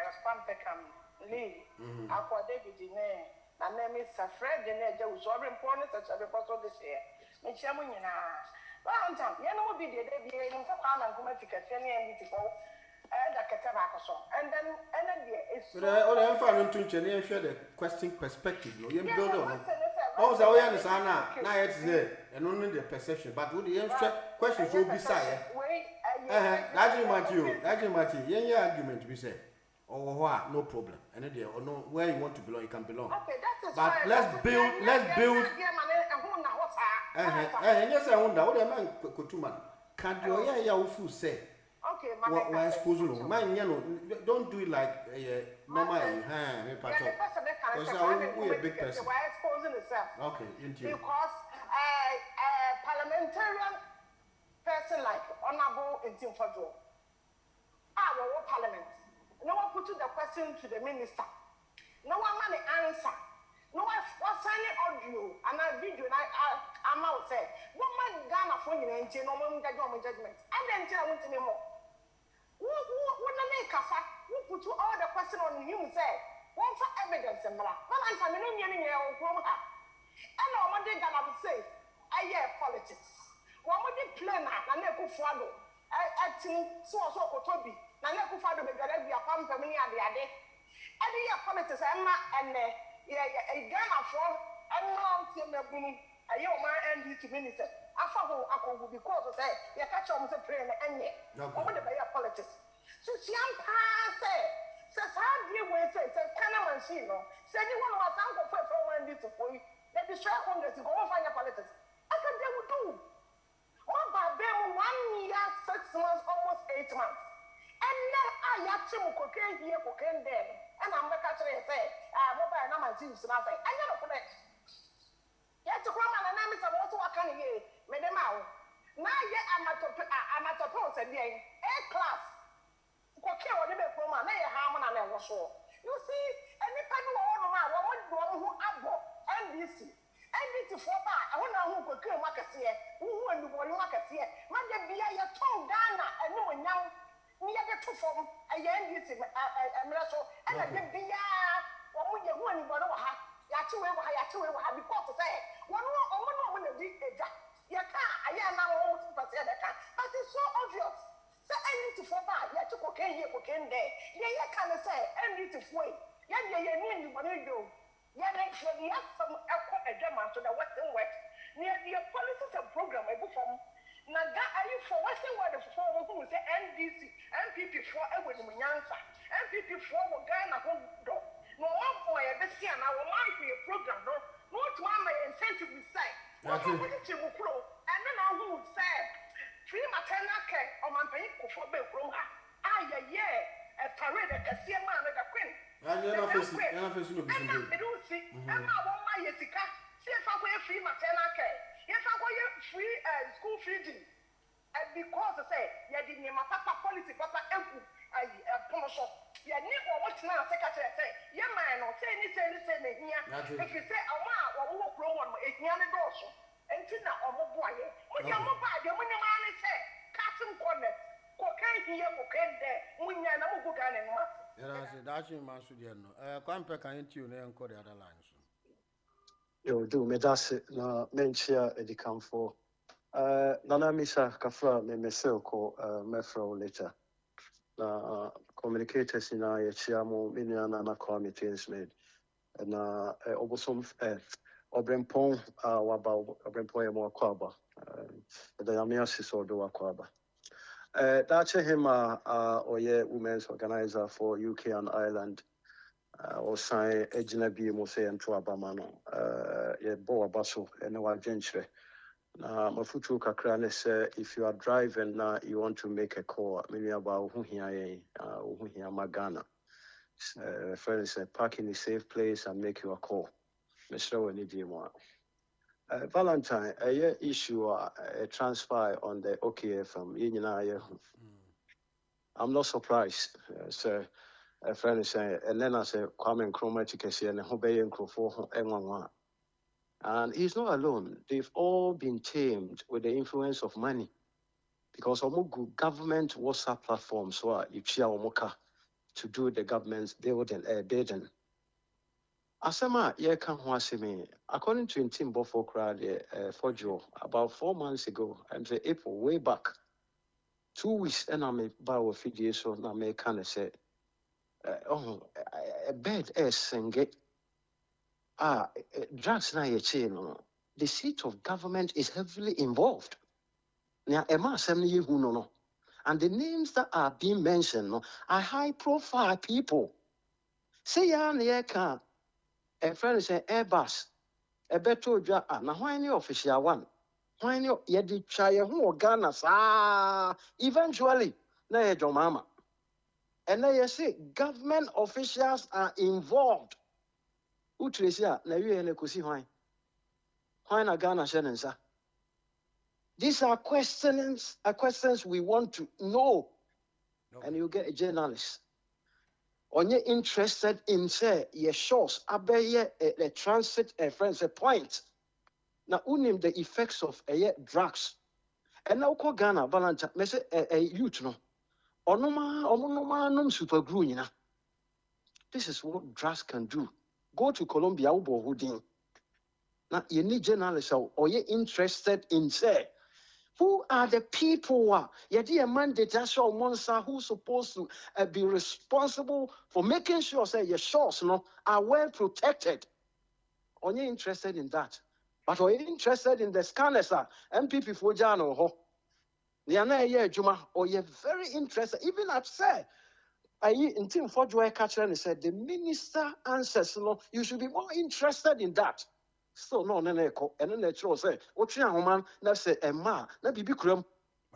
was pumping Lee. I called David in there. My name is Fred. The name was so important such a because of this year. Michamunina. Well, you know, be the day in Japan and come to get any and then I'm finding to share the question perspective. No, you build on. Also, we understand now it's there and only the perception, but would the question will be side. That's Matthew. Any argument we say. Or what? No problem. And there or no where you want to belong, you can belong. Okay, that's but let's build. Yes, I wonder what a man could man. Can you hear your food say? okay, Why expose no? Man, you know, don't do it like normal. Me pato. Because we a big person. Why exposing yourself? Okay, into you. Because a parliamentarian person like Honorable Intim Fadro, our parliament, no one put the question to the minister, no one money answer, no one was signing audio and a video. I'm out say, what man Ghana for you and no one judgment. I didn't tell you anymore. Who make a fact? Who put all the question on him? Say, one for evidence and blah. But I'm telling you, and no one did Ghana say, I hear politics. One would be plain and they could follow. Acting so Kotobi, and they could follow the Galabi upon the many of the other. And the politics, Emma and a Ghana for and now Timmy. A young man and his minister. I follow Uncle because of that. You catch on the train and yet. Over the way of politics. So she says, how do you wait? Says, can I machine? Said you want to uncle for one this for you. Let the strike on this to go find your politics. I said they would do. One by them 1 year, 6 months, almost 8 months. And then I actually cocaine here, cocaine there. And I'm the catcher and say, mobile number 2. So I say, I never put it. Yes, to come and I'm also a can you, Madam. Now, yet I'm at a post and A class. Okay, what the best woman, they harm and I was sure. You see, any kind of one who abro NBC. NBC for back, I wonder who could kill Marcasia, who and the boy Marcasia. Man, there be a tongue Ghana and no one now. Near the two form a NBC, and there be a one you want to have. Yachi because to say one woman will be a jack. I am now almost but it's so obvious. So I need to fall back. You took cocaine here, cocaine there. Yeah, can say, I need to wait. Yeah, need what you do. Yeah, make sure you have some a German to the Western West. Near the policies and program I perform. Now, are you for Western West for who say NDC, MPP for Edwin Munyansa, MPP for Ghana home door. No one for a best and I will mind for your program, no. Not one my incentive will say. What you will grow, and then I will say, free maternal care or my pay for Belgroma. A parade at the man at the queen. And you're not facing I don't see, and I want my Yesika. See if I wear free maternal care. Yes, I wear free school feeding. And because I say, you didn't my papa policy, papa, a promotion. You need what now, secretary say, yeah, man, or say anything here. If you say, oh, wow, or walk wrong, it's near the door. And Tina or Moboy, when you're mobile, you're when the man is say, Captain Cornet, cocaine here, cocaine there, when you're not going to that's your man. Come back and you and call the other lines. Yo, do me that's it. Na menchia edikam for. Nana Misa Kafra, me meseko, mefro later. Na communicators in our Chiamo, Miniana, na committees made. Na obosom Obrempon, waba Obrempon mo kwaba. The Yamiasis or do akwaba. That's him, or women's organizer for UK and Ireland. Or sign Ejinabi Mose and Tuabamano. Boa Basso and our gentry. Mafutu Kakrane say if you are driving now, you want to make a call, maybe about Huhia Magana. Friends say park in a safe place and make you a call. Mr. Wenidimo. Valentine, a issue a transfer on the OKFM. I'm not surprised, sir. A friend say, and then I say, Kwame Nkrumah and Hobey Nkrufo Enwanwa. And he's not alone. They've all been tamed with the influence of money. Because Omugu government WhatsApp platforms were Ichia Omoka to do the government's building. Asema ye kan ho asemi. According to Intim Bofo crowd Fojo, about 4 months ago, I'm say April, way back, 2 weeks, and I'm about video so na me kind of say, a bed is singing. Drugs na ye chain. The seat of government is heavily involved. Now, no. And the names that are being mentioned are high-profile people. Say ya can. A friend say Airbus. A better job. Now, why any official one? Why any yedi try who Ghana? Eventually, na yɛ dwɔmaama. And now you see, government officials are involved. Utresia, na you ene kusi hwan. Hwan na Ghana shenensa. These are questions we want to know. Okay. And you get a journalist. On you interested in say your shows, abeye a transit a friends a point. Now unim the effects of drugs. And now call Ghana Valentine, me say a youth no. Onoma num super glue, you know. This is what drugs can do. Go to Colombia, ubo hooding. Now you need journalists or you interested in say who are the people? Yet mandate show monster who's supposed to be responsible for making sure say your shores are well protected. Are you interested in that? But are you interested in the scanners? MPP for Jano ho. They are not here, Juma, or you're very interested. Even I've said, in Team for Joy Catcher and said, the minister answers, you should be more interested in that. So, no, and then they say, what's your man? Let's say, Emma, let be Bikram.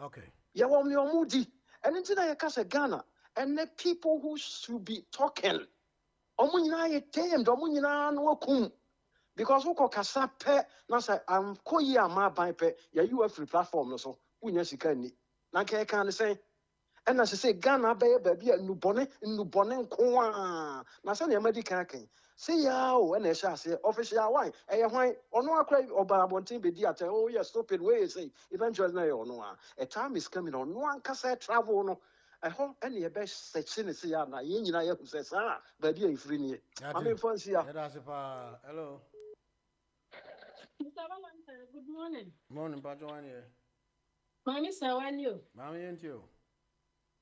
Okay. Yawam your moody. And then I catch a Ghana, and the people who should be talking. Omunina ye tame, Domunina no kum. Because who call Casape, now say, I'm Koya ma by pe, ya you a free platform, so. Unyashikani. Nanke can say, and as I say, Ghana baby, nubone, kwa. Nasani American king. Say ya, and I shall say, official wine, why, or no cry or Barabontin be dear, oh, yes, stupid way, say, eventually, or no, a time is coming on one cassette travel, no. I hope any best section is here, na yin who says, baby, if free. I mean, fancy. Hello. Good morning. Morning, Bajoan here. Mammy, so when you? Mammy, ain't you?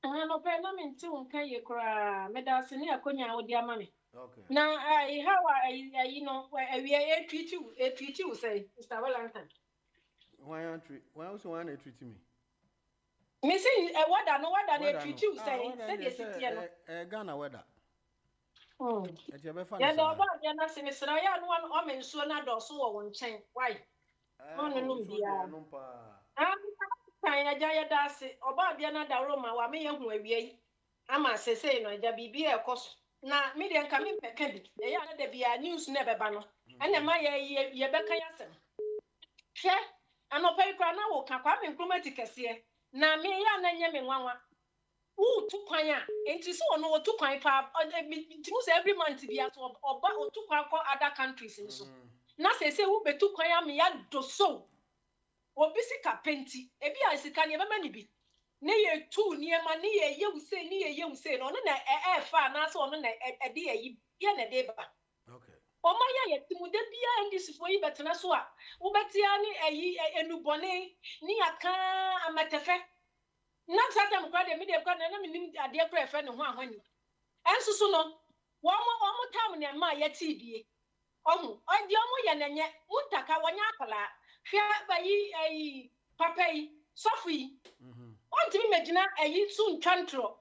And no payment to Kay cry, Medicine, I couldn't out with your money. Okay. Now, how I, you know, where we are treat you, say, Mr. Valentine. Why also want to treat me? Missing a what I know what I treat you, say, Ghana weather. Oh, yeah, no, but you're not saying, Mr. I am one woman, so not or so one chain. Why? Oh, no, I jaya dasi oba bia na da Roma wa me yehu awie ama sese no ja bibia ekoso na me de nka me peka bi ye ya na da bia news na beba no ene ma ye beka yasem hwe anopa ikra na wo ka kwa me nkromati kese na me ya na nye me nwanwa wo tu kwan a enti so no wo tu kwan pa timu say every month bia so oba wo tu kwan ko other countries nso na sese wo betu kwan a me ya do so obisi kapenti ebi asika ne bema ni bi ne ye tu niema ne ye yewu se no na fa na so no na de yi ye na de ba okay o ma ya yetimu de bia ndisifo yi betena so a wo betia ni enubone ni aka amatefe na sata mkwa de media kwa na me nim ade kra efe ne ho ahwani enso so no wo tam ne ma ya ti bie ohu o de omo ye na nye mutaka wonya akala hwa ba yi papai sofi onti mi megina ayi sun twantro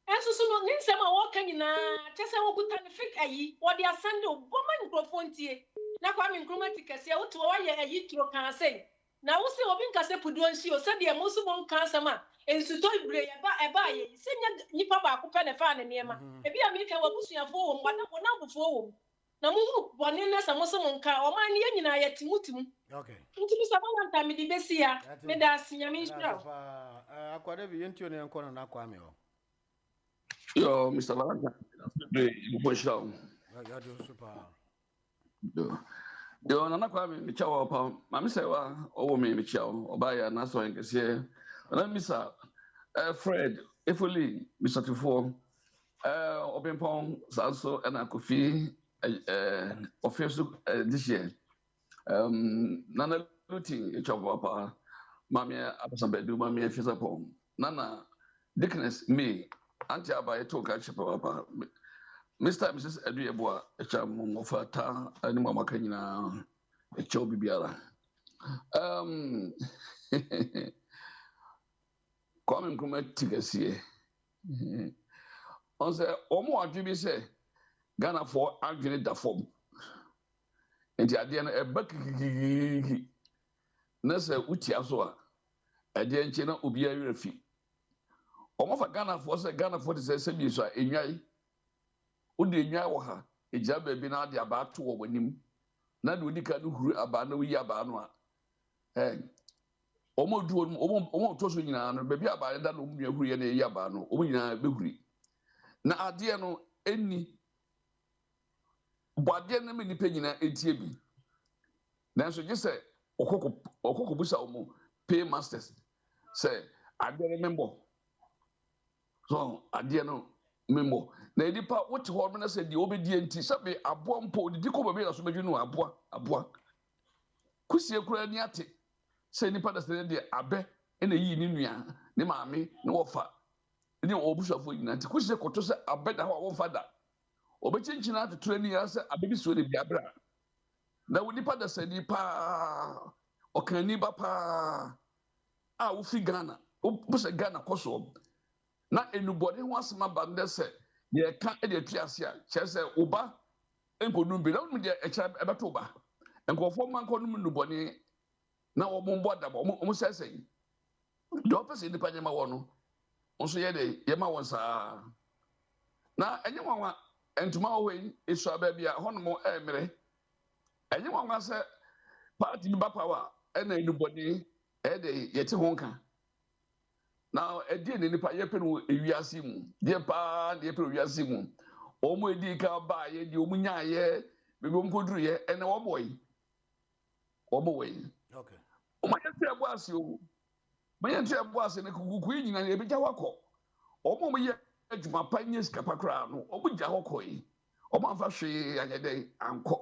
enso so no nsem a wo kan nyina tese wo kuta ne fik ayi wo de asande oboma microphone tie na kwa mi nkromati kase wo to wo ye ayi tro kan sei na wo se obi nkase pudu nsi o se de mo so bon kan sama ensu to ibre eba ye se nya nipa ba ko pe ne fa ne niema ebi a mi ka wo busuafo wo ngwana wo na bufo wo na mu bone na samo so nka o man ye nyina ye timutimu okay nti bi sa Valentine mi di besi ya me da asinya mi nshira akwade bi yentio ne nko na akwa me o yo Mr. Valentine you push down ya do super yo na kwa me chawo pa ma me se wa owo me chawo oba ya na so nkese na Mr. Fred Efoli Mr. Tifo Obenpon Sanso and Kofi official this year nana looting each of our mamia abasambedu mamia fisapon nana dickness me anti abaye to catch papa Mr. and Mrs. Eduyeboa echam ofata ani mama kanyina echo bibiara Kwame Nkrumah tigasie on say omo adwi say Ghana for adwene da form enti ade na ebakiki na say utia so a ade nche na obi awerɛfi Almost a Ghana for say Ghana for the same issue. Enwai. Udi enwai wo ha. Eja baby na de aba to wo nim. Na de odi ka no huru aba na wi aba no a. Omo du omo to so nyina no baby aba da no mu huru ye na yi aba no. Omo nyina be huri. Na ade no eni bɔadeɛ no me nipa nyina etie bi nanso gye sɛ ɔkɔkɔ busa ɔmo pay masters sɛ adeɛ no membɔ so adeɛ no membɔ na nipa wote hɔ no sɛ deɛ wobɛdie nti sɛbe aboa mpo odidi kɔ baabi na so bɛdwi no aboa kusie koraa ni ate sɛ nipa da sɛ deɛ abɛ ɛna yi ne nua ne maame ne wɔfa ne ɔbusuafo nyina nti kusie kɔtɔ sɛ abɛ da hɔ a wɔmfa da obechinchina atutu ani ya sɛ abebi so de biabra na wo nipa da sani pa okani ba pa a wo fi Ghana wo sɛ Ghana kɔso na enubɔde ho asema ba ndɛ sɛ ye ka e de atuase a kyerɛ sɛ wo ba enkodum bi na wo de ɛkyɛ ɛbɛto ba nkɔfo man kɔnum nubɔne na wo mbɔ da ba wo sɛsɛ de opese nipa nyama wɔ no nso ye de ye ma wɔn saa na enye wanwa entuma owe isu ababia hono emere enye wanwa sɛ party bi power ena enubɔde de yete ho nka na edi ne nipa ye pe no ewiase mu de pa de pe ewiase mu omo edi ka ba ye di omo nya ye be bo mkoduru ye ena wo boy omo we okay omo ye te abo ase o mo ye te abo ase ne kuku nyina ye beja wakɔ omo mo ye adwuma pa nye skapa kra no omo gya hɔ yi omo amfa hwe anyede ankɔ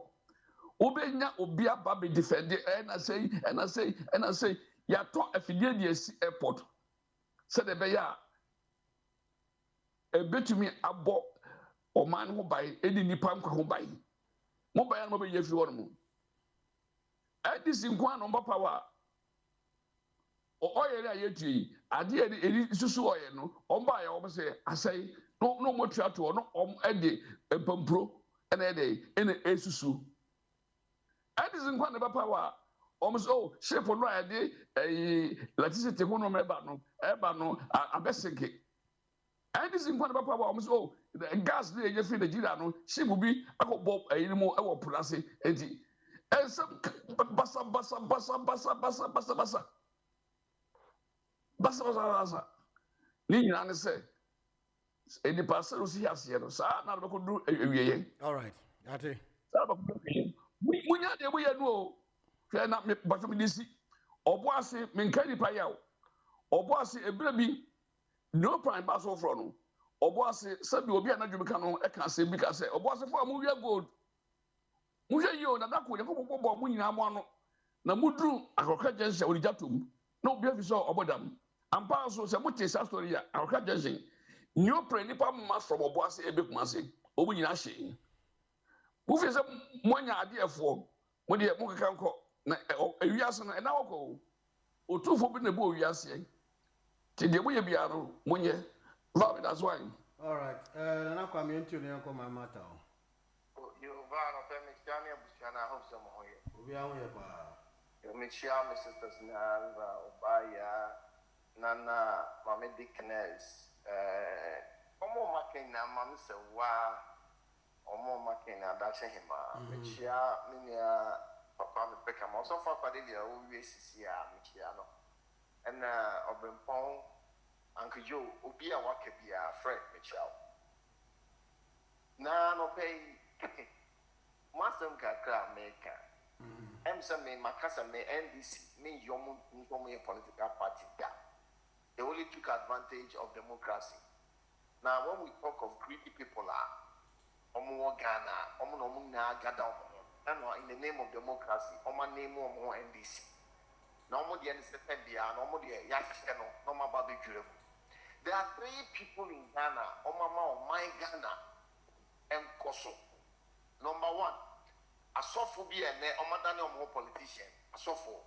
obenya obi aba be defend ena say ya to afidie de asi airport sɛ de be ya ebetumi abɔ ɔman ho bai edi nipa nkwa ho bai mo bai no be ye fi hɔ no edi sinkwa no mba power oyere ayetui ade edi susu oye no omba ya obo se asai no mo tuato no ede epampro ena esusu edi sinkwa no ba power so ship no ade electricity ho no eba no abesinke edi sinkwa no ba power so gas na ye fi Nigeria no ship bi akɔbɔ ayinimo ɛwɔ plase enti ensem basa ni nyina ne sɛ enipa sɛ osi aseɛ no saa na bɛkɔ du ewieye all right ate saa bɛkɔ du ewieye munya de mu o hwɛ na me bato me disi ɔbo ase menka nipa yaw ɔbo ase ebire bi no prime ba so fro no ɔbo ase sɛ bi obi anadwo ka no ɛka ase bi ka sɛ ɔbo ase fo amu wia gold mu hwɛ yo na dako ne ko bɔ mu nyina mu ano na mudru akɔka jense onija tom na obi afi so ɔbɔdam ampa so sɛ mote sa story ya akɔka jense new pre nipa ma from ɔbo ase ebekuma ase obu nyina hye mu fi sɛ monya adeɛfo mo de mo keka nkɔ na ewiase no ɛna wɔkɔ otufo bi na bu owiase ti de mo ye bia no monye love that's why all right na kwa me ntio ne nkɔ mama ta o yo va no pe me chane abusiana ho so mo hoye obi a ho ye pa yo me chia me sisters na va obaya nana mama dickness omo makena mama se wa omo makena da che hima me chia me nia papa me peka mo so fa pade dia o wie sisi a me chia no na obempon Uncle Joe obi a waka bia friend me chia na no pay masem kakra meka say me makasa me NDC me yomu a political party da they only took advantage of democracy. Now when we talk of greedy people omo Ghana omo na gada omo in the name of democracy omo name omo NDC na omo de NCP bia na omo de yahye no no ma ba be dwere. There are 3 people in Ghana omo my Ghana and Koso. Number 1, Asophobia and Omadani or politician, Asopho.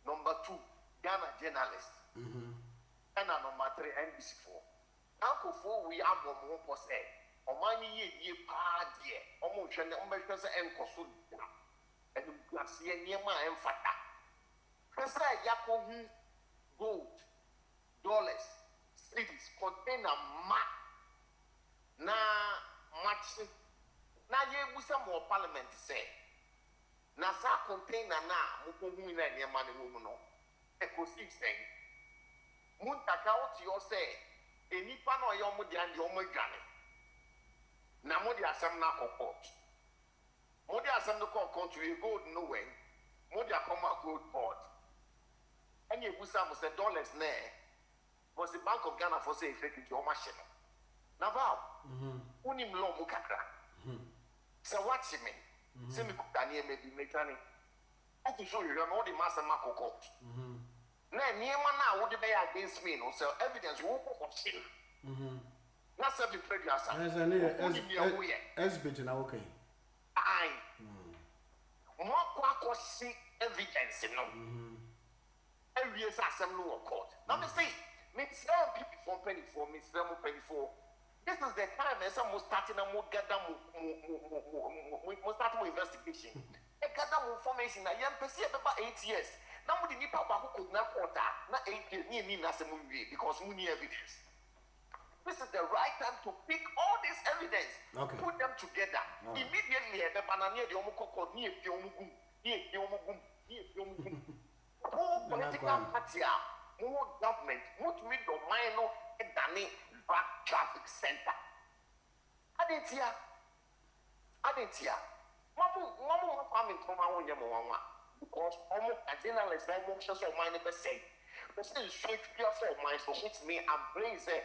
Number 2, Ghana journalist. And number 3, NBC4. Uncle 4, we have more per se. Omani ye party, almost an umbrella and Koso. And Glacier Niema and Fata. Presa Yapo gold, dollars, cities contain a map na match na ye busa mo parliament say na sa container na mo ko hu na ne ma ne mu no e ko si say mun taka what you say enipa na oyo mo dia ndi o mo dwane na mo dia asem na court mo dia asem no court to you go nowhere mo dia come out gold board any busa mo say dollars na was the Bank of Ghana for say fake it your machine na va unim lo mo kakra so watch me say me kudani me bi metani I to show you all the master mark court na niema na wo de be against me no so evidence wo ko shit na say be prejudice exhibit na okay ai mo kwa see evidence no every asem no court now me say me some people from 24 me some 24 this is the time and some starting a more gather mo start more investigation e gather more information na yam pese e beba 8 years na mo di nipa ba ko na court na 8 years ni na asem wie because we need evidence. This is the right time to pick all this evidence, put them together. Immediately, the banana, the omukoko, ni efi omugum, More political party, more government, more to meet the minor Dani back traffic center. Adentia. Mamu farming from our own yamama. Because almost a journalist, I won't just mind the same. But still, straight clear for mine, so which me and blaze a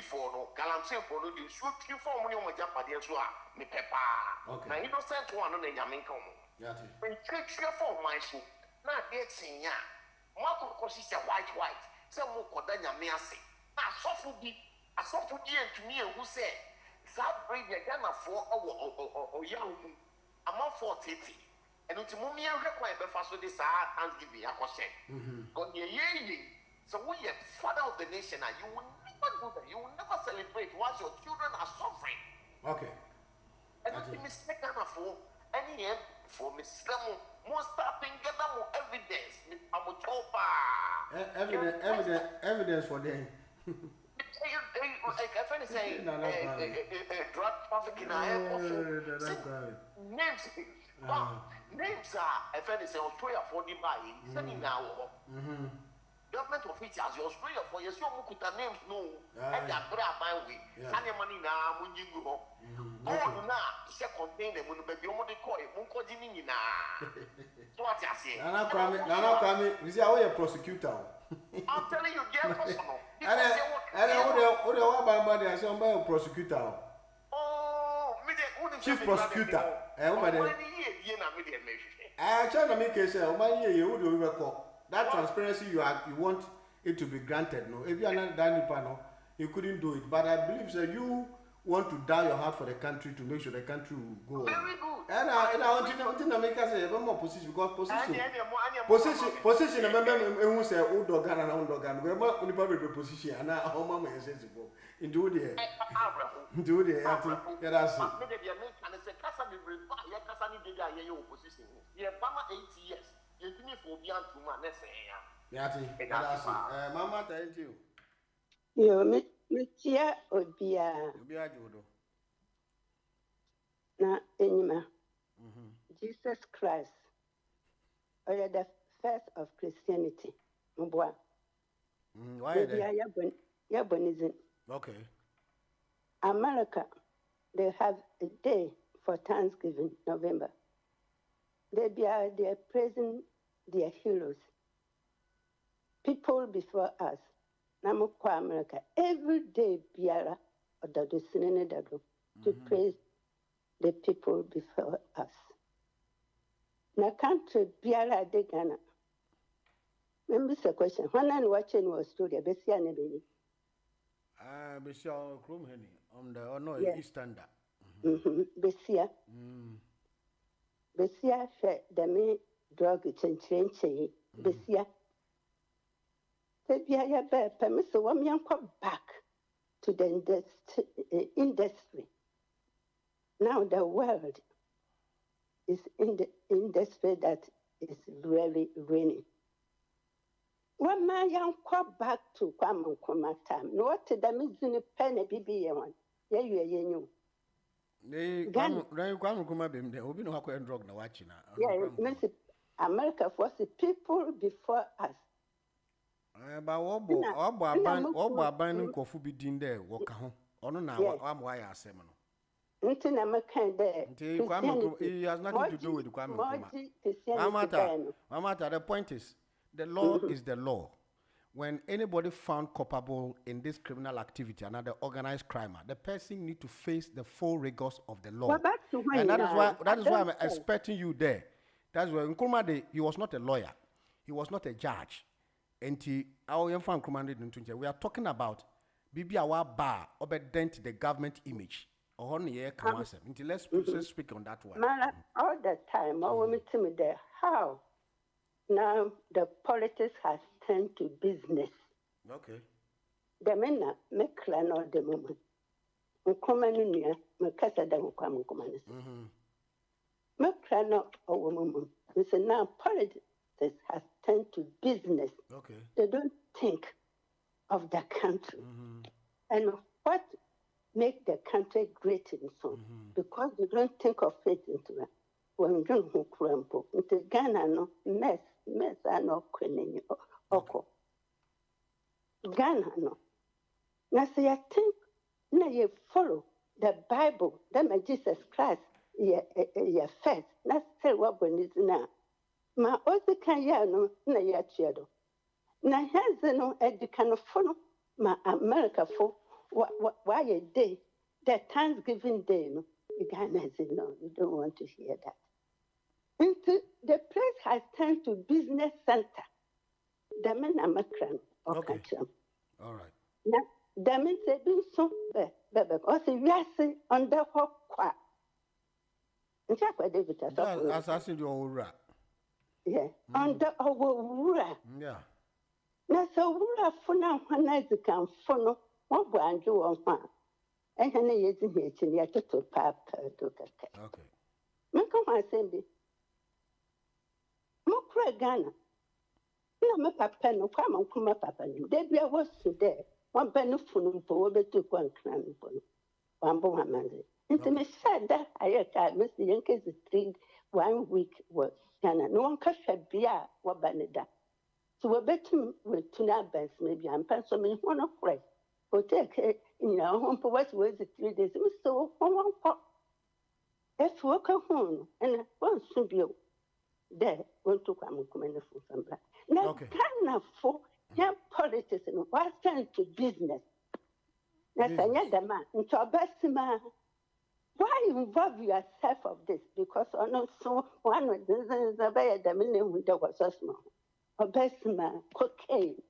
for no, Galamse for no, you should keep for money on my Japanese, me pepper. Now, innocent one on the Yaminko. When straight clear for my shoe, not yet seen ya. Marco Cossia white, some more Codania Miasi. I suffer to me who said, that bring a Ghana for or young. I'm not 40. And it's Mummy require the first of this Thanksgiving, I was saying. God, so we are father of the nation, and you will never do that. You will never celebrate whilst your children are suffering. Okay. And it's a mistake for any end for Miss Lemo. Most starting get more evidence. I'm a chopa. Evidence for them. Like I find saying, drug trafficking. Names. Names are, I find it's Australia for the buy. Sending now. Government officials, Australia for your Mukuta names, no. And they are grab my way. Sanya money now, when you go. Oh, now, second contain them when the baby only call it Munko Jimina. So what I say? Nana Kwame, you see how you're a prosecutor. I'm telling you, get personal. And I say, I'm a prosecutor. Oh, chief prosecutor. I try to make a say, oh, my year, you would record. That transparency you want it to be granted. No, if you are not done panel, you couldn't do it. But I believe that you want to die your heart for the country to make sure the country will go. Very good. And I want to make us say more position because position. Remember, who say old dog and old dog and we're not only public position and our mama is sensible. Do the I think that's it. Yeah, 8 years. You finish for beyond 2 months. Yeah, Mama, thank you. Yo, me tia obia. Obia jodo. Na enima. Jesus Christ. Or the first of Christianity. Mbwa. Why that? Ya bonism. Okay. America, they have a day for Thanksgiving, November. They are praising their heroes. People before us. Namukwa America. Every day, biara to praise the people before us. Na country biara de Ghana. Remember the question. When I'm watching was studio, Bessia Nebeni. Bessia Krumheni on the East Standard. Bessia. Bessia said the me drug change. Bessia. Biara bear permit so one young come back to the industry. Now the world is in the industry that is really raining. When my young crop back to Kwame Nkrumah time, no what the missing pen a BB one. Yeah, you. Kwame Nkrumah bem de obi no akwa drug na wachi na. Yeah, Mr. America was the people before us. Ba obo aban nkofu bi din de wo ka ho. Ono na wa ya asem no. Nti na makan there. It has nothing to do with Kwame Nkrumah. Mamata, the point is, the law is the law. When anybody found culpable in this criminal activity, another organized crime, the person need to face the full rigors of the law. And that is why I'm expecting you there. That's why Nkrumah, he was not a lawyer. He was not a judge. And we are talking about Bibi Awa Bar, obedient the government image. Let's speak on that one. All the time, I want to me there how now the politics has turned to business. Okay. The men make clan all the moment. Nkrumah nunia, me kasa da Nkrumah Nkrumah. Make clan all the moment. So now politics has turned to business. Okay. They don't think of the country and what make the country great in so because they don't think of it into it. When you who crumble into Ghana no mess are not queening oko. Ghana no. Now say I think now you follow the Bible, then my Jesus Christ yeah first. Now say what when is now. Ma also can ya no na ya chiado. Na has no education follow ma America for why a day, the Thanksgiving Day, no, you Ghana say no, you don't want to hear that. Into the place has turned to business center. The men are macron or catch them. All right. Now, the men say, do so, also, we are saying on the hot quack. And check what David has said. Assassin your rat. Yeah, on the over. Yeah. Now, so we are for now, when I can follow. What brand you want? And then he is in here to the to papa to okay. Make one assembly. Mokra Ghana. No, my papa no come on, come up, papa. There be a was there. One benefit for over to one clan. One woman. Into me said that I got Mr. Yankees 1 week was Ghana. No one can shed beer or banada. So we're betting with tuna banks, maybe I'm pensing one of fresh. Take home for what was it 3 days? So one pop. Let's walk home and one soon be there. Want to come and for some black. Now, Ghana for young politics and what's turned to business. That's another man into a best man. Why involve yourself of this? Because I know so one of the way the million window was so small. A best man, cocaine.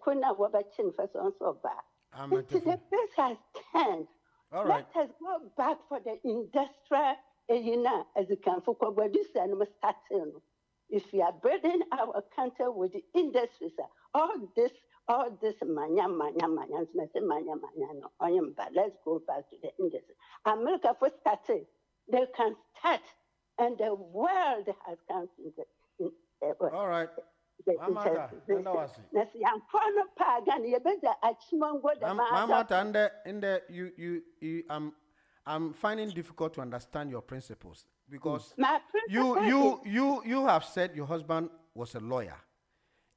Couldn't have watching for so bad. The place has turned. All right. Let us go back for the industrial as you can for this and starting. If we are building our country with the industries, all this manya, let's go back to the industry. America for starting, they can start, and the world has come to the. All right. Mamata, I'm finding difficult to understand your principles because you have said your husband was a lawyer,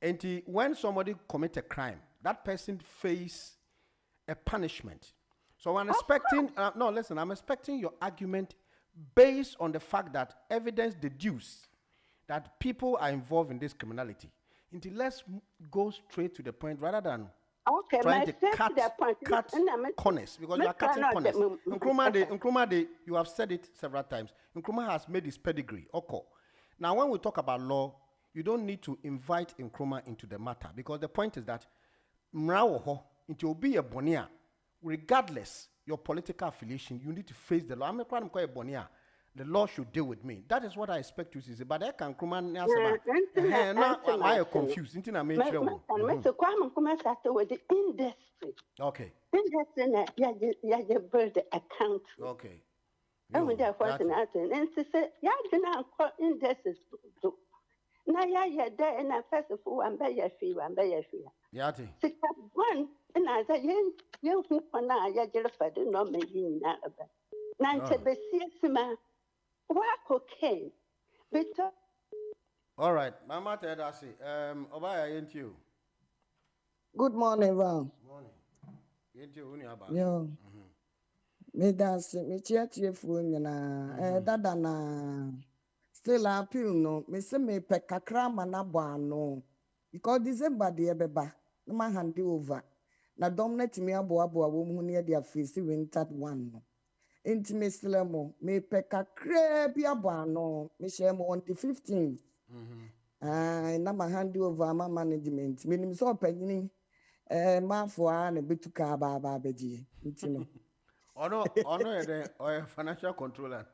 and when somebody commits a crime, that person face a punishment. So I'm expecting I'm expecting your argument based on the fact that evidence deduce that people are involved in this criminality. Until let's go straight to the point rather than trying to cut corners, because you are cutting corners. Nkrumah, you have said it several times. Nkrumah has made his pedigree. Okay. Now, when we talk about law, you don't need to invite Nkrumah into the matter, because the point is that Mrawoho, it will be a bonia, regardless your political affiliation, you need to face the law. I'm not going to bonia. The law should deal with me. That is what I expect you to say. But I can come and answer. Why are confused? Into na make sure. With the industry. Okay. Industry, you build a country. Okay. And we are working out and to say, yeah, you know, industry. Na ya there na first of all am be ya fi Yati. Sika one na za yen hu na ya jere fadu no me yin na aba. Na nche be sima wa cocaine. Beto All right, Mama Tedasi. Obaya you. Good morning, Val. Morning. Yenti uni aba. Yo. Me das me tie fu nyina dada na still appeal no me se me pe kakra ma na bo ano because December de beba na ma hand over na dominate me abo wo mu ne de afisi winter one no enti me still mo me pe kakra bi abo ano me share mo on the 15th na ma hand over ma management me nim so opanyini mafo a na betuka ba beji enti no Ono the financial controller.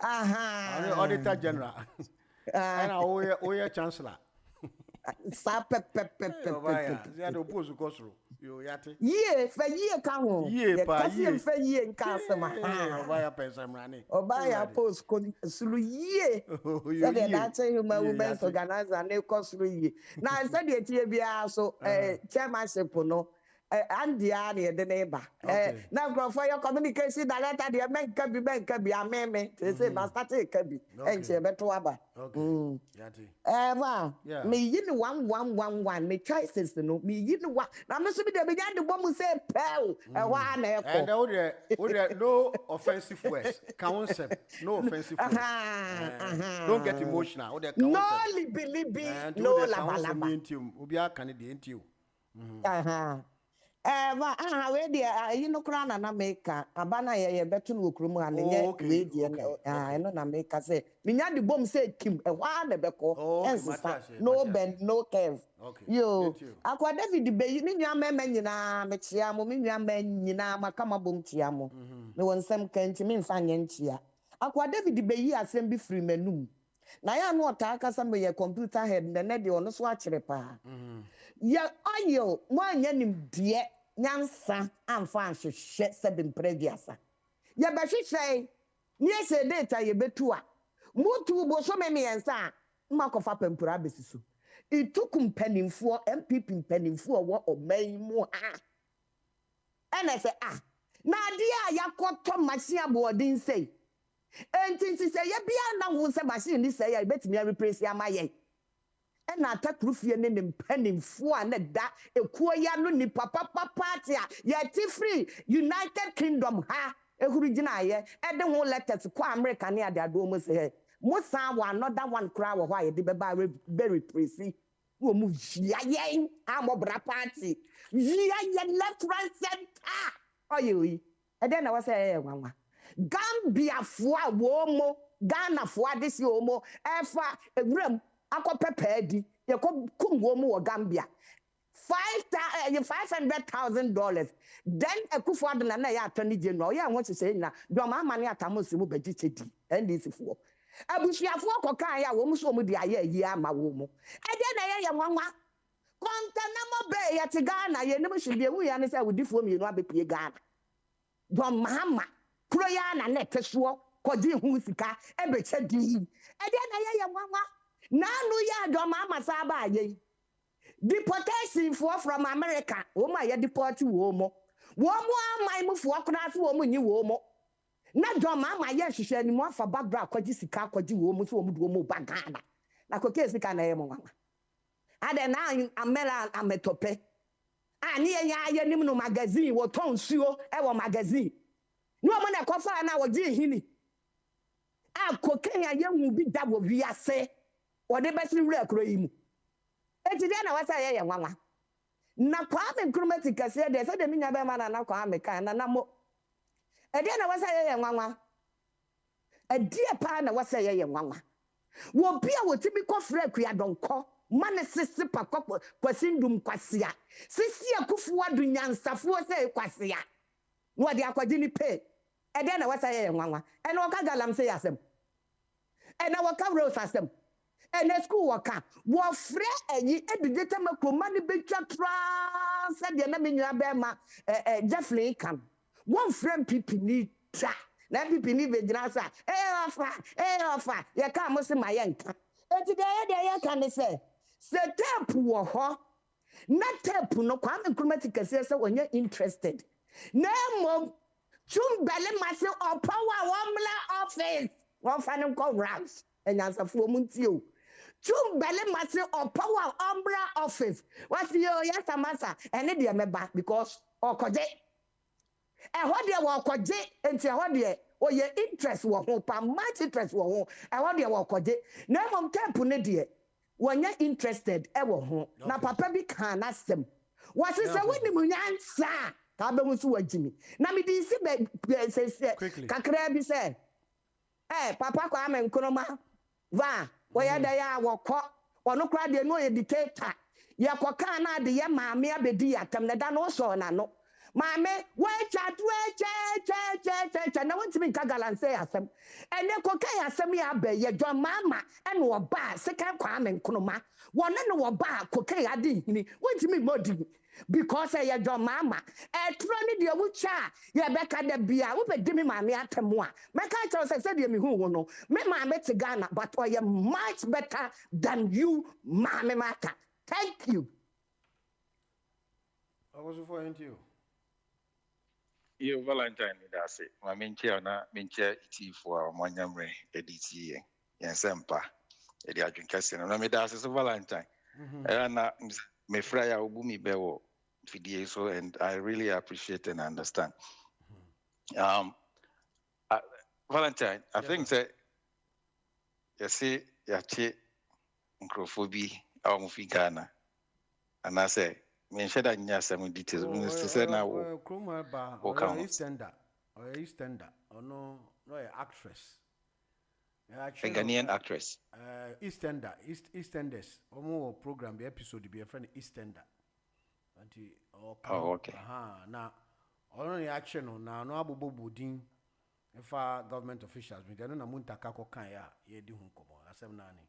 Aha. Ono auditor general. And oye chancellor. Sa pe. They do pose kosro. You yati. Ye fe ye ka ho. Ye pa ye. Fe ye nka asema. Obaya pesa mrani. Obaya pose ko sulu ye. Say the that human women's organizer na kosro ye. Na say the tie bia so chairmanship no Andia near the neighbor. Now, go for your communication director, the men can be a meme. They say, Master can be. And she better waba. Okay. Eva, me yin 1111, me choices, no, me yin what. Now, Mr. They began the woman say, Pell, a one and no offensive words. Concept, no offensive words. Don't get emotional. No, libi, no, la Ubia Canadian you. We dia you know krana na meka abana ye beto no okrumu anenye we dia no na meka say minya de bom say kim wa na beko ensa no bend no curve yo akwa David be ni nwa mema nyina mechia mo mi nwa mema nyina makama bom tia mo me wonsem kanti mi mfa nye ntia akwa David be yi asem bi free manum na ya no ota aka sam ye computer head na de ono so akire pa ya ayo mo anya nim die nyansa amfa anhwehwe sebem previasa ya ba hwehwe ni ese data ye betu a mutu bo so me ensa makofa pempura besisu ituku mpanimfo MPP mpanimfo wo oman mu ena se na ade a yakoto machine aboodin sei enti se ye bia na hu se machine ni sei ya betimi replace amaye ena atakrufie ne mpanimfo a ne da ekuo ya no ni papa party a ya ti free United Kingdom ha ehuru gina ye ede ho letters kwa America ne ade ado mo se musa wa another one cry wo ha ye de beba very presi wo mu jia ye amobra party jia ye left right center oyi ede na wase ye nwanwa Gambia fo a wo mo Ghana fo adisi o mo efa ewuram akopepedi ye kumwo mu wo Gambia $500,000 then ekufo adana na ya atoni general ya won sese na do ma amane atamosi mu bedi chedi ndc fo abusuafo kokan ya wo mu so mu di aye yi ama wo mu ede na ye nwanwa kontana mo be ya ti Ghana ye nim hwede hu ya ne se wudifo mienu abepie Ghana do mama kuro ya na net so kodi hu sika ebe chedi ede na ye nwanwa nanu ya do mama saba aye deportation from America wo ma ya deport wo mo amai mu fo kona so wo mu nyi wo mo na do mama ya hwehwe ni mo afa background kwaji sika kwaji wo mo so wo mu do mo bagana na ko ke sika na ye mo nwa ade na amela ametope ani ya nim no magazine wo ton suo e wo magazine ni wo mo na ko fa na wo ji hini akokenya ye hu bi da wo wiase wo de besi wura kro yi mu eti dia na wasa ye nwanwa na kwa me nkrumati kase de se de minya be ma na kwa me kan na mo e dia na wasa ye nwanwa e dia pa na wasa ye nwanwa wo bia wo timi ko fra kua donko mane sisi pa kwasindum kwasia sisi akufu adu nyansafo se kwasia wo de akwaji ni pe e dia na wasa ye nwanwa e na waka galam se yasem e na waka rose asem and the school worker wo frɛ ayi edugeta makroma ne betwa tra sɛ de na menua bɛ ma Jeffrey kan one friend people ni tra na people ni be gyina sa ofa ye ka mo se ma ye nka enti de can say tape wo ho na tape no Kwame Nkrumah tikase say onye interested na mom chumbele mase opowa womla office won fa no go rounds enyansafo mu ntio chumbele mase opowa omla office what yo yes amasa ene de meba because okoje ehwo de wo okoje enti ehwo de oye interest wo ho pa much interest wo ho ehwo de wo okoje na mom tape ne de wanya interested ewo ho na papa bi kan asem wase se woni munyansa ka be musu wajimi na me di si be se kakra bi se papa Kwame Nkrumah va oya da ya wokọ ono kra de no ye dictator ye koka na de ye maame abedi atam na da no so na no maame we chat na wonti nka galanse asem ene koka ya asem ya ba ye dwa mama ene wo ba second Kwame Nkrumah wona ne wo ba koka ya de hini wonti modi because ye dwa mama tro ni de wucha ye beka da bia wo be dimi maame atam a meka cha say de me hu wo no me maame te Ghana but oye much better than you maame mata. Thank you. I was referring to you. You Valentine, that's it. My mentia iti for Monyamre, editi, and Sempa, Eddie Adrian and I mean, that's a Valentine. And me frya ubumi bewo so, and I really appreciate and understand. Valentine, I think that you see, yachi microphobia or mufi Ghana, and I say, me share that nya some details. Minister said now, or Eastender, or no actress. A Ghanaian actress. EastEnders. More program the episode be a friend EastEnder. Oh, okay. Now, only action on now no abubo budin. If our government officials, we don't know Muntaka Kokaya, ye do hunkomo, asem nani.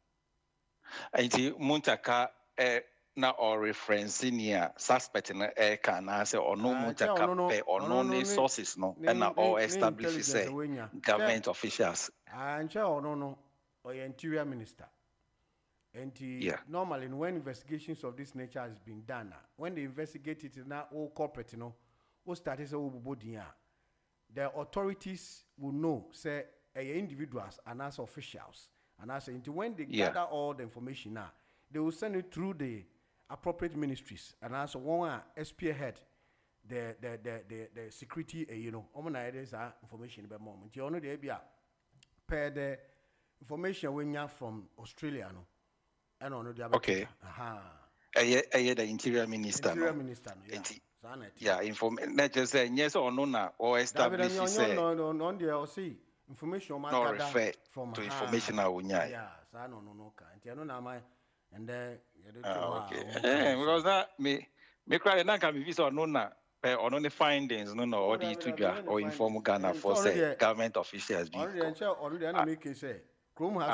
Anti Muntaka na or reference near suspect in a can answer or no Muntaka pay or no sources no and or established say government officials. And no, or interior minister. And normally when investigations of this nature has been done, when they investigate it now all corporate, all started the authorities will know, say, individuals and as officials. And as when they gather all the information now, they will send it through the appropriate ministries. And as one spearhead the security, information about moment. You know, they be per the information when you're from Australia, no? And on the other. Okay. The interior minister. Interior minister, yeah. Not just say yes or no now or establish say. No, there see information. No refer from to information now. Yeah, so no. And no my and okay. Because that me cry na can be visa or no na. On the findings, no, or the to or inform Ghana for say government officials. Already make it say. Chrome has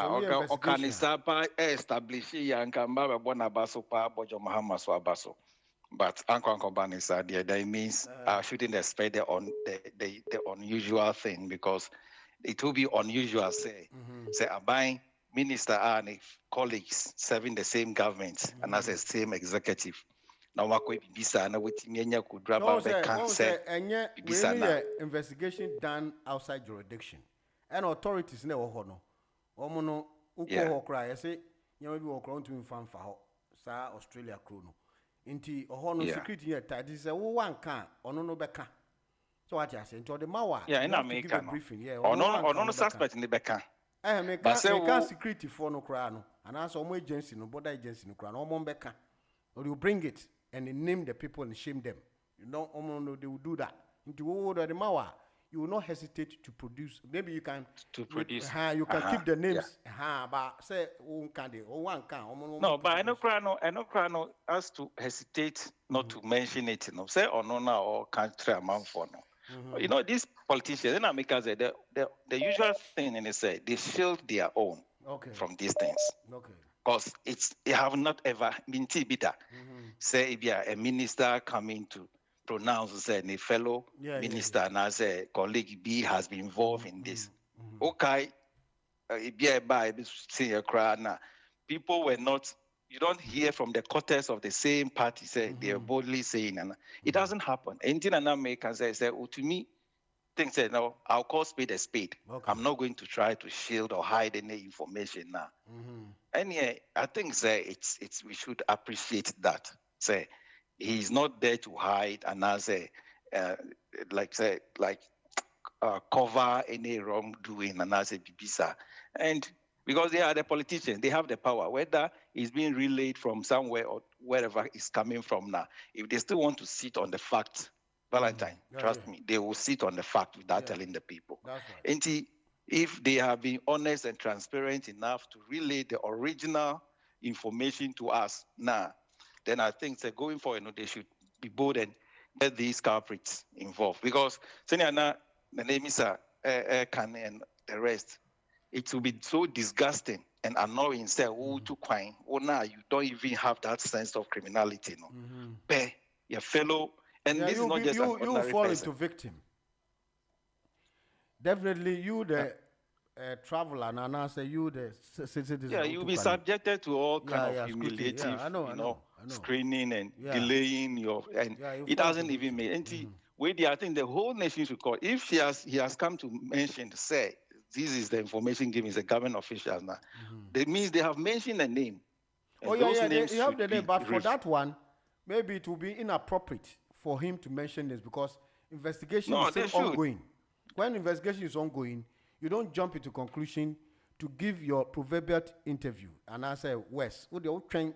Okanisapa establish Yankamba Bonabaso Pa Bojo Mahama Swabaso. But Uncle Banisa there, that means I shouldn't expect the unusual thing because it will be unusual, say a buying minister and colleagues serving the same government and as the same executive. Now, what could be sana with Mienya could grab a say, investigation done outside jurisdiction and authorities never honor. Omono uko cry, I say, you may be walk around to infam for Sa Australia chrono. Inti ohono security yet, that is a one can or no beka. So what I say, to the Mawa, in America, briefing, or no suspect in the beka. I make a security for no crown, and as some agency, no border agency, no crown, or beka. Or you bring it and name the people and shame them. You know, they will do that. Into the Mawa. You will not hesitate to produce. Maybe you can produce. You can keep the names. But say one can. No, but I know Krano has to hesitate not to mention it. Say or no now or country amount for no. You know these politicians. Then America say the usual thing and they say they shield their own from these things. Okay. Because it have not ever been bitter. Say if you are a minister coming to pronounce say a fellow minister and as a colleague B has been involved in this. Okay, be by see a crowd now. people were not. You don't hear from the quarters of the same party say they are boldly saying, and it doesn't happen. Anything an American say, to me, things say no. I'll call spade a spade. Okay. I'm not going to try to shield or hide any information now. And yeah, I think say it's we should appreciate that. Say he's not there to hide and say cover any wrongdoing and as a bibisa. And because they are the politicians, they have the power, whether it's being relayed from somewhere or wherever it's coming from now. If they still want to sit on the fact, Valentine, trust me, they will sit on the fact without telling the people. That's right. And if they have been honest and transparent enough to relay the original information to us now, then I think that going forward, they should be bold and get these culprits involved. Because Senior, the name is Can and the rest, it will be so disgusting and annoying. Say, to crime. Now you don't even have that sense of criminality, no. But your fellow, and this is not just an ordinary you fall person. into victim. Definitely, you the traveler, and I say you the citizen. Yeah, you'll be subjected to all kind of humiliative, screening and delaying your, and it doesn't even make. And I think the whole nation should call. If he has come to mention, say, this is the information given as a government official now, that means they have mentioned a name. Oh yeah, you have the name, but for that one, maybe it will be inappropriate for him to mention this because investigation is still ongoing. When investigation is ongoing, you don't jump into conclusion to give your proverbial interview. And I say, Wes, what the old train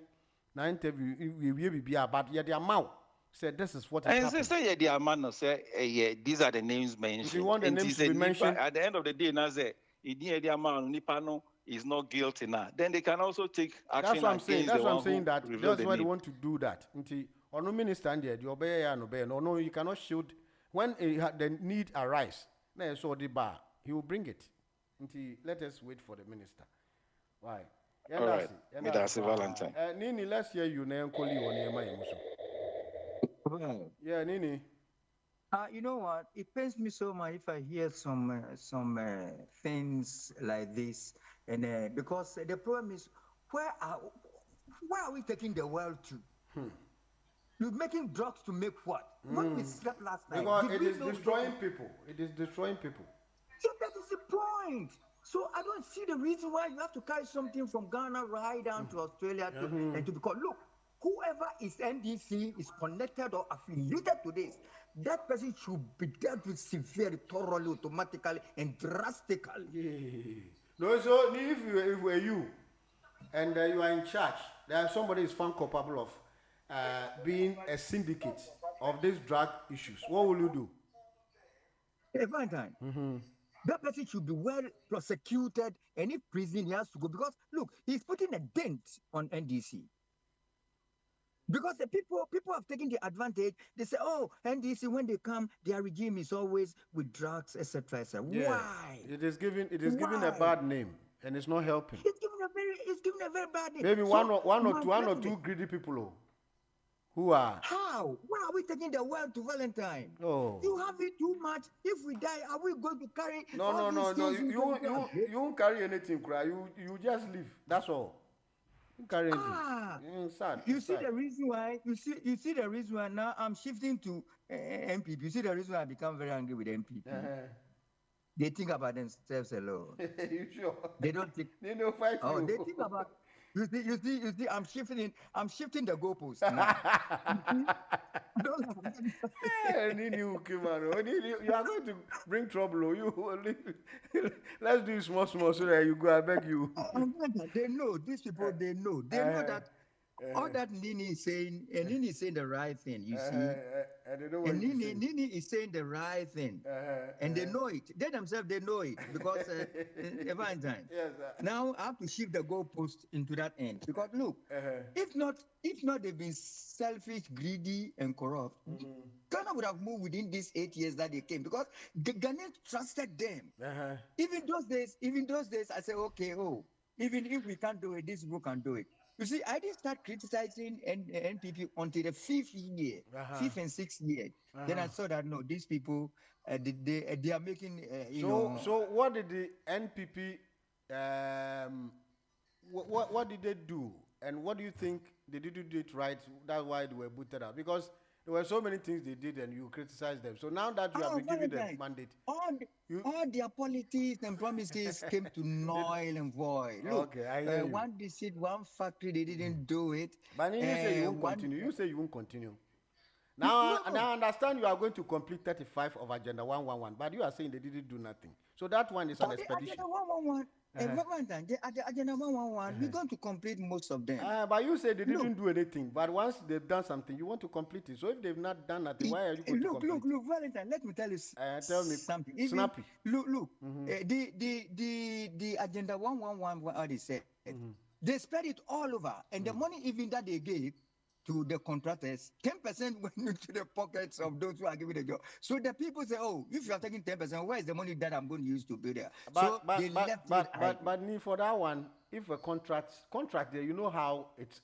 na interview we will be about the amount. Say this is what is happening. And say the amount say these are the names mentioned. If you want the names to be mentioned, at the end of the day, now say the amount Nipano is not guilty now. Then they can also take action. That's what I'm saying. That's what I'm saying. That's why they name. want to do that. Until or no minister there, you obey and obey. No, you cannot shield when the need arise. Now so the bar, he will bring it. Until let us wait for the minister. Why? All right. That's Valentine. Nini, let's hear you now. Yeah, Nini. You know what? It pains me so much if I hear some things like this, and because the problem is, where are we taking the world to? You're making drugs to make what? What we slept last night. Because it is destroying people. It is destroying people. So that is the point. So I don't see the reason why you have to carry something from Ghana right down to Australia and to because look, whoever is NDC is connected or affiliated to this, that person should be dealt with severely, thoroughly, automatically, and drastically. Yeah. No, so if were you and you are in charge, there somebody is found culpable of being a syndicate of these drug issues, what will you do? Valentine, that person should be well prosecuted, and if prison, he has to go. Because, look, he's putting a dent on NDC. Because the people have taken the advantage. They say, oh, NDC, when they come, their regime is always with drugs, etc. Yeah. Why? It is giving a bad name, and it's not helping. It's giving a very bad name. Maybe one or two greedy people who are. How? Why are we taking the world to Valentine? Oh. You have it too much. If we die, are we going to carry? No. You won't carry anything, cry. You just leave. That's all. You carry anything. Sad. You see the reason why? You see the reason why now I'm shifting to MPP. You see the reason why I become very angry with MPP. They think about themselves alone. You sure? They don't think. They don't fight you. They think about. You see. I'm shifting the goalposts now. You are going to bring trouble. Let's do small so that you go. I beg you. They know. These people. They know. They know that. All that Nini is saying, and Nini is saying the right thing, you see. And Nini is saying the right thing. And they know it. They themselves, they know it. Because, Valentine, now I have to shift the goalpost into that end. Because, look, if not they've been selfish, greedy, and corrupt, Ghana would have moved within these 8 years that they came. Because the Ghanaians trusted them. Even those days, I said, okay, even if we can't do it, this group can do it. You see, I didn't start criticizing NPP until the fifth and sixth year. Then I saw that, no, these people, they are making, So what did the NPP what did they do? And what do you think they didn't do it right? That's why they were booted out. Because there were so many things they did and you criticized them. So now that you have been given the mandate. All their politics and promises came to null and void. Look, okay, I hear you. One district, one factory, they didn't do it. But then you say you won't continue. You say you won't continue. Now, now I understand you are going to complete 35 of Agenda 111, but you are saying they didn't do nothing. So that one is an expedition. Agenda 111. Agenda 111, we're going to complete most of them. But you say they didn't do anything. But once they've done something, you want to complete it. So if they've not done nothing, why are you going to complete it? Look, Valentine, let me tell you something. Snappy. Look. The Agenda 111, what they said, they spread it all over. And the money even that they gave to the contractors, 10% went into the pockets of those who are giving the job. So the people say, oh, if you are taking 10%, where is the money that I'm going to use to build there? But for that one, if a contract there, you know how it's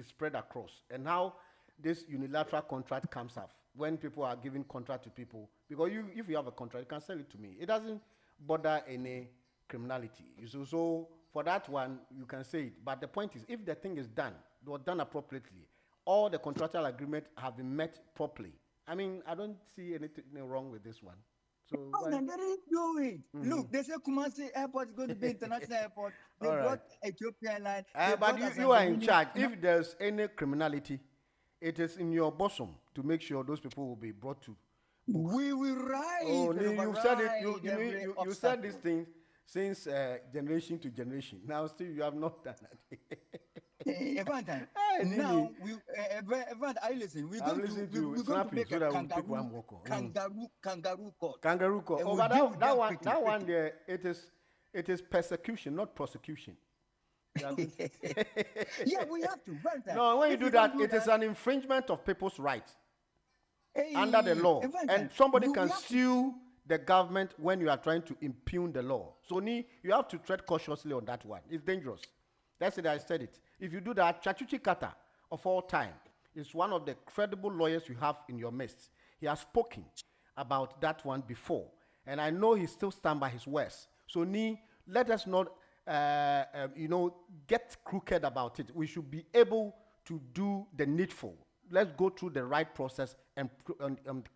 spread across and how this unilateral contract comes up when people are giving contract to people. Because if you have a contract, you can sell it to me. It doesn't bother any criminality. So for that one, you can say it. But the point is, if the thing is done appropriately, all the contractual agreements have been met properly. I mean, I don't see anything wrong with this one. So they didn't do it. Look, they say Kumasi Airport is going to be international airport. They brought Ethiopia Airlines. But you are in charge. If there's any criminality, it is in your bosom to make sure those people will be brought to. We will rise. Oh, you've said it. You said these things since generation to generation. Now still you have not done that. Now, I listen. We're going to make a kangaroo court. Kangaroo court. Oh, but that one there, it is persecution, not prosecution. Yeah, we have to. No, when you do that, it is an infringement of people's rights under the law, and somebody can sue the government when you are trying to impugn the law. So you have to tread cautiously on that one. It's dangerous. That's it. I said it. If you do that, Chachuchi Kata of all time is one of the credible lawyers you have in your midst. He has spoken about that one before, and I know he still stands by his words. So let us not, get crooked about it. We should be able to do the needful. Let's go through the right process and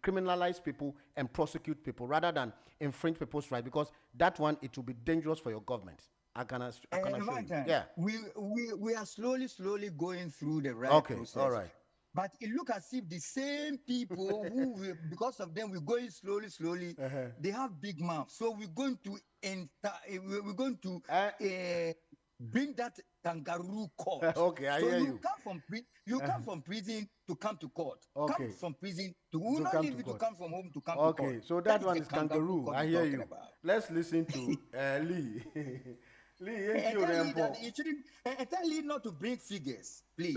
criminalize people and prosecute people rather than infringe people's rights, because that one, it will be dangerous for your government. I can assure you. Yeah. We are slowly going through the right process. All right. But it looks as if the same people who, because of them, we're going slowly. They have big mouths. So we're going to bring that kangaroo court. Okay, I hear you. You come from prison to come to court. Okay. Come from prison to not need you to come from home to come to court. Okay, so that one is kangaroo. I hear you. Let's listen to Lee. Lee, tell Lee not to bring figures, please.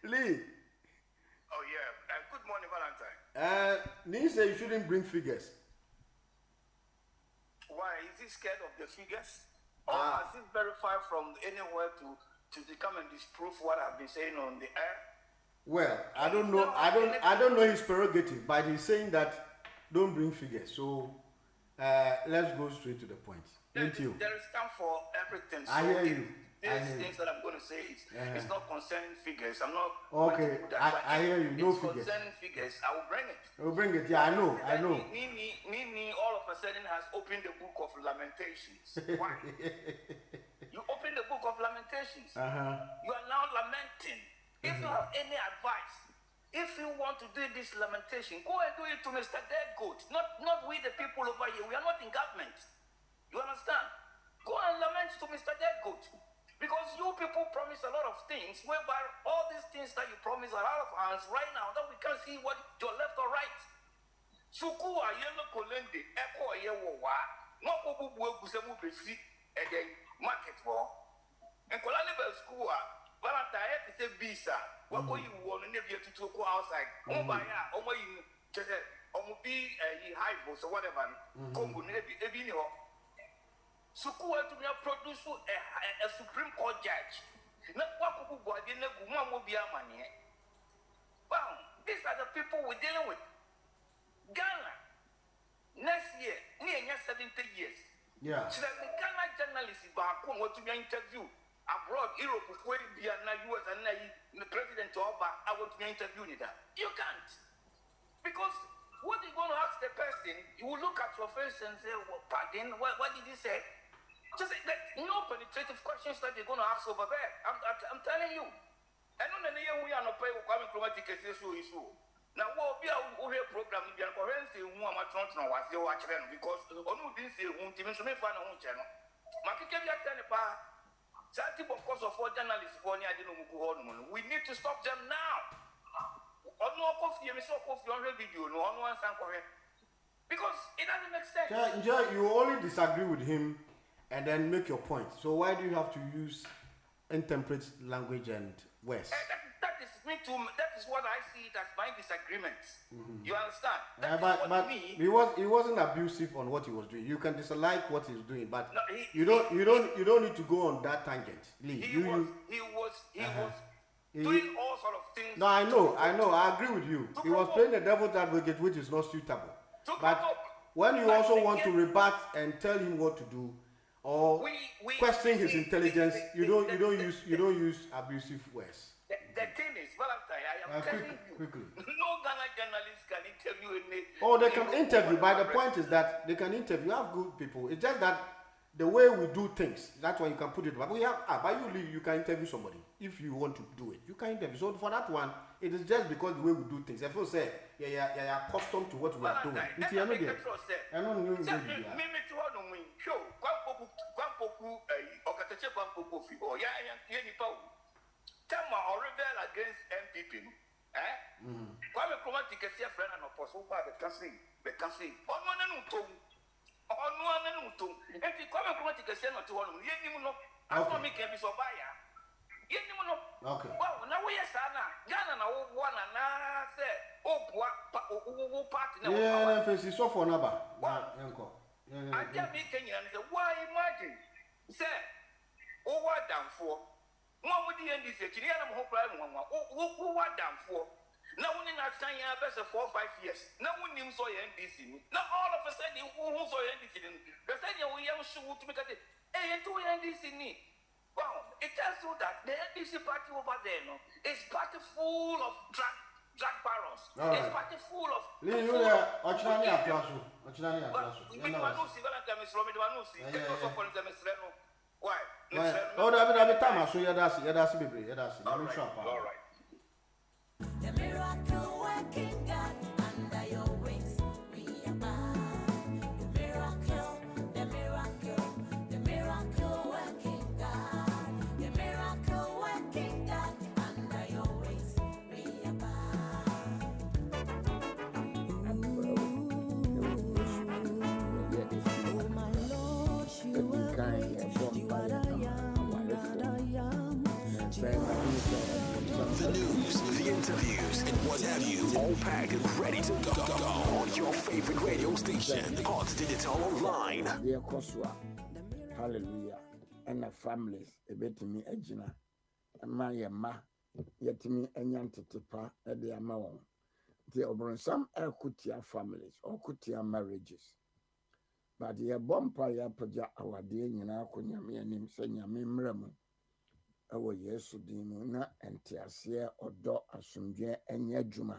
Lee. Oh yeah. Good morning, Valentine. Lee said you shouldn't bring figures. Why? Is he scared of the figures? Or has he verified from anywhere to come and disprove what I've been saying on the air? Well, I don't know. I don't know his prerogative, but he's saying that don't bring figures. So let's go straight to the point. There is time for everything. So I hear you. These things that I'm going to say it's not concerning figures. I'm not. Okay, I hear you. No figures. Concerning figures, I will bring it. We'll bring it. Yeah, I know. Me, all of a sudden has opened the book of Lamentations. Why? You open the book of Lamentations. You are now lamenting. If you have any advice, if you want to do this lamentation, go and do it to Mr. Deadgoat. Not we the people over here. We are not in government. You understand? Go and lament to Mr. Deadgoat. Because you people promise a lot of things, whereby all these things that you promise are out of hands right now, that we can't see what your left or right. Suku a yellow kolende, echo a yewo wa, no bubu busemu besi, and then market for. And Kolani school, Valentine, it's a visa. What will you want to never to go outside? Oh, by ya, oh, you just be a high boss or whatever. Congo, Ebino. Sukuwa to produce a Supreme Court judge. Not what people go again, Gumo be a money. Well, these are the people we're dealing with. Ghana, next year, near 70 years. Yeah. So that the Ghana journalists back home what to be interview abroad, Europe, where be an US and the president Oba, I want to be interviewing that. You can't. Because what you're going to ask the person, you will look at your face and say, well, pardon, what did he say? Just that no penetrative questions that they're going to ask over there. I'm telling you. And on the year we are not paying coming chromatic issue. Now, what be our program? We are currently saying, who am I trying to know what they watch them because on who didn't say, who Timmy Smith and who channel. Makika be at the bar. That type of course of all journalists for near the we need to stop them now. On no coffee, you saw coffee on the video, no one wants correct. Because it doesn't make sense. You only disagree with him and then make your point. So why do you have to use intemperate language and words? That is me too. That is what I see it as my disagreements. You understand? But he wasn't abusive on what he was doing. You can dislike what he's doing, but no, you don't need to go on that tangent. Lee, he was doing all sort of things. No, I know. I agree with you. He was playing the devil's advocate, which is not suitable. But when you also want to rebut and tell him what to do, or question his intelligence, you don't use abusive words. The thing is, Valentine, I am telling you, no Ghana journalist can interview any. Oh, they can interview. But the point is that they can interview. You have good people. It's just that the way we do things, that's why you can put it. But we have, by you leave, you can interview somebody if you want to do it. You can interview. So for that one, it is just because the way we do things. If you say, yeah, accustomed to what we are doing. It's I don't know. Tama or rebel against MPP. Kwame Nkrumah take a friend and opposite by the country. On one and two. And the Kwame Nkrumah take a senate to one. You know, Atomic can be so buyer. You know, okay. Well, now we are Sana. Ghana now one and I say, oh, what partner? Yeah, face is so for number. I tell me, Kenyan, why imagine? Say, oh, what down for? One with the NDC, I'm hoping who what down for? Now, when in that time, I bet 4 or 5 years. Now, when you saw NDC, now all of a sudden, who saw NDC? The same we have shoot to make it. Hey, to NDC. Well, it tells you that the NDC party over there is party full of drug barons. It's party full of. Why? Oh, that time so that's baby. All right. The miracle working God under your wings, we abide. The miracle working God, the miracle working God under your wings, we abide. Oh my Lord, you are great. You are the The news, the interviews, and what have you, all packed and ready to go on your favorite radio station, Hot Digital Online. Dear Kosua, hallelujah, and the families, a bit to me, Ejina, and my ma, yet to me, and Yantipa, at the amount. The Obronsam Kutia families or Kutia marriages. But the Bompire Paja, our dear, you know, Kunyami and him saying, Yamim. Awo Yesu dimu na entiaseɛ ɔdɔ asomdwe enye adwuma